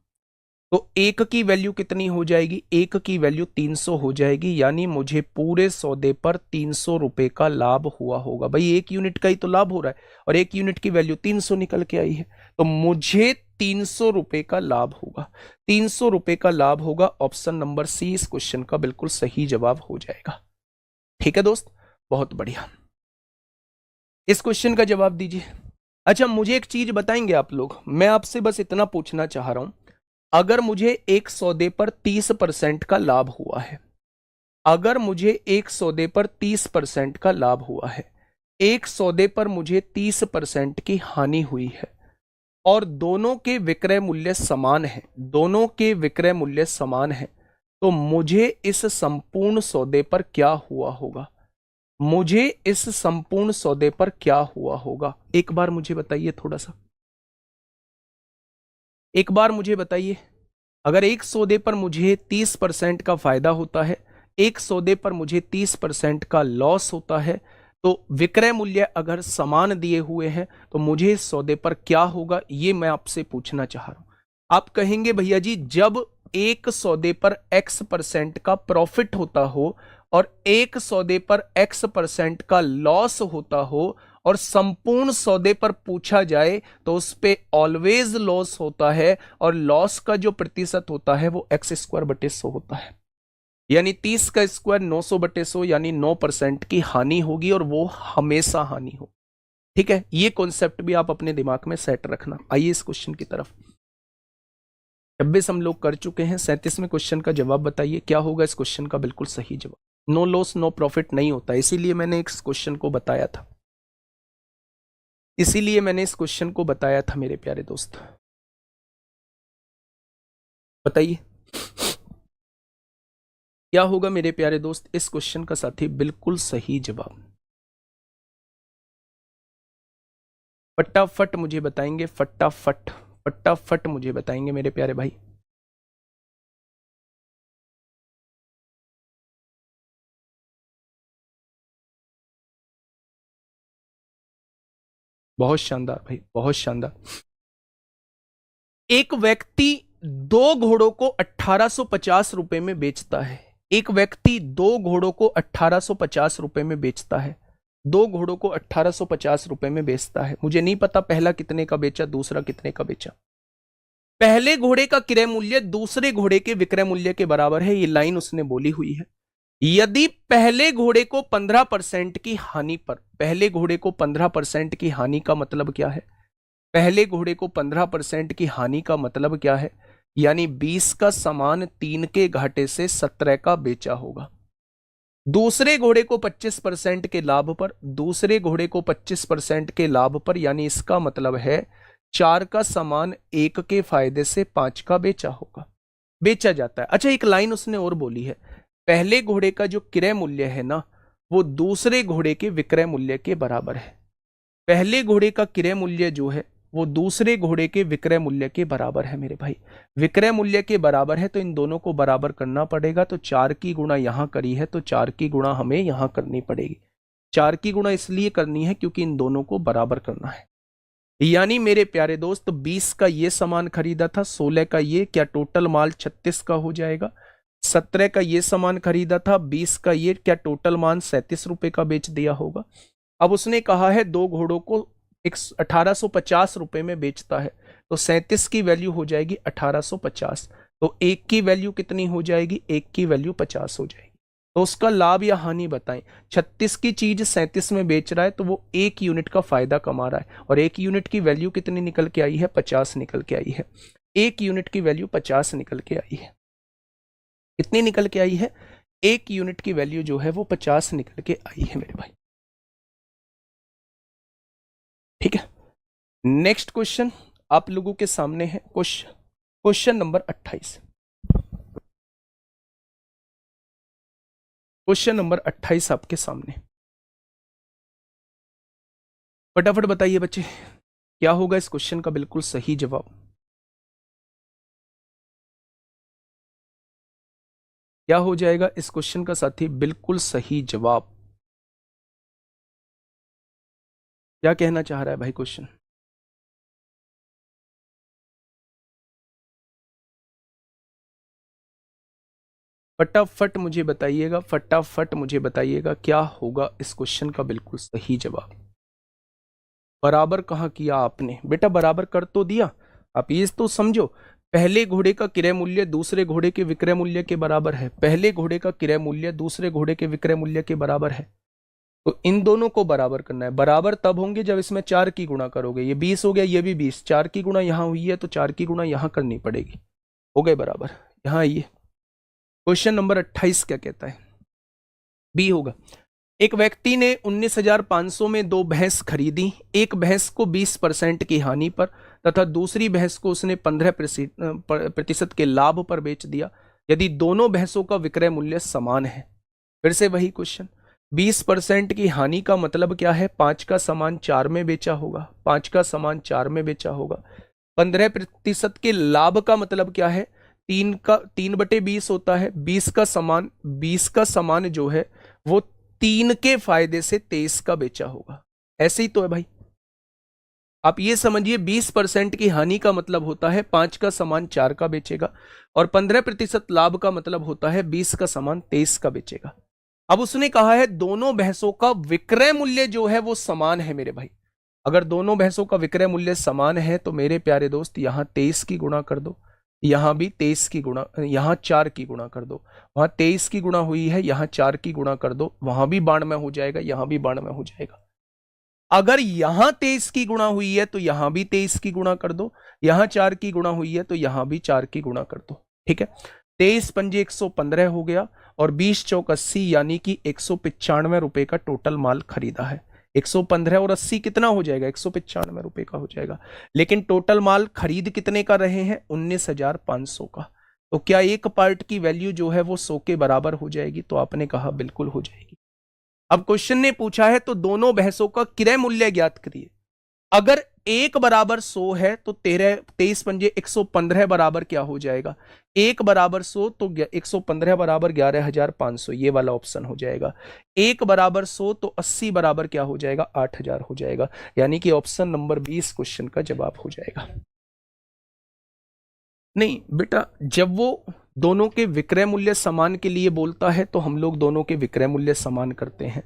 तो एक की वैल्यू कितनी हो जाएगी, एक की वैल्यू 300 हो जाएगी। यानी मुझे पूरे सौदे पर 300 रुपए का लाभ हुआ होगा। भाई 1 यूनिट का ही तो लाभ हो रहा है और 1 यूनिट की वैल्यू 300 निकल के आई है, तो मुझे 300 रुपए का लाभ होगा। 300 रुपए का लाभ होगा। ऑप्शन नंबर सी इस क्वेश्चन का बिल्कुल सही जवाब हो जाएगा। ठीक है दोस्त, बहुत बढ़िया, इस क्वेश्चन का जवाब दीजिए। अच्छा, मुझे एक चीज बताएंगे आप लोग, मैं आपसे बस इतना पूछना चाह रहा हूं, अगर मुझे एक सौदे पर 30% का लाभ हुआ है, अगर मुझे एक सौदे पर 30% का लाभ हुआ है, एक सौदे पर मुझे 30% की हानि हुई है और दोनों के विक्रय मूल्य समान है, दोनों के विक्रय मूल्य समान है, तो मुझे इस संपूर्ण सौदे पर क्या हुआ होगा? मुझे इस संपूर्ण सौदे पर क्या हुआ होगा? एक बार मुझे बताइए, थोड़ा सा एक बार मुझे बताइए। अगर एक सौदे पर मुझे 30% का फायदा होता है, एक सौदे पर मुझे 30% का लॉस होता है, तो विक्रय मूल्य अगर समान दिए हुए हैं तो मुझे इस सौदे पर क्या होगा, ये मैं आपसे पूछना चाह रहा हूं। आप कहेंगे भैया जी, जब एक सौदे पर X% का प्रॉफिट होता हो और एक सौदे पर X% का लॉस होता हो और संपूर्ण सौदे पर पूछा जाए तो उस पे ऑलवेज लॉस होता है और लॉस का जो प्रतिशत होता है वो x²/100 होता है। यानी 30 का स्क्वायर 900/100, यानी 9% की हानि होगी और वो हमेशा हानि हो। ठीक है, ये कॉन्सेप्ट भी आप अपने दिमाग में सेट रखना। आइए इस क्वेश्चन की तरफ। 26 हम लोग कर चुके हैं, 37वें क्वेश्चन का जवाब बताइए क्या होगा इस क्वेश्चन का बिल्कुल सही जवाब। नो लॉस नो प्रॉफिट नहीं होता, इसीलिए मैंने इस क्वेश्चन को बताया था, इसीलिए मैंने इस क्वेश्चन को बताया था मेरे प्यारे दोस्त। बताइए क्या होगा मेरे प्यारे दोस्त इस क्वेश्चन का साथी बिल्कुल सही जवाब? फटाफट मुझे बताएंगे, फटाफट फटाफट मुझे बताएंगे मेरे प्यारे भाई। बहुत शानदार भाई, बहुत शानदार। एक व्यक्ति 2 घोड़ों को 1850 रुपए में बेचता है। एक व्यक्ति 2 घोड़ों को 1850 रुपए में बेचता है। 2 घोड़ों को 1850 रुपए में बेचता है। मुझे नहीं पता पहला कितने का बेचा, दूसरा कितने का बेचा। पहले घोड़े का क्रय मूल्य दूसरे घोड़े के विक्रय मूल्य के बराबर है, ये लाइन उसने बोली हुई है। यदि पहले घोड़े को 15% की हानि पर, पहले घोड़े को 15% की हानि का मतलब क्या है? पहले घोड़े को 15% की हानि का मतलब क्या है? यानी 20 का सामान 3 के घाटे से 17 का बेचा होगा। दूसरे घोड़े को 25% के लाभ पर, दूसरे घोड़े को 25% के लाभ पर, यानी इसका मतलब है 4 का सामान 1 के फायदे से 5 का बेचा होगा, बेचा जाता है। अच्छा, एक लाइन उसने और बोली है, पहले घोड़े का जो क्रय मूल्य है ना, वो दूसरे घोड़े के विक्रय मूल्य के बराबर है। पहले घोड़े का क्रय मूल्य जो है वो दूसरे घोड़े के विक्रय मूल्य के बराबर है मेरे भाई। विक्रय मूल्य के बराबर है तो इन दोनों को बराबर करना पड़ेगा। तो 4 की गुणा यहां करी है तो 4 की गुणा हमें यहां करनी पड़ेगी। 4 की गुणा इसलिए करनी है क्योंकि इन दोनों को बराबर करना है। यानी मेरे प्यारे दोस्त 20 का ये सामान खरीदा था, 16 का ये, क्या टोटल माल 36 का हो जाएगा। 17 का ये सामान खरीदा था, 20 का ये, क्या टोटल मान 37 रुपए का बेच दिया होगा। अब उसने कहा है 2 घोड़ों को 1850 रुपए में बेचता है, तो 37 की वैल्यू हो जाएगी 1850। तो 1 की वैल्यू कितनी हो जाएगी? 1 की वैल्यू 50 हो जाएगी। तो उसका लाभ या हानि बताएं। 36 की चीज 37 में बेच रहा है तो वो 1 यूनिट का फायदा कमा रहा है, और 1 यूनिट की वैल्यू कितनी निकल के आई है? 50 निकल के आई है। 1 यूनिट की वैल्यू 50 निकल के आई है। कितनी निकल के आई है? 1 यूनिट की वैल्यू जो है वो 50 निकल के आई है मेरे भाई। ठीक है, नेक्स्ट क्वेश्चन आप लोगों के सामने है, क्वेश्चन नंबर 28। क्वेश्चन नंबर 28 आपके सामने। फटाफट बताइए बच्चे, क्या होगा इस क्वेश्चन का बिल्कुल सही जवाब? क्या हो जाएगा इस क्वेश्चन का साथी बिल्कुल सही जवाब? क्या कहना चाह रहा है भाई क्वेश्चन? फटाफट मुझे बताइएगा, फटाफट मुझे बताइएगा क्या होगा इस क्वेश्चन का बिल्कुल सही जवाब। बराबर कहां किया आपने बेटा? बराबर कर तो दिया। आप ये तो समझो, पहले घोड़े का क्रय मूल्य दूसरे घोड़े के विक्रय मूल्य के बराबर है। पहले घोड़े का क्रय मूल्य दूसरे घोड़े के विक्रय मूल्य के बराबर है, तो इन दोनों को बराबर करना है। बराबर तब होंगे जब इसमें 4 की गुणा करोगे। ये 20 हो गया, ये भी 20। 4 की गुणा यहां हुई है तो 4 की गुणा यहां करनी पड़ेगी। हो गए बराबर। यहां आइए, क्वेश्चन नंबर 28 क्या कहता है? बी होगा। एक व्यक्ति ने 19,500 में 2 भैंस खरीदी। एक भैंस को 20% की हानि पर तथा दूसरी भैंस को उसने 15% के लाभ पर बेच दिया, यदि दोनों भैंसों का विक्रय मूल्य समान है। फिर से वही क्वेश्चन, 20% की हानि का मतलब क्या है? 5 का सामान 4 में बेचा होगा, 5 का सामान 4 में बेचा होगा। 15% के लाभ का मतलब क्या है? 3/20 होता है। 20 का सामान जो है वो 3 के फायदे से 23 का बेचा होगा। ऐसे ही तो है भाई। आप ये समझिए, 20% की हानि का मतलब होता है 5 का सामान 4 का बेचेगा, और 15% लाभ का मतलब होता है 20 का सामान 23 का बेचेगा। अब उसने कहा है दोनों भैंसों का विक्रय मूल्य जो है वो समान है मेरे भाई। अगर दोनों भैंसों का विक्रय मूल्य समान है तो मेरे प्यारे दोस्त यहां 23 की गुणा कर दो, यहां भी 23 की गुणा, यहां 4 की गुणा कर दो। वहां 23 की गुणा हुई है, यहां 4 की गुणा कर दो, वहां भी 92 हो जाएगा, यहां भी 92 हो जाएगा। अगर यहां 23 की गुणा हुई है तो यहां भी 23 की गुणा कर दो, यहां 4 की गुणा हुई है तो यहां भी 4 की गुणा कर दो। ठीक है, 23 पंजे 115 हो गया, और 20 चौक 80, यानी कि 195 रुपए का टोटल माल खरीदा है। 115 और 80 कितना हो जाएगा? 195 रुपए का हो जाएगा। लेकिन टोटल माल खरीद कितने का रहे हैं? 19,500 का। तो क्या एक पार्ट की वैल्यू जो है वो 100 के बराबर हो जाएगी? तो आपने कहा बिल्कुल हो जाएगी। अब क्वेश्चन ने पूछा है तो दोनों भैंसों का क्रय मूल्य ज्ञात करिए। अगर एक बराबर 100 है तो 23 पंजे 115 बराबर क्या हो जाएगा? एक बराबर 100 तो 115 बराबर 11,500, ये वाला ऑप्शन हो जाएगा। एक बराबर 100 तो 80 बराबर क्या हो जाएगा? 8,000 हो जाएगा। यानी कि ऑप्शन नंबर 20 क्वेश्चन का जवाब हो जाएगा। नहीं बेटा, जब वो दोनों के विक्रय मूल्य समान के लिए बोलता है तो हम लोग दोनों के विक्रय मूल्य समान करते हैं।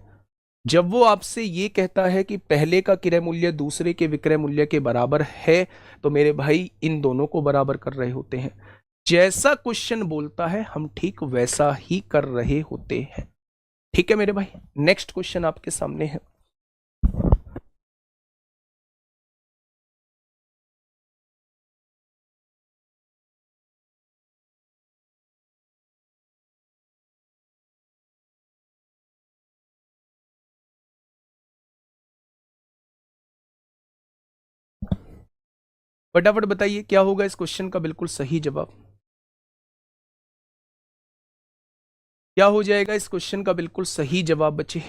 जब वो आपसे ये कहता है कि पहले का क्रय मूल्य दूसरे के विक्रय मूल्य के बराबर है तो मेरे भाई इन दोनों को बराबर कर रहे होते हैं। जैसा क्वेश्चन बोलता है हम ठीक वैसा ही कर रहे होते हैं। ठीक है मेरे भाई, नेक्स्ट क्वेश्चन आपके सामने है। फटाफट बताइए क्या होगा इस क्वेश्चन का बिल्कुल सही जवाब? क्या हो जाएगा इस क्वेश्चन का बिल्कुल सही जवाब बच्चे?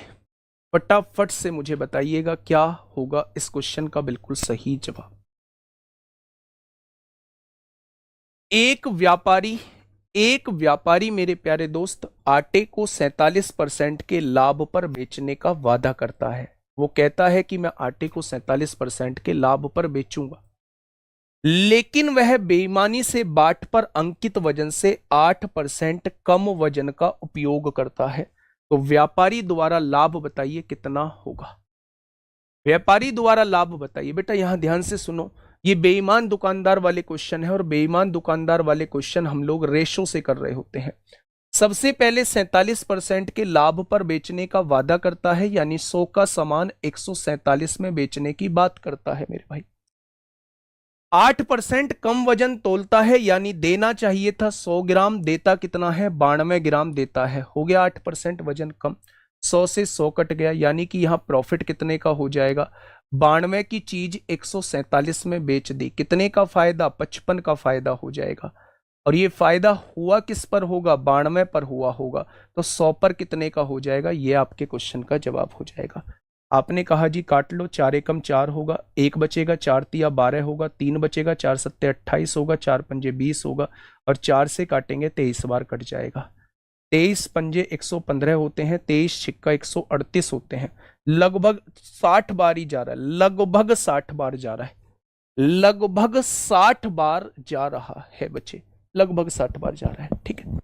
फटाफट से मुझे बताइएगा क्या होगा इस क्वेश्चन का बिल्कुल सही जवाब। एक व्यापारी मेरे प्यारे दोस्त आटे को 47% के लाभ पर बेचने का वादा करता है। वो कहता है कि मैं आटे को 47% के लाभ पर बेचूंगा, लेकिन वह बेईमानी से बाट पर अंकित वजन से 8% कम वजन का उपयोग करता है। तो व्यापारी द्वारा लाभ बताइए कितना होगा? व्यापारी द्वारा लाभ बताइए। बेटा यहां ध्यान से सुनो, ये बेईमान दुकानदार वाले क्वेश्चन है और बेईमान दुकानदार वाले क्वेश्चन हम लोग रेशो से कर रहे होते हैं। सबसे पहले 47% के लाभ पर बेचने का वादा करता है, यानी 100 का सामान 147 में बेचने की बात करता है मेरे भाई। 8% कम वजन तोलता है, यानी देना चाहिए था 100 ग्राम, देता कितना है? 92 ग्राम देता है। हो गया 8% वजन कम, 100 से 100 कट गया, यानी कि यहां प्रॉफिट कितने का हो जाएगा? 92 की चीज 147 में बेच दी, कितने का फायदा? 55 का फायदा हो जाएगा। और ये फायदा हुआ किस पर होगा? 92 पर हुआ होगा। तो 100 पर कितने का हो जाएगा? ये आपके क्वेश्चन का जवाब हो जाएगा। आपने कहा जी काट लो, 4 एकम 4 होगा, 1 बचेगा, 4 तिया 12 होगा, 3 बचेगा, 4 सत्ते 28 होगा, 4 पंजे 20 होगा, और 4 से काटेंगे 23 बार कट जाएगा। 23 पंजे 115 होते हैं, 23 छिक्का 138 होते हैं। लगभग 60 बार ही जा रहा है, लगभग 60 बार जा रहा है, लगभग 60 बार जा रहा है बच्चे, लगभग 60 बार जा रहा है। ठीक है,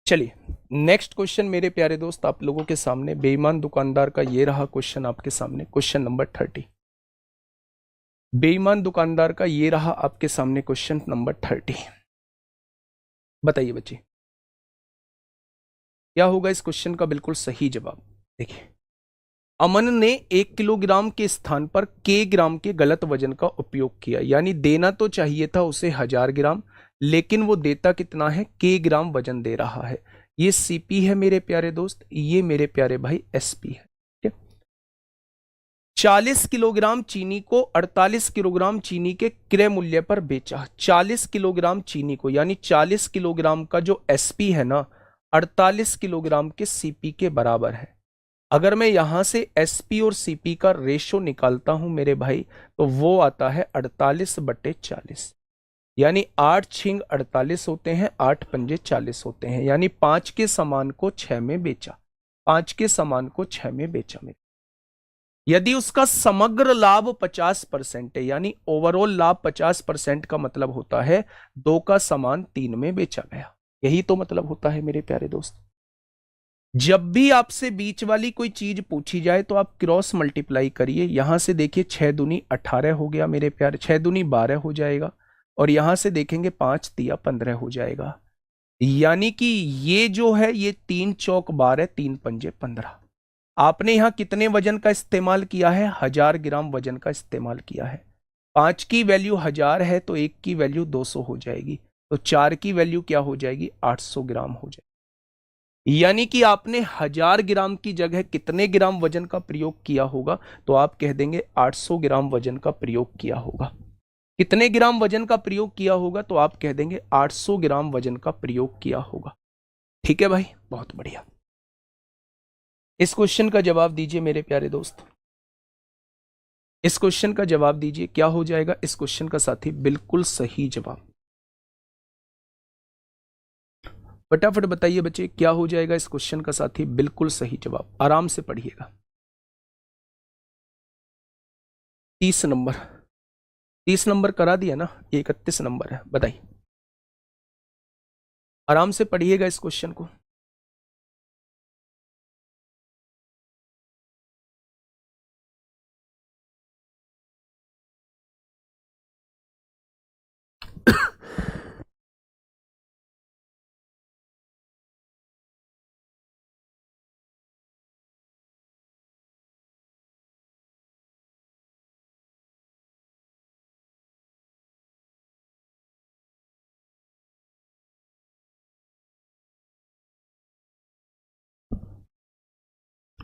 चलिए नेक्स्ट क्वेश्चन मेरे प्यारे दोस्त आप लोगों के सामने, बेईमान दुकानदार का ये रहा क्वेश्चन आपके सामने, क्वेश्चन नंबर 30। बेईमान दुकानदार का ये रहा आपके सामने क्वेश्चन नंबर 30। बताइए बच्चे क्या होगा इस क्वेश्चन का बिल्कुल सही जवाब? देखिए, अमन ने 1 किलोग्राम के स्थान पर के ग्राम के गलत वजन का उपयोग किया, यानी देना तो चाहिए था उसे 1000 ग्राम, लेकिन वो देता कितना है? के ग्राम वजन दे रहा है। ये सीपी है मेरे प्यारे दोस्त, ये मेरे प्यारे भाई एसपी है। 40 किलोग्राम चीनी को 48 किलोग्राम चीनी के क्रय मूल्य पर बेचा। 40 किलोग्राम चीनी को, यानी 40 किलोग्राम का जो एसपी है ना, 48 किलोग्राम के सीपी के बराबर है। अगर मैं यहां से एसपी और सीपी का रेशो निकालता हूं मेरे भाई, तो वो आता है 48/40, यानी 8 छिंग 48 होते हैं, 8 पंजे 40 होते हैं, यानी 5 के समान को 6 में बेचा, 5 के समान को 6 में बेचा मेरे। यदि उसका समग्र लाभ 50% है, यानी ओवरऑल लाभ 50% का मतलब होता है 2 का सामान 3 में बेचा गया। यही तो मतलब होता है मेरे प्यारे दोस्त। जब भी आपसे बीच वाली कोई चीज पूछी जाए तो आप क्रॉस मल्टीप्लाई करिए। यहां से देखिए 6 दूनी 18 हो गया मेरे प्यारे, 6 दूनी 12 हो जाएगा, और यहां से देखेंगे 5 तिया 15 हो जाएगा। यानी कि ये जो है ये 3 चौक 12, 3 पंजे 15। आपने यहां कितने वजन का इस्तेमाल किया है? 1000 ग्राम वजन का इस्तेमाल किया है। 5 की वैल्यू 1000 है तो 1 की वैल्यू 200 हो जाएगी, तो 4 की वैल्यू क्या हो जाएगी? 800 ग्राम हो जाएगी। यानी कि आपने 1000 ग्राम की जगह कितने ग्राम वजन का प्रयोग किया होगा? तो आप कह देंगे 800 ग्राम वजन का प्रयोग किया होगा। कितने ग्राम वजन का प्रयोग किया होगा? तो आप कह देंगे 800 ग्राम वजन का प्रयोग किया होगा। ठीक है भाई, बहुत बढ़िया। इस क्वेश्चन का जवाब दीजिए मेरे प्यारे दोस्त, इस क्वेश्चन का जवाब दीजिए, क्या हो जाएगा इस क्वेश्चन का साथी? बिल्कुल सही जवाब। फटाफट बताइए बच्चे, क्या हो जाएगा इस क्वेश्चन का साथी? बिल्कुल सही जवाब। आराम से पढ़िएगा। 30 नंबर, 30 नंबर करा दिया ना, 31 नंबर है, बताइए। आराम से पढ़िएगा इस क्वेश्चन को।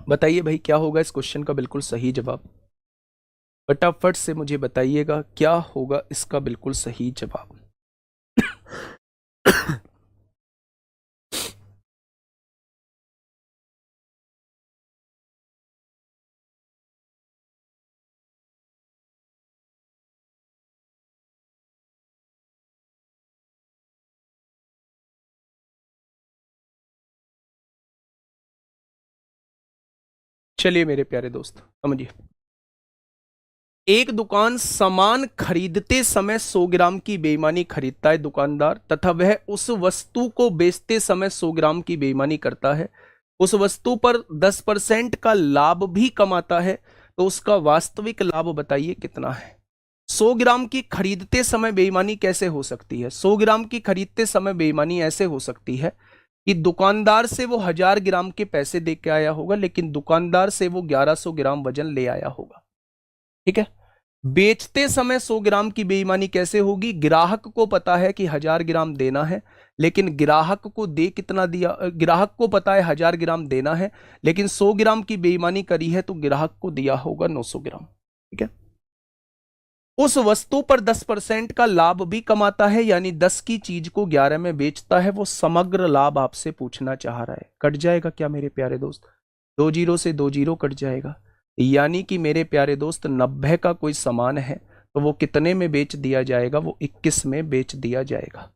बताइए भाई, क्या होगा इस क्वेश्चन का बिल्कुल सही जवाब? फटाफट से मुझे बताइएगा, क्या होगा इसका बिल्कुल सही जवाब? चलिए मेरे प्यारे दोस्त समझिए। एक दुकान सामान खरीदते समय 100 ग्राम की बेईमानी खरीदता है दुकानदार, तथा वह उस वस्तु को बेचते समय 100 ग्राम की बेईमानी करता है। उस वस्तु पर 10% का लाभ भी कमाता है, तो उसका वास्तविक लाभ बताइए कितना है? 100 ग्राम की खरीदते समय बेईमानी कैसे हो सकती है? 100 ग्राम की खरीदते समय बेईमानी ऐसे हो सकती है कि दुकानदार से वो 1000 ग्राम के पैसे दे के आया होगा, लेकिन दुकानदार से वो 1100 ग्राम वजन ले आया होगा। ठीक है। बेचते समय 100 ग्राम की बेईमानी कैसे होगी? ग्राहक को पता है कि 1000 ग्राम देना है, लेकिन ग्राहक को दे कितना दिया? ग्राहक को पता है 1000 ग्राम देना है, लेकिन 100 ग्राम की बेईमानी करी है तो ग्राहक को दिया होगा 900 ग्राम। ठीक है। उस वस्तु पर 10% का लाभ भी कमाता है, यानी 10 की चीज को 11 में बेचता है। वो समग्र लाभ आपसे पूछना चाह रहा है। कट जाएगा क्या मेरे प्यारे दोस्त? 2 जीरो से 2 जीरो कट जाएगा। यानी कि मेरे प्यारे दोस्त 90 का कोई सामान है तो वो कितने में बेच दिया जाएगा? वो 21 में बेच दिया जाएगा।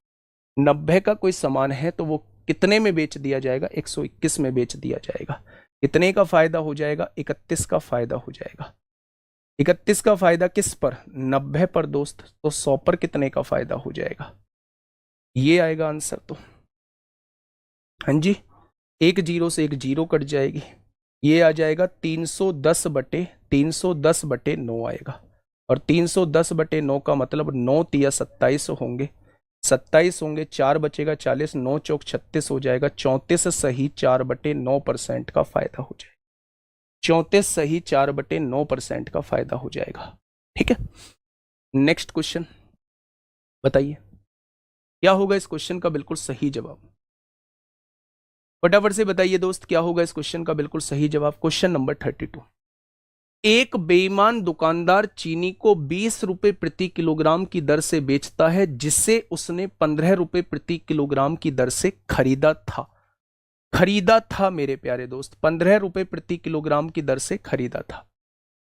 90 का कोई सामान है तो वो कितने में बेच दिया जाएगा? 121 में बेच दिया जाएगा। कितने का फायदा हो जाएगा? 31 का फायदा हो जाएगा। 31 का फायदा किस पर? 90 पर दोस्त। तो 100 पर कितने का फायदा हो जाएगा? ये आएगा आंसर। तो हाँ जी, 1 जीरो से 1 जीरो कट जाएगी। ये आ जाएगा 310 बटे 9 आएगा। और 310 बटे 9 का मतलब 9 तिया 27 होंगे, 27 होंगे, 4 बचेगा 40, 9 चौक 36 हो जाएगा। 34 सही 4/9% का फायदा हो जाएगा। 34 सही 4/9% का फायदा हो जाएगा। ठीक है। नेक्स्ट क्वेश्चन बताइए, क्या होगा इस क्वेश्चन का बिल्कुल सही जवाब? फटाफट से बताइए दोस्त, क्या होगा इस क्वेश्चन का बिल्कुल सही जवाब? Question number 32। एक बेईमान दुकानदार चीनी को 20 रुपए प्रति किलोग्राम की दर से बेचता है, जिसे उसने 15 रुपए प्रति किलोग्राम की दर से खरीदा था। खरीदा था मेरे प्यारे दोस्त, 15 रुपए प्रति किलोग्राम की दर से खरीदा था।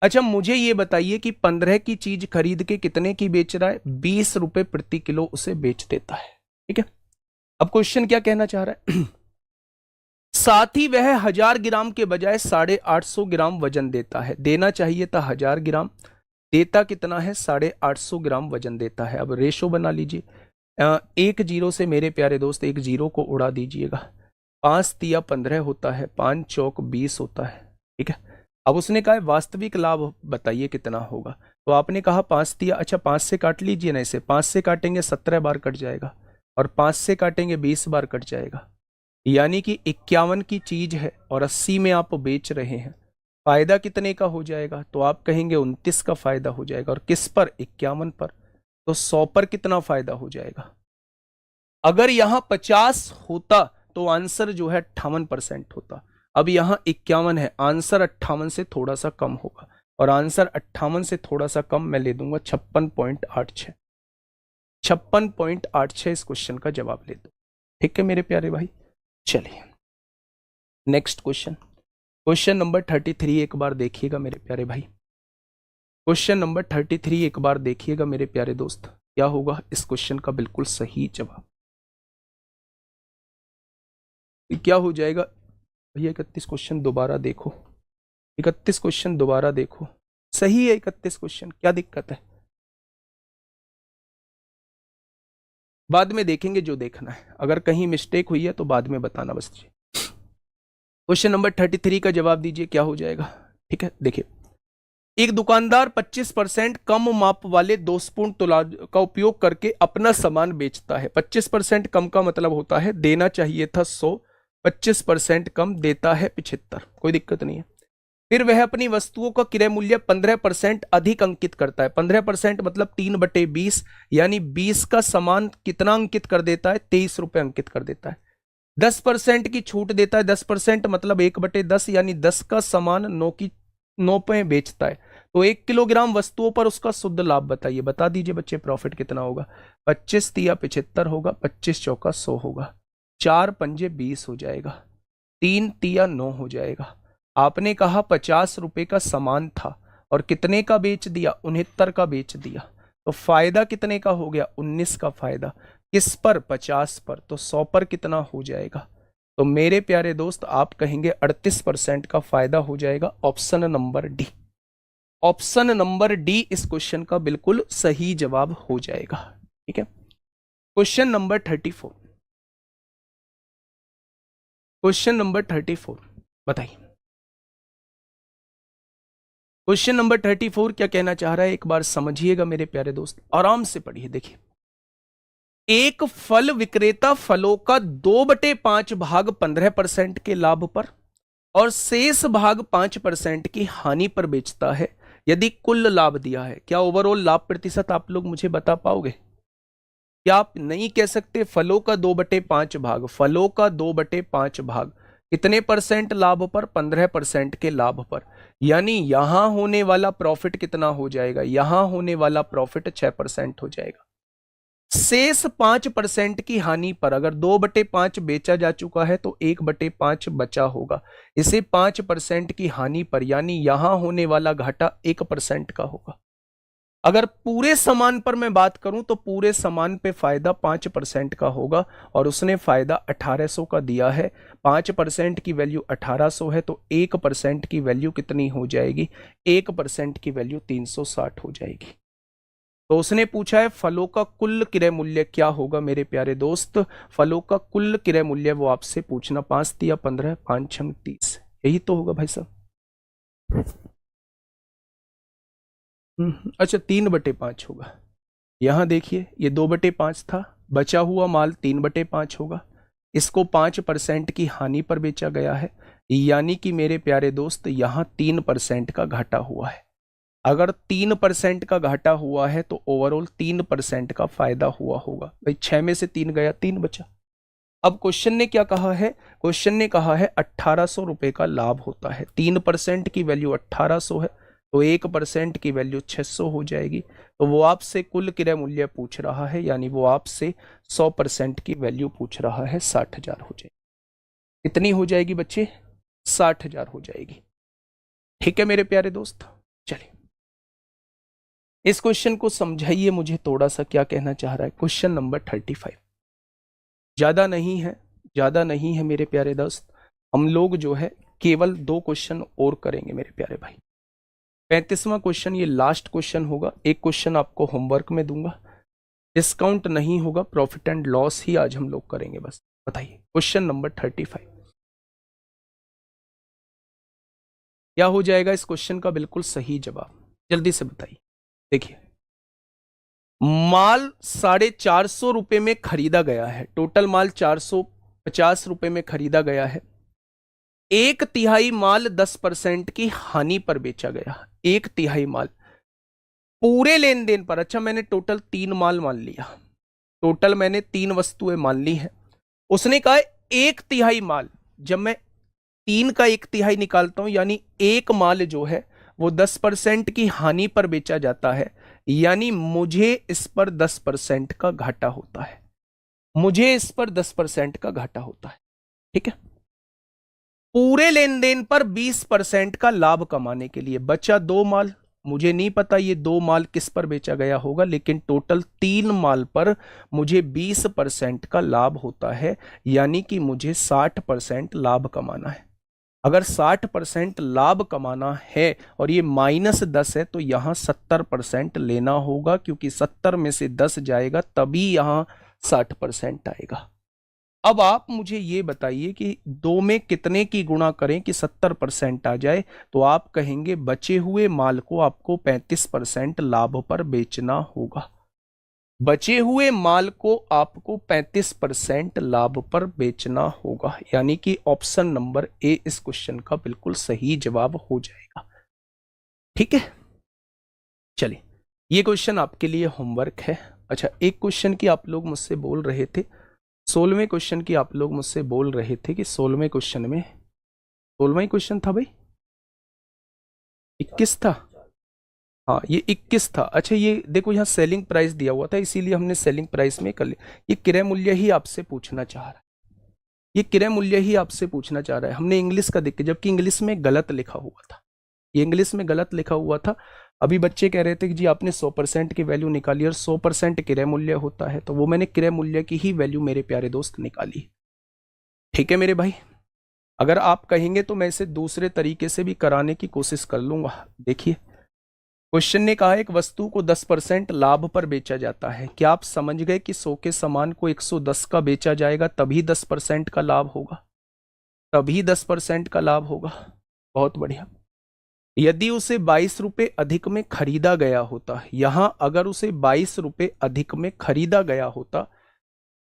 अच्छा मुझे ये बताइए कि 15 की चीज खरीद के कितने की बेच रहा है? 20 रुपए प्रति किलो उसे बेच देता है। ठीक है। अब क्वेश्चन क्या कहना चाह रहा है? साथ ही वह 1000 ग्राम के बजाय 850 ग्राम वजन देता है। देना चाहिए था 1000 ग्राम, देता कितना है? 850 ग्राम वजन देता है। अब रेशो बना लीजिए। 1 जीरो से मेरे प्यारे दोस्त 1 जीरो को उड़ा दीजिएगा। 5 तिया 15 होता है, 5 चौक 20 होता है, ठीक है। अब उसने कहा है वास्तविक लाभ बताइए कितना होगा, तो आपने कहा 5 तिया, अच्छा 5 से काट लीजिए ना, इसे 5 से काटेंगे 17 बार कट जाएगा, और 5 से काटेंगे 20 बार कट जाएगा, यानी कि 51 की चीज है और 80 में आप बेच रहे हैं, फायदा कितने का हो जाएगा, तो आप कहेंगे 29 का फायदा हो जाएगा, और किस पर, 51 पर, तो 100 पर कितना फायदा हो जाएगा। अगर यहां 50 होता तो आंसर जो है 58% होता, अब यहां 51 है, आंसर 58 से थोड़ा सा कम होगा, और आंसर 58 से थोड़ा सा कम मैं ले दूंगा 56.86, 56.86 इस क्वेश्चन का जवाब ले दो, ठीक है मेरे प्यारे भाई। चलिए नेक्स्ट क्वेश्चन, क्वेश्चन नंबर 33 एक बार देखिएगा मेरे प्यारे भाई, क्वेश्चन नंबर 33 एक बार देखिएगा मेरे प्यारे दोस्त, क्या होगा इस क्वेश्चन का बिल्कुल सही जवाब, क्या हो जाएगा भैया। 31 क्वेश्चन दोबारा देखो, 31 क्वेश्चन दोबारा देखो, सही है 31 क्वेश्चन, क्या दिक्कत है, बाद में देखेंगे जो देखना है, अगर कहीं मिस्टेक हुई है तो बाद में बताना बस। क्वेश्चन नंबर 33 का जवाब दीजिए क्या हो जाएगा, ठीक है। देखिए, एक दुकानदार 25% कम माप वाले दोषपूर्ण तुलाज का उपयोग करके अपना सामान बेचता है। 25% कम का मतलब होता है देना चाहिए था 100, 25% कम देता है 75, कोई दिक्कत नहीं है। फिर वह अपनी वस्तुओं का क्रय मूल्य 15% अधिक अंकित करता है। 15% मतलब 3/20, यानी 20 का सामान कितना अंकित कर देता है, 23 रुपए अंकित कर देता है। 10% की छूट देता है, 10% मतलब 1/10, यानी 10 का सामान 9 पे बेचता है। तो 1 किलोग्राम वस्तुओं पर उसका शुद्ध लाभ बताइए, बता दीजिए बच्चे, प्रॉफिट कितना होगा। 25 तिया 75 होगा, 25 चौका 100 होगा, 4 पंजे 20 हो जाएगा, 3 तिया 9 हो जाएगा। आपने कहा 50 रुपए का सामान था और कितने का बेच दिया, 69 का बेच दिया, तो फायदा कितने का हो गया, 19 का फायदा। किस पर, 50 पर, तो 100 पर कितना हो जाएगा, तो मेरे प्यारे दोस्त आप कहेंगे 38% का फायदा हो जाएगा। Option number D, option number D इस क्वेश्चन का बिल्कुल सही जवाब हो जाएगा, ठीक है। क्वेश्चन नंबर 34, क्वेश्चन नंबर 34 बताइए, क्वेश्चन नंबर 34 क्या कहना चाह रहा है, एक बार समझिएगा मेरे प्यारे दोस्त, आराम से पढ़िए। देखिए, एक फल विक्रेता फलों का 2/5 भाग 15% के लाभ पर और शेष भाग 5% की हानि पर बेचता है। यदि कुल लाभ दिया है, क्या ओवरऑल लाभ प्रतिशत आप लोग मुझे बता पाओगे, क्या आप नहीं कह सकते। फलों का 2/5 भाग, फलों का 2/5 भाग कितने परसेंट लाभ पर, 15% के लाभ पर, यानी यहां होने वाला प्रॉफिट कितना हो जाएगा, यहां होने वाला प्रॉफिट 6% हो जाएगा। शेष 5% की हानि पर, अगर 2/5 बेचा जा चुका है तो 1/5 बचा होगा, इसे 5% की हानि पर, यानी यहां होने वाला घाटा 1% का होगा। अगर पूरे सामान पर मैं बात करूं तो पूरे सामान पे फायदा 5% का होगा, और उसने फायदा 1800 का दिया है। 5% की वैल्यू 1800 है, तो 1% की वैल्यू कितनी हो जाएगी, 1% की वैल्यू 360 हो जाएगी। तो उसने पूछा है फलों का कुल क्रय मूल्य क्या होगा मेरे प्यारे दोस्त, फलों का कुल क्रय मूल्य वो आपसे पूछना, 5 तिया 15, 5 छंग 30, यही तो होगा भाई साहब। अच्छा 3/5 होगा, यहां देखिए ये 2/5 था, बचा हुआ माल 3/5 होगा, इसको 5% की हानि पर बेचा गया है, यानी कि मेरे प्यारे दोस्त यहां 3% का घाटा हुआ है। अगर 3% का घाटा हुआ है तो ओवरऑल 3% का फायदा हुआ होगा। भाई 6 में से 3 गया, 3 बचा। अब क्वेश्चन ने क्या कहा है, क्वेश्चन ने कहा है 1800 रुपए का लाभ होता है। 3% की वैल्यू 1800 है, तो 1% की वैल्यू 600 हो जाएगी। तो वो आपसे कुल क्रय मूल्य पूछ रहा है, यानी वो आपसे 100% की वैल्यू पूछ रहा है, 60,000 हो जाएगी। कितनी हो जाएगी बच्चे, 60,000 हो जाएगी, ठीक है मेरे प्यारे दोस्त। चलिए इस क्वेश्चन को समझाइए मुझे थोड़ा सा, क्या कहना चाह रहा है। क्वेश्चन नंबर 35, ज्यादा नहीं है, ज्यादा नहीं है मेरे प्यारे दोस्त, हम लोग जो है केवल 2 क्वेश्चन और करेंगे मेरे प्यारे भाई। 35वां क्वेश्चन ये लास्ट क्वेश्चन होगा, एक क्वेश्चन आपको होमवर्क में दूंगा, डिस्काउंट नहीं होगा, प्रॉफिट एंड लॉस ही आज हम लोग करेंगे बस। बताइए क्वेश्चन नंबर 35, क्या हो जाएगा इस क्वेश्चन का बिल्कुल सही जवाब? जल्दी से बताइए। देखिए, माल 450 रुपए में खरीदा गया है, टोटल माल 450 रुपए में खरीदा गया है। 1/3 माल 10% की हानि पर बेचा गया। 1/3 माल पूरे लेन देन पर, अच्छा मैंने टोटल 3 माल मान लिया, टोटल मैंने 3 वस्तुएं मान ली हैं। उसने कहा 1/3 माल, जब मैं 3 का 1/3 निकालता हूं यानी एक माल जो है वो 10% की हानि पर बेचा जाता है, यानी मुझे इस पर 10% का घाटा होता है, मुझे इस पर 10% का घाटा होता है। ठीक है, पूरे लेन देन पर 20% का लाभ कमाने के लिए बचा 2 माल। मुझे नहीं पता ये 2 माल किस पर बेचा गया होगा, लेकिन टोटल 3 माल पर मुझे 20% का लाभ होता है, यानी कि मुझे 60% लाभ कमाना है। अगर 60% लाभ कमाना है और ये -10 है तो यहां 70% लेना होगा, क्योंकि 70 में से 10 जाएगा तभी यहां 60% आएगा। अब आप मुझे ये बताइए कि 2 में कितने की गुणा करें कि 70% आ जाए? तो आप कहेंगे बचे हुए माल को आपको 35% लाभ पर बेचना होगा। बचे हुए माल को आपको 35% लाभ पर बेचना होगा, यानी कि ऑप्शन नंबर ए इस क्वेश्चन का बिल्कुल सही जवाब हो जाएगा। ठीक है, चलिए ये क्वेश्चन आपके लिए होमवर्क है। अच्छा, एक क्वेश्चन की आप लोग मुझसे बोल रहे थे, 16वें क्वेश्चन की आप लोग मुझसे बोल रहे थे कि 16वें क्वेश्चन में, 16वां ही क्वेश्चन था भाई, 21 था, हाँ ये 21 था। अच्छा ये देखो यहाँ सेलिंग प्राइस दिया हुआ था, इसीलिए हमने सेलिंग प्राइस में कर लिया। ये क्रय मूल्य ही आपसे पूछना चाह रहा है, ये क्रय मूल्य ही आपसे पूछना चाह रहा है। हमने इंग्लिश का देख के, जबकि इंग्लिश में गलत लिखा हुआ था, ये इंग्लिश में गलत लिखा हुआ था। अभी बच्चे कह रहे थे कि जी आपने 100% की वैल्यू निकाली और 100% क्रय मूल्य होता है, तो वो मैंने क्रय मूल्य की ही वैल्यू मेरे प्यारे दोस्त निकाली। ठीक है मेरे भाई, अगर आप कहेंगे तो मैं इसे दूसरे तरीके से भी कराने की कोशिश कर लूंगा। देखिए क्वेश्चन ने कहा एक वस्तु को 10% लाभ पर बेचा जाता है। क्या आप समझ गए कि 100 के सामान को 110 का बेचा जाएगा तभी 10% का लाभ होगा, तभी 10% का लाभ होगा। बहुत बढ़िया। यदि उसे 22 रुपए अधिक में खरीदा गया होता, यहां अगर उसे 22 रुपए अधिक में खरीदा गया होता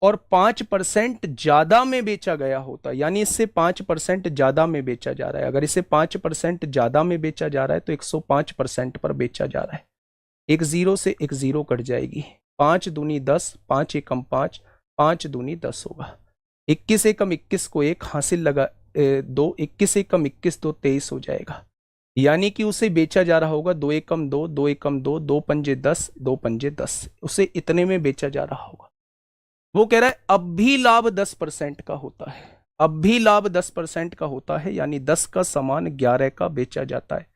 और 5% ज्यादा में बेचा गया होता, यानी इससे 5% ज्यादा में बेचा जा रहा है। अगर इसे 5% ज्यादा में बेचा जा रहा है तो 105% पर बेचा जा रहा है। एक जीरो से एक जीरो कट जाएगी, 5 दूनी 10, 5 एकम 5, 5 दूनी 10 होगा। 21 एकम 21 को 1 हासिल लगा 2, 21 एकम 21 तो 23 हो जाएगा, यानी कि उसे बेचा जा रहा होगा 2 एकम 2, 2 एकम 2, 2 पंजे 10, 2 पंजे 10, उसे इतने में बेचा जा रहा होगा। वो कह रहा है अब भी लाभ 10% का होता है, अब भी लाभ 10% का होता है, यानी 10 का सामान 11 का बेचा जाता है,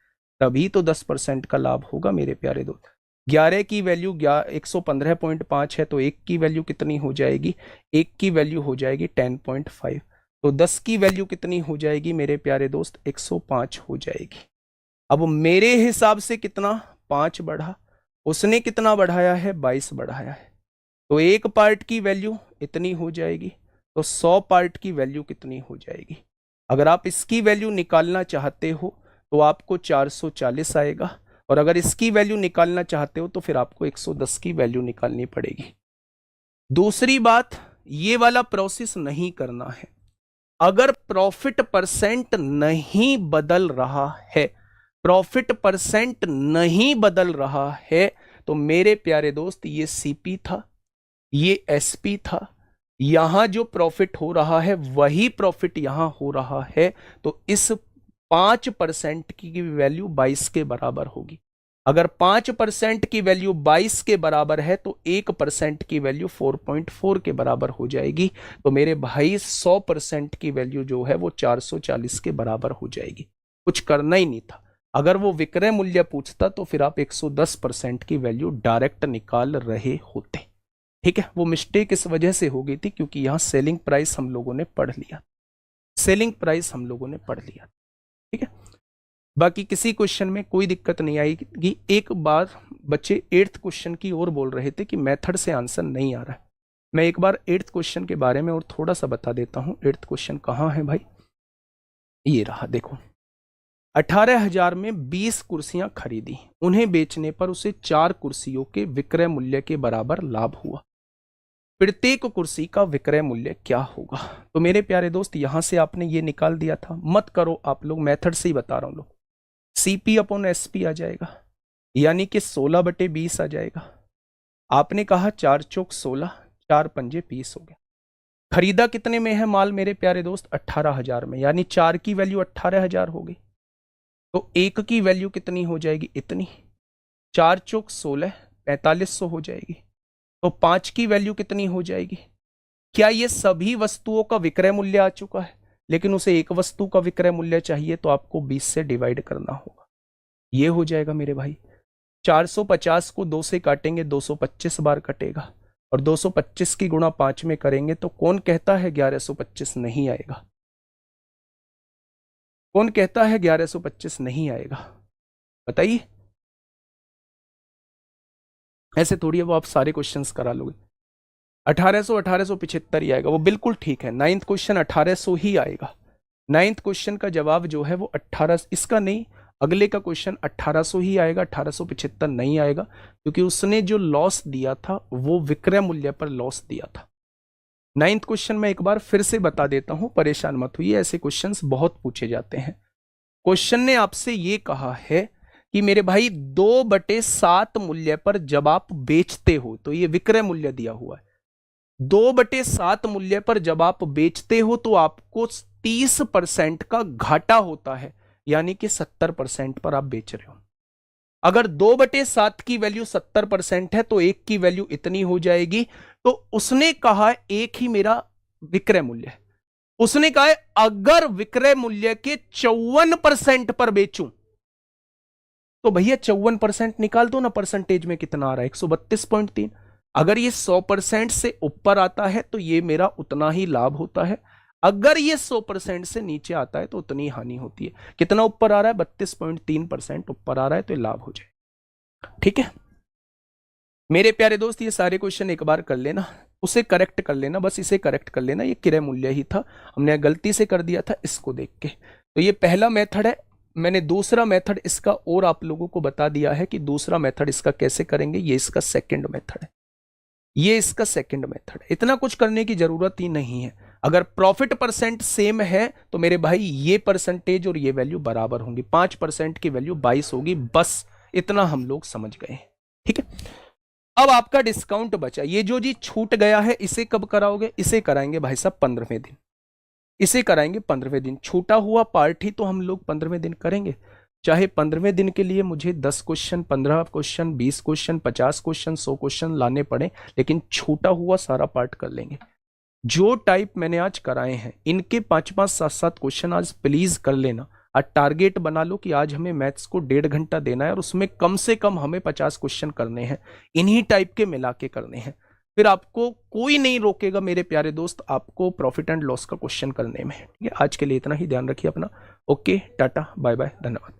तभी तो 10% का लाभ होगा मेरे प्यारे दोस्त। 11 की वैल्यू 115.5 है, तो 1 की वैल्यू कितनी हो जाएगी? 1 की वैल्यू हो जाएगी 10.5, तो 10 की वैल्यू कितनी हो जाएगी मेरे प्यारे दोस्त? 105 हो जाएगी। अब मेरे हिसाब से कितना? 5 बढ़ा, उसने कितना बढ़ाया है? 22 बढ़ाया है, तो 1 पार्ट की वैल्यू इतनी हो जाएगी, तो 100 पार्ट की वैल्यू कितनी हो जाएगी? अगर आप इसकी वैल्यू निकालना चाहते हो तो आपको 440 आएगा, और अगर इसकी वैल्यू निकालना चाहते हो तो फिर आपको 110 की वैल्यू निकालनी पड़ेगी। दूसरी बात, ये वाला प्रोसेस नहीं करना है। अगर प्रॉफिट परसेंट नहीं बदल रहा है, प्रॉफिट परसेंट नहीं बदल रहा है, तो मेरे प्यारे दोस्त ये सीपी था, ये एसपी था, यहां जो प्रॉफिट हो रहा है वही प्रॉफिट यहां हो रहा है, तो इस 5% की वैल्यू 22 के बराबर होगी। अगर 5% की वैल्यू 22 के बराबर है तो 1% की वैल्यू 4.4 के बराबर हो जाएगी, तो मेरे भाई 100% की वैल्यू जो है वो 440 के बराबर हो जाएगी। कुछ करना ही नहीं था। अगर वो विक्रय मूल्य पूछता तो फिर आप 110% की वैल्यू डायरेक्ट निकाल रहे होते। ठीक है, वो मिस्टेक इस वजह से हो गई थी क्योंकि यहां सेलिंग प्राइस हम लोगों ने पढ़ लिया, सेलिंग प्राइस हम लोगों ने पढ़ लिया। ठीक है, बाकी किसी क्वेश्चन में कोई दिक्कत नहीं आएगी। एक बार बच्चे 8th क्वेश्चन की ओर बोल रहे थे कि मेथड से आंसर नहीं आ रहा है। मैं एक बार 8th क्वेश्चन के बारे में और थोड़ा सा बता देता हूं। 8th क्वेश्चन कहां है भाई? ये रहा, देखो 18,000 में 20 कुर्सियां खरीदी, उन्हें बेचने पर उसे 4 कुर्सियों के विक्रय मूल्य के बराबर लाभ हुआ। प्रत्येक कुर्सी का विक्रय मूल्य क्या होगा? तो मेरे प्यारे दोस्त यहां से आपने ये निकाल दिया था, मत करो आप लोग, मेथड से ही बता रहा हूं लोग। सीपी अपॉन एसपी आ जाएगा, यानी कि 16/20 आ जाएगा। आपने कहा 4 चौक 16, 4 पंजे 20 हो गया। खरीदा कितने में है माल मेरे प्यारे दोस्त? 18,000 में, यानी 4 की वैल्यू 18,000 हो गई, तो 1 की वैल्यू कितनी हो जाएगी? इतनी। 4 चौक 16, 4500 हो जाएगी। तो 5 की वैल्यू कितनी हो जाएगी? क्या ये सभी वस्तुओं का विक्रय मूल्य आ चुका है? लेकिन उसे एक वस्तु का विक्रय मूल्य चाहिए, तो आपको 20 से डिवाइड करना होगा। ये हो जाएगा मेरे भाई। 450 को 2 से काटेंगे, 225 बार कटेगा, और 225 की गुणा 5 में करेंगे तो कौन कहता है 1125 नहीं आएगा? कौन कहता है 1125 नहीं आएगा? बताइए। ऐसे थोड़ी है वो आप सारे क्वेश्चंस करा लोगे। 1875 ही आएगा, वो बिल्कुल ठीक है। 9th क्वेश्चन 1800 ही आएगा। 9th क्वेश्चन का जवाब जो है वो 18, इसका नहीं, अगले का क्वेश्चन 1800 ही आएगा, 1875 नहीं आएगा, क्योंकि उसने जो लॉस दिया था वो विक्रय मूल्य पर लॉस दिया था। 9th क्वेश्चन में एक बार फिर से बता देता हूं, परेशान मत होइए, ऐसे क्वेश्चंस बहुत पूछे जाते हैं। क्वेश्चन ने आपसे ये कहा है कि मेरे भाई 2/7 मूल्य पर जब आप बेचते हो, तो ये विक्रय मूल्य दिया हुआ है, 2/7 मूल्य पर जब आप बेचते हो तो आपको 30% का घाटा होता है, यानी कि 70% पर आप बेच रहे हो। अगर 2/7 की वैल्यू 70% है तो 1 की वैल्यू इतनी हो जाएगी। तो उसने कहा 1 ही मेरा विक्रय मूल्य है। उसने कहा अगर विक्रय मूल्य के 54% पर बेचूं, तो भैया 54% निकाल दो ना, परसेंटेज में कितना आ रहा है? 132.3। अगर ये 100% से ऊपर आता है तो ये मेरा उतना ही लाभ होता है, अगर ये 100% से नीचे आता है तो उतनी हानि होती है। कितना ऊपर आ रहा है? 32.3% ऊपर आ रहा है, तो ये लाभ हो जाए। ठीक है मेरे प्यारे दोस्त, ये सारे क्वेश्चन एक बार कर लेना, उसे करेक्ट कर लेना, बस इसे करेक्ट कर लेना। ये क्रय मूल्य ही था, हमने गलती से कर दिया था इसको देख के। तो ये पहला मेथड है। मैंने दूसरा मेथड इसका और आप लोगों को बता दिया है कि दूसरा मेथड इसका कैसे करेंगे। ये इसका सेकंड मेथड है, ये इसका सेकंड मेथड है। इतना कुछ करने की जरूरत ही नहीं है। अगर प्रॉफिट परसेंट सेम है तो मेरे भाई ये परसेंटेज और ये वैल्यू बराबर होंगी। 5% की वैल्यू 22 होगी, बस इतना हम लोग समझ गए। ठीक है, अब आपका डिस्काउंट बचा। ये जो जी छूट गया है इसे कब कराओगे? इसे कराएंगे भाई साहब 15वें दिन, इसे कराएंगे 15वें दिन। छूटा हुआ पार्ट ही तो हम लोग 15वें दिन करेंगे। चाहे 15वें दिन के लिए मुझे 10 question, 15 question, 20 question, 50 question, 100 question लाने पड़े, लेकिन छूटा हुआ सारा पार्ट कर लेंगे। जो टाइप मैंने आज कराए हैं इनके 5-5, 7-7 क्वेश्चन आज प्लीज कर लेना। आज टारगेट बना लो कि आज हमें मैथ्स को 1.5 घंटा देना है और उसमें कम से कम हमें 50 क्वेश्चन करने हैं, इन्हीं टाइप के मिला के करने हैं। फिर आपको कोई नहीं रोकेगा मेरे प्यारे दोस्त आपको प्रॉफिट एंड लॉस का क्वेश्चन करने में। ठीक है, आज के लिए इतना ही, ध्यान रखिए अपना। ओके, टाटा, बाय बाय, धन्यवाद।